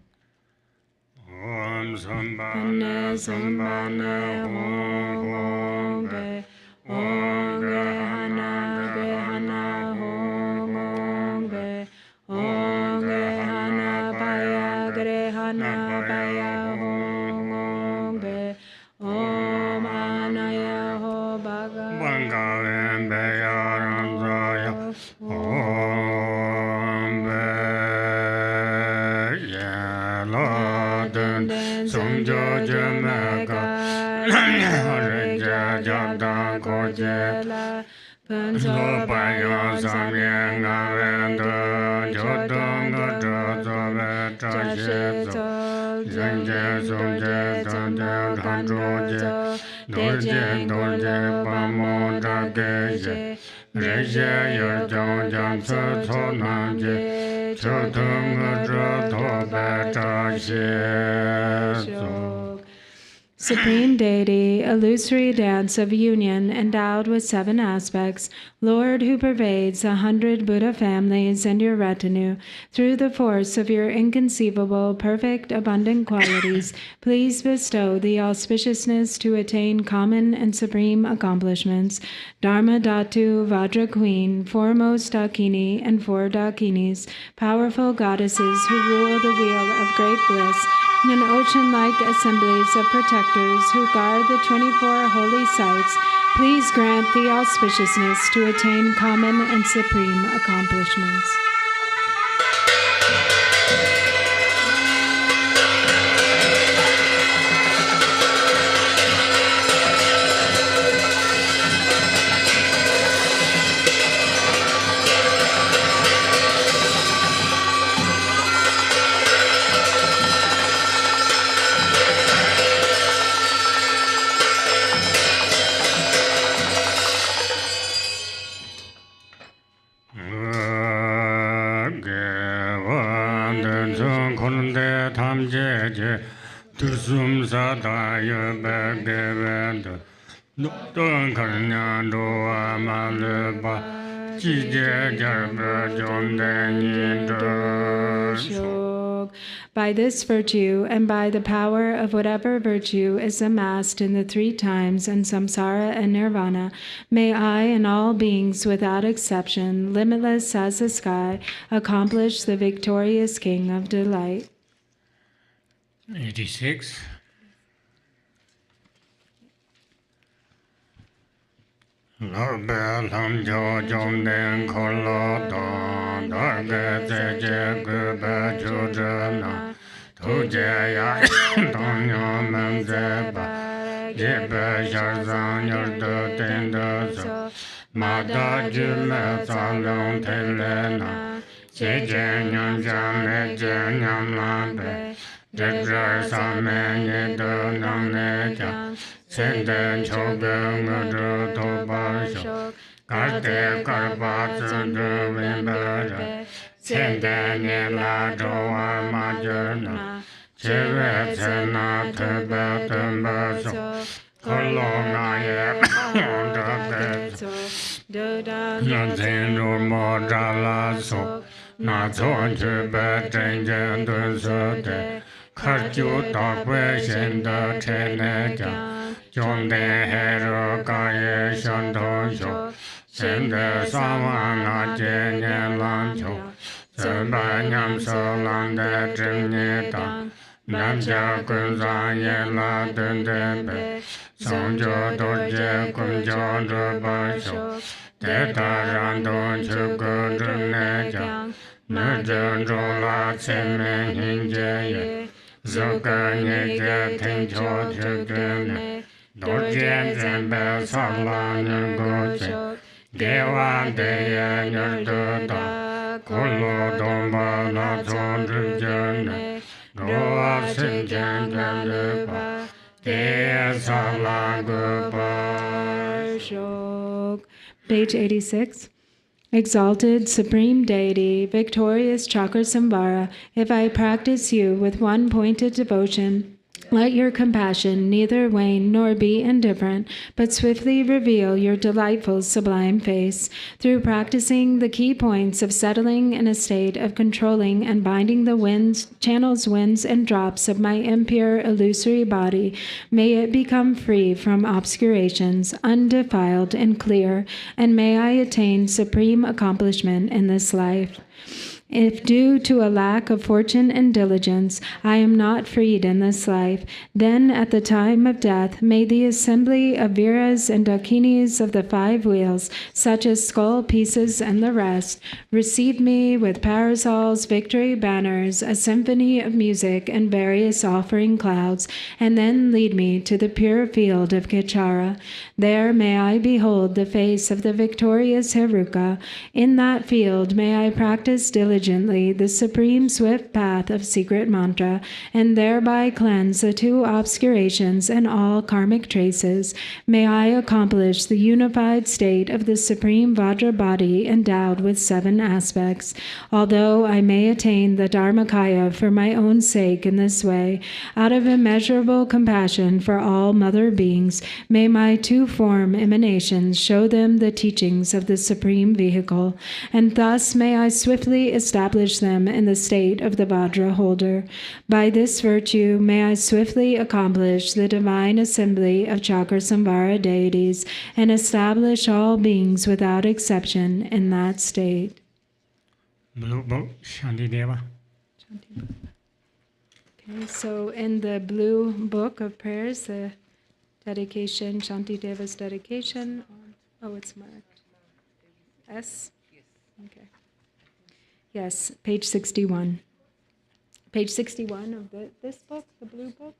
Om Sambhane Sambhane Hong Hong Ge Om Grehana Grehana Hong Hong Ge Om Grehana Baya Grehana Baya Hong Hong Ge Om Anaya Ho Bhaga Bhanga Beya Ranzaya Om Beya Laden Sumjo Jamega Raja Jada Kojela Panzo Paya Samyen Navenda Jodanga Jodaveta Shezo Dorje, Sumje, Sanje, Dhanjuje, Dorje, Dorje, Pamodra, Geje, Reje, Yerjong, Jansu, Sonanje, Chotung, Tobe, Tashi, Supreme Deity, illusory dance of union endowed with 7 aspects, Lord who pervades 100 Buddha families and your retinue, through the force of your inconceivable, perfect, abundant qualities, please bestow the auspiciousness to attain common and supreme accomplishments. Dharma Dhatu, Vajra Queen, foremost Dakini and 4 Dakinis, powerful goddesses who rule the wheel of great bliss, and ocean-like assemblies of protectors who guard the 24 holy sites, please grant the auspiciousness to attain common and supreme accomplishments. Tusum Sadaya Bagavanda Don Karnya Doa Malaba Jija Jarba Jondan. By this virtue and by the power of whatever virtue is amassed in the 3 times and samsara and nirvana, may I and all beings without exception, limitless as the sky, accomplish the victorious King of delight. 86. Lord Lam Jo Jom Den Kolo Don Darga Teje Guba Chudana Tuje Ya Don Yo Man Zeba Jeba Sharzan Yordo Tendo Mada Jume Salon Telena Jeje Nyam Jam Leje Nyam Lambe Dredra Samen Yedo Nam Leja Senden Chogun Udru Tobasho Karte Karpatsu Duvimbara Senden Yela Joa Majana Chive Sena Tebe Tumbaso Kolonga Ye Ondabeso Nansin Urmo Jalaso Natson Chibe Tenjen Dunsote Karju Takwe Shinda Cheneja Jonde Heruka Ye Shantosho Sende Savana Jenye Lancho Sebanyam Solande Trimnita Namja Kunza Ye La Dundebe Sonjo Dorje Kunjo Drupasho Teta Randon Chuku Druneja Nujan Jola Tseme Hinjeye Zuka Nye Tencho Chukune Dorje Zembe Sala Nyurgoche Dewa Deya Nyurduta Kulu Domba Natson Drupchen Goa Sinchen Jandupa Deya Sala Gupa. Page 86. Exalted Supreme Deity, victorious Cakrasamvara, if I practice you with one pointed devotion, let your compassion neither wane nor be indifferent, but swiftly reveal your delightful sublime face. Through practicing the key points of settling in a state of controlling and binding the winds, channels, winds, and drops of my impure, illusory body, may it become free from obscurations, undefiled and clear, and may I attain supreme accomplishment in this life. If due to a lack of fortune and diligence I am not freed in this life, then at the time of death may the assembly of Viras and Dakinis of the 5 wheels, such as skull pieces and the rest, receive me with parasols, victory banners, a symphony of music, and various offering clouds, and then lead me to the pure field of Kichara. There may I behold the face of the victorious Heruka. In that field may I practice diligence diligently the supreme swift path of secret mantra, and thereby cleanse the two obscurations and all karmic traces, may I accomplish the unified state of the supreme Vajra body endowed with 7 aspects. Although I may attain the Dharmakaya for my own sake in this way, out of immeasurable compassion for all mother beings, may my two-form emanations show them the teachings of the supreme vehicle, and thus may I swiftly establish them in the state of the Vajra holder. By this virtue may I swiftly accomplish the divine assembly of Cakrasamvara deities and establish all beings without exception in that state. Blue book, Shanti Deva. Okay, so in the blue book of prayers, the dedication, Shanti Deva's dedication, oh, it's marked S? Okay. Yes, page 61. Page 61 of this book, the blue book.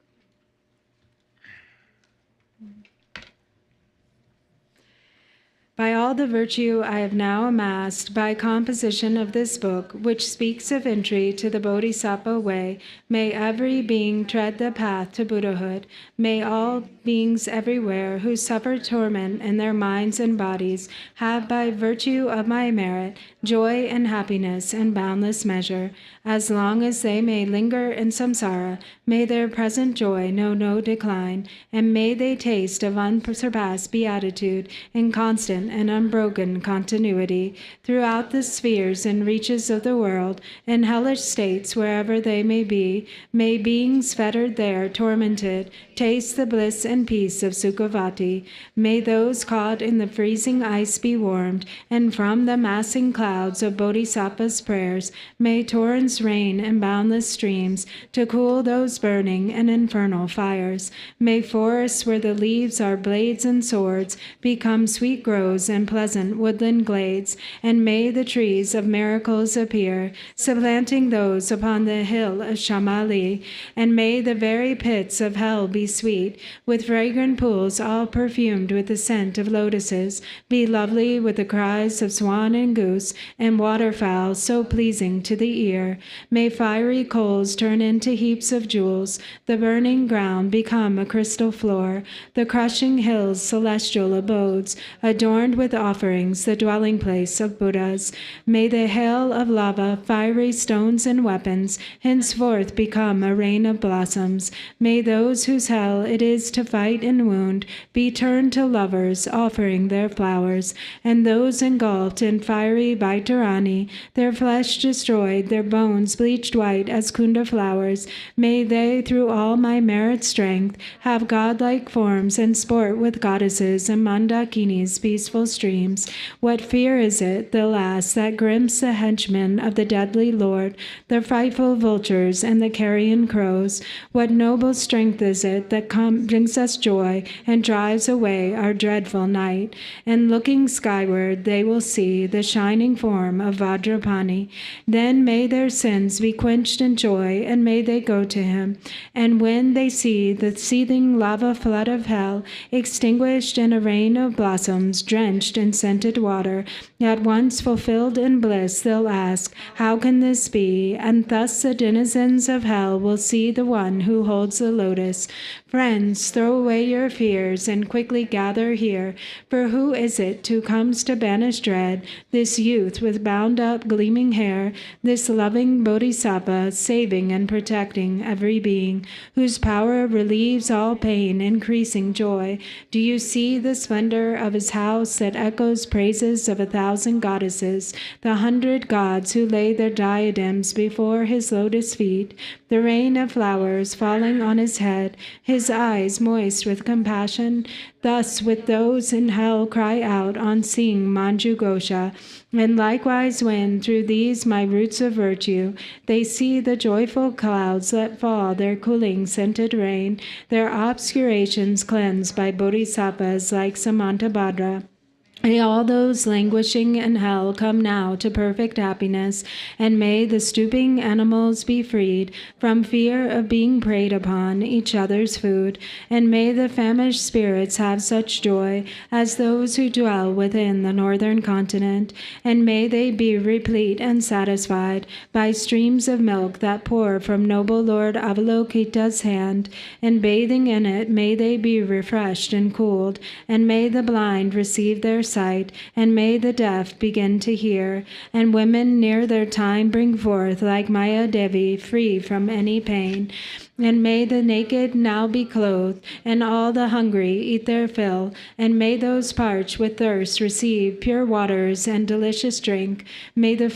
By all the virtue I have now amassed by composition of this book, which speaks of entry to the Bodhisattva way, may every being tread the path to Buddhahood. May all beings everywhere who suffer torment in their minds and bodies have, by virtue of my merit, joy and happiness in boundless measure. As long as they may linger in samsara, may their present joy know no decline, and may they taste of unsurpassed beatitude in constant and unbroken continuity throughout the spheres and reaches of the world, in hellish states wherever they may be. May beings fettered there, tormented, taste the bliss and peace of Sukhavati. May those caught in the freezing ice be warmed, and from the massing clouds of Bodhisattva's prayers may torrents rain in boundless streams to cool those burning and infernal fires. May forests where the leaves are blades and swords become sweet groves and pleasant woodland glades, and may the trees of miracles appear, supplanting those upon the hill of Shamali, and may the very pits of hell be sweet, with fragrant pools all perfumed with the scent of lotuses, be lovely with the cries of swan and goose, and waterfowl so pleasing to the ear. May fiery coals turn into heaps of jewels, the burning ground become a crystal floor, the crushing hills celestial abodes, adorned with offerings, the dwelling place of Buddhas. May the hail of lava, fiery stones and weapons, henceforth become a rain of blossoms. May those whose hell it is to fight and wound be turned to lovers, offering their flowers, and those engulfed in fiery Vaitarani, their flesh destroyed, their bones bleached white as kunda flowers, may they, through all my merit strength, have godlike forms and sport with goddesses and Mandakini's peaceful streams. What fear is it, the last, that grimps the henchmen of the deadly Lord, the frightful vultures and the carrion crows? What noble strength is it that brings us joy and drives away our dreadful night? And looking skyward, they will see the shining form of Vajrapani. Then may their sins be quenched in joy, and may they go to him. And when they see the seething lava flood of hell extinguished in a rain of blossoms drenched in scented water, at once fulfilled in bliss, they'll ask, how can this be? And thus the denizens of hell will see the one who holds the lotus. Friends, throw away your fears and quickly gather here, for who is it who comes to banish dread? This youth with bound-up gleaming hair, this loving Bodhisattva, saving and protecting every being, whose power relieves all pain, increasing joy. Do you see the splendor of his house that echoes praises of 1,000 goddesses, the 100 gods who lay their diadems before his lotus feet, the rain of flowers falling on his head, his eyes moist with compassion? Thus with those in hell cry out on seeing Manju Gosha, and likewise when through these my roots of virtue they see the joyful clouds let fall their cooling scented rain, their obscurations cleansed by bodhisattvas like Samantabhadra. May all those languishing in hell come now to perfect happiness, and may the stooping animals be freed from fear of being preyed upon each other's food, and may the famished spirits have such joy as those who dwell within the northern continent, and may they be replete and satisfied by streams of milk that pour from noble Lord Avalokita's hand, and bathing in it may they be refreshed and cooled, and may the blind receive their sight, and may the deaf begin to hear, and women near their time bring forth like Maya Devi free from any pain. And may the naked now be clothed, and all the hungry eat their fill, and may those parched with thirst receive pure waters and delicious drink. May the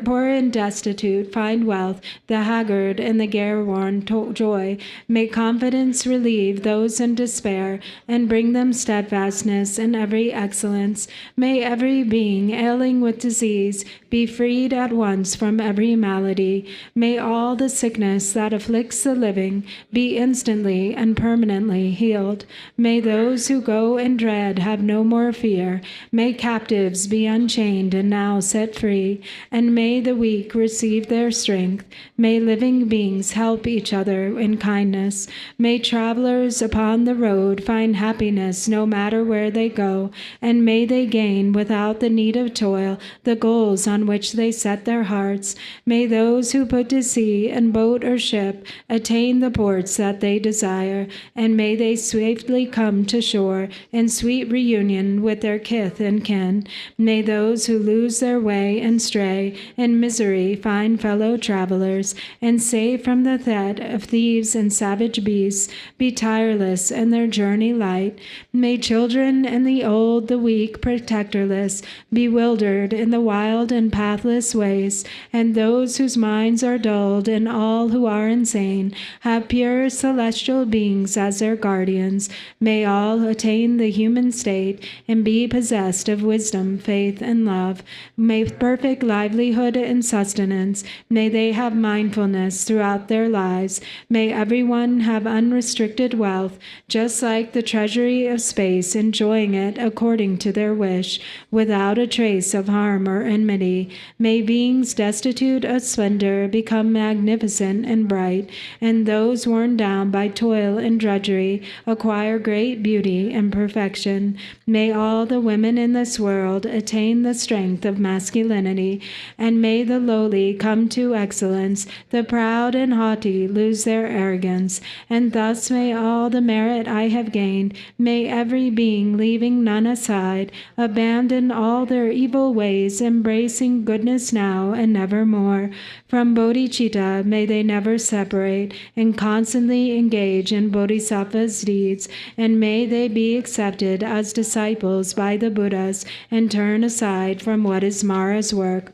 poor and destitute find wealth, the haggard and the careworn joy. May confidence relieve those in despair, and bring them steadfastness and every excellence. May every being ailing with disease be freed at once from every malady. May all the sickness that afflicts the living be instantly and permanently healed. May those who go in dread have no more fear. May captives be unchained and now set free. And may the weak receive their strength. May living beings help each other in kindness. May travelers upon the road find happiness no matter where they go. And may they gain without the need of toil the goals on which they set their hearts. May those who put to sea in boat or ship attain the ports that they desire, and may they swiftly come to shore in sweet reunion with their kith and kin. May those who lose their way and stray in misery find fellow travelers, and safe from the threat of thieves and savage beasts, be tireless in their journey light. May children and the old, the weak, protectorless, bewildered in the wild and pathless ways, and those whose minds are dulled and all who are insane have pure celestial beings as their guardians. May all attain the human state and be possessed of wisdom, faith, and love. May perfect livelihood and sustenance. May they have mindfulness throughout their lives. May everyone have unrestricted wealth, just like the treasury of space, enjoying it according to their wish, without a trace of harm or enmity. May beings destitute of splendor become magnificent and bright, and those worn down by toil and drudgery acquire great beauty and perfection. May all the women in this world attain the strength of masculinity, and may the lowly come to excellence, the proud and haughty lose their arrogance, and thus may all the merit I have gained, may every being, leaving none aside, abandon all their evil ways, embracing goodness now and nevermore. From Bodhicitta may they never separate, and constantly engage in Bodhisattva's deeds, and may they be accepted as disciples by the Buddhas, and turn aside from what is Mara's work.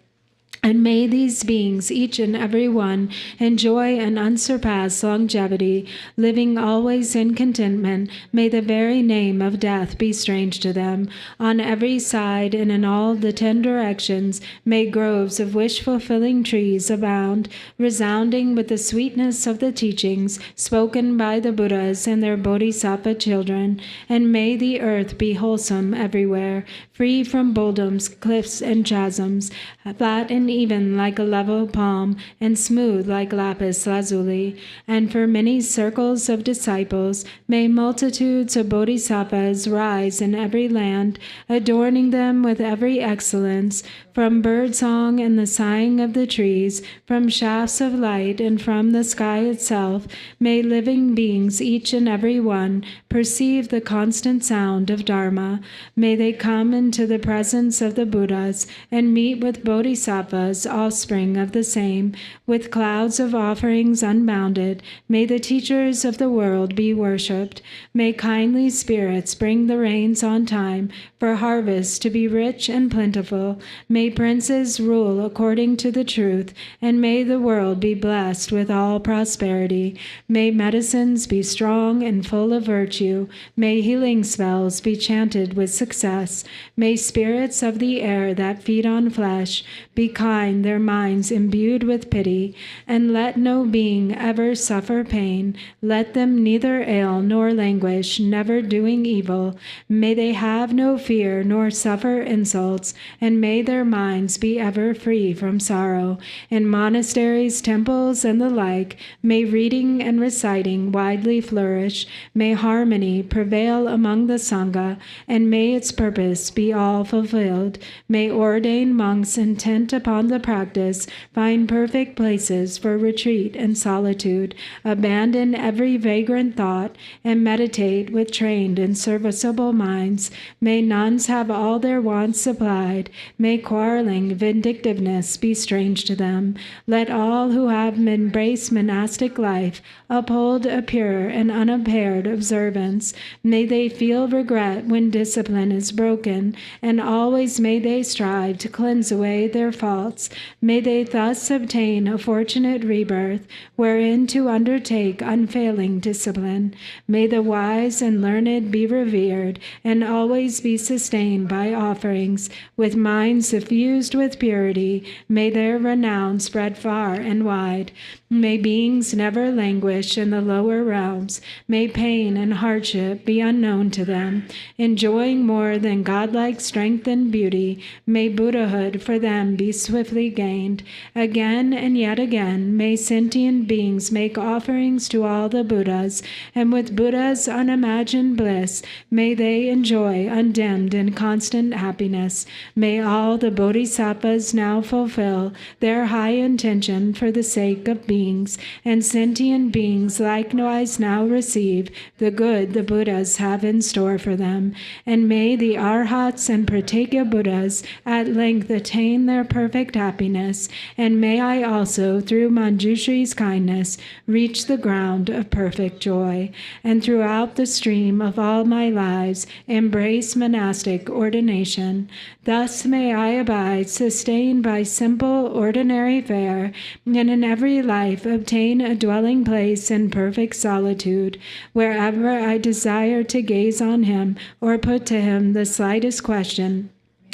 And may these beings, each and every one, enjoy an unsurpassed longevity, living always in contentment. May the very name of death be strange to them. On every side and in all the 10 directions, may groves of wish-fulfilling trees abound, resounding with the sweetness of the teachings spoken by the Buddhas and their Bodhisattva children. And may the earth be wholesome everywhere, free from boulder's, cliffs, and chasms, flat and even like a level palm, and smooth like lapis lazuli. And for many circles of disciples, may multitudes of bodhisattvas rise in every land, adorning them with every excellence, from birdsong and the sighing of the trees, from shafts of light and from the sky itself. May living beings, each and every one, perceive the constant sound of Dharma. May they come into the presence of the Buddhas and meet with bodhisattvas, offspring of the same, with clouds of offerings unbounded. May the teachers of the world be worshipped. May kindly spirits bring the rains on time, for harvests to be rich and plentiful. May princes rule according to the truth, and may the world be blessed with all prosperity. May medicines be strong and full of virtue. May healing spells be chanted with success. May spirits of the air that feed on flesh be kind, their minds imbued with pity, and let no being ever suffer pain. Let them neither ail nor languish, never doing evil. May they have no fear nor suffer insults, and may their minds be ever free from sorrow. In monasteries, temples, and the like, may reading and reciting widely flourish. May harmony prevail among the Sangha, and may its purpose be all fulfilled. May ordained monks intent upon the practice find perfect places for retreat and solitude, abandon every vagrant thought, and meditate with trained and serviceable minds. May nuns have all their wants supplied. May quarreling, vindictiveness be strange to them. Let all who have embraced monastic life uphold a pure and unimpaired observance. May they feel regret when discipline is broken, and always may they strive to cleanse away their faults. May they thus obtain a fortunate rebirth, wherein to undertake unfailing discipline. May the wise and learned be revered, and always be sustained by offerings. With minds suffused with purity, may their renown spread far and wide. May beings never languish in the lower realms. May pain and hardship be unknown to them. Enjoying more than godlike strength and beauty, may Buddhahood for them be swiftly gained. Again and yet again, may sentient beings make offerings to all the Buddhas, and with Buddha's unimagined bliss, may they enjoy undimmed and constant happiness. May all the Bodhisattvas now fulfill their high intention for the sake of beings, and sentient beings likewise now receive the good the Buddhas have in store for them. And may the Arhats and Pratyeka Buddhas at length attain their perfect happiness, and may I also, through Manjushri's kindness, reach the ground of perfect joy, and throughout the stream of all my lives embrace monastic ordination. Thus may I abide, sustained by simple, ordinary fare, and in every life obtain a dwelling place in perfect solitude. Wherever I desire to gaze on him or put to him the slightest question,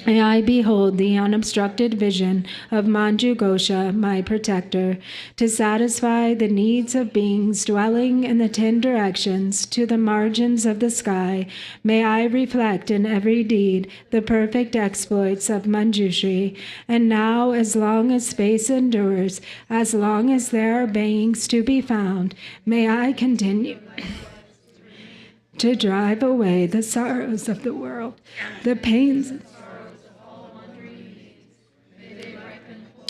may I behold the unobstructed vision of Manju Gosha, my protector, to satisfy the needs of beings dwelling in the 10 directions to the margins of the sky. May I reflect in every deed the perfect exploits of Manjushri. And now, as long as space endures, as long as there are beings to be found, may I continue to drive away the sorrows of the world, the pains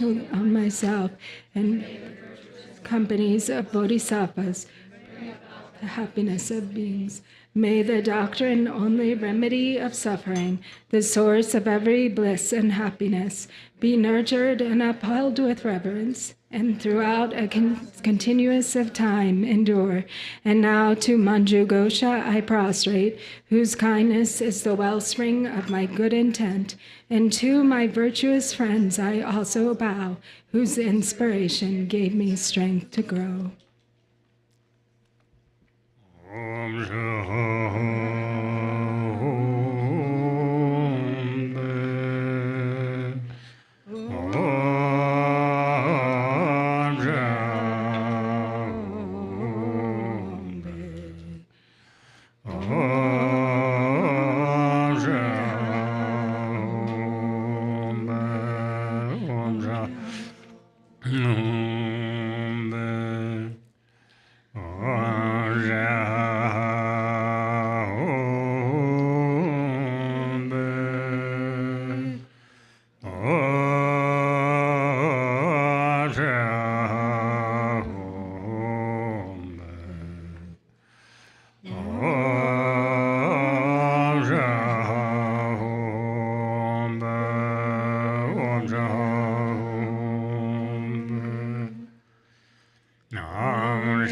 on myself and companies of bodhisattvas, the happiness of beings. May the doctrine, only remedy of suffering, the source of every bliss and happiness, be nurtured and upheld with reverence, and throughout a continuous of time endure. And now to Manju Gosha I prostrate, whose kindness is the wellspring of my good intent, and to my virtuous friends I also bow, whose inspiration gave me strength to grow.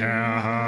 Nam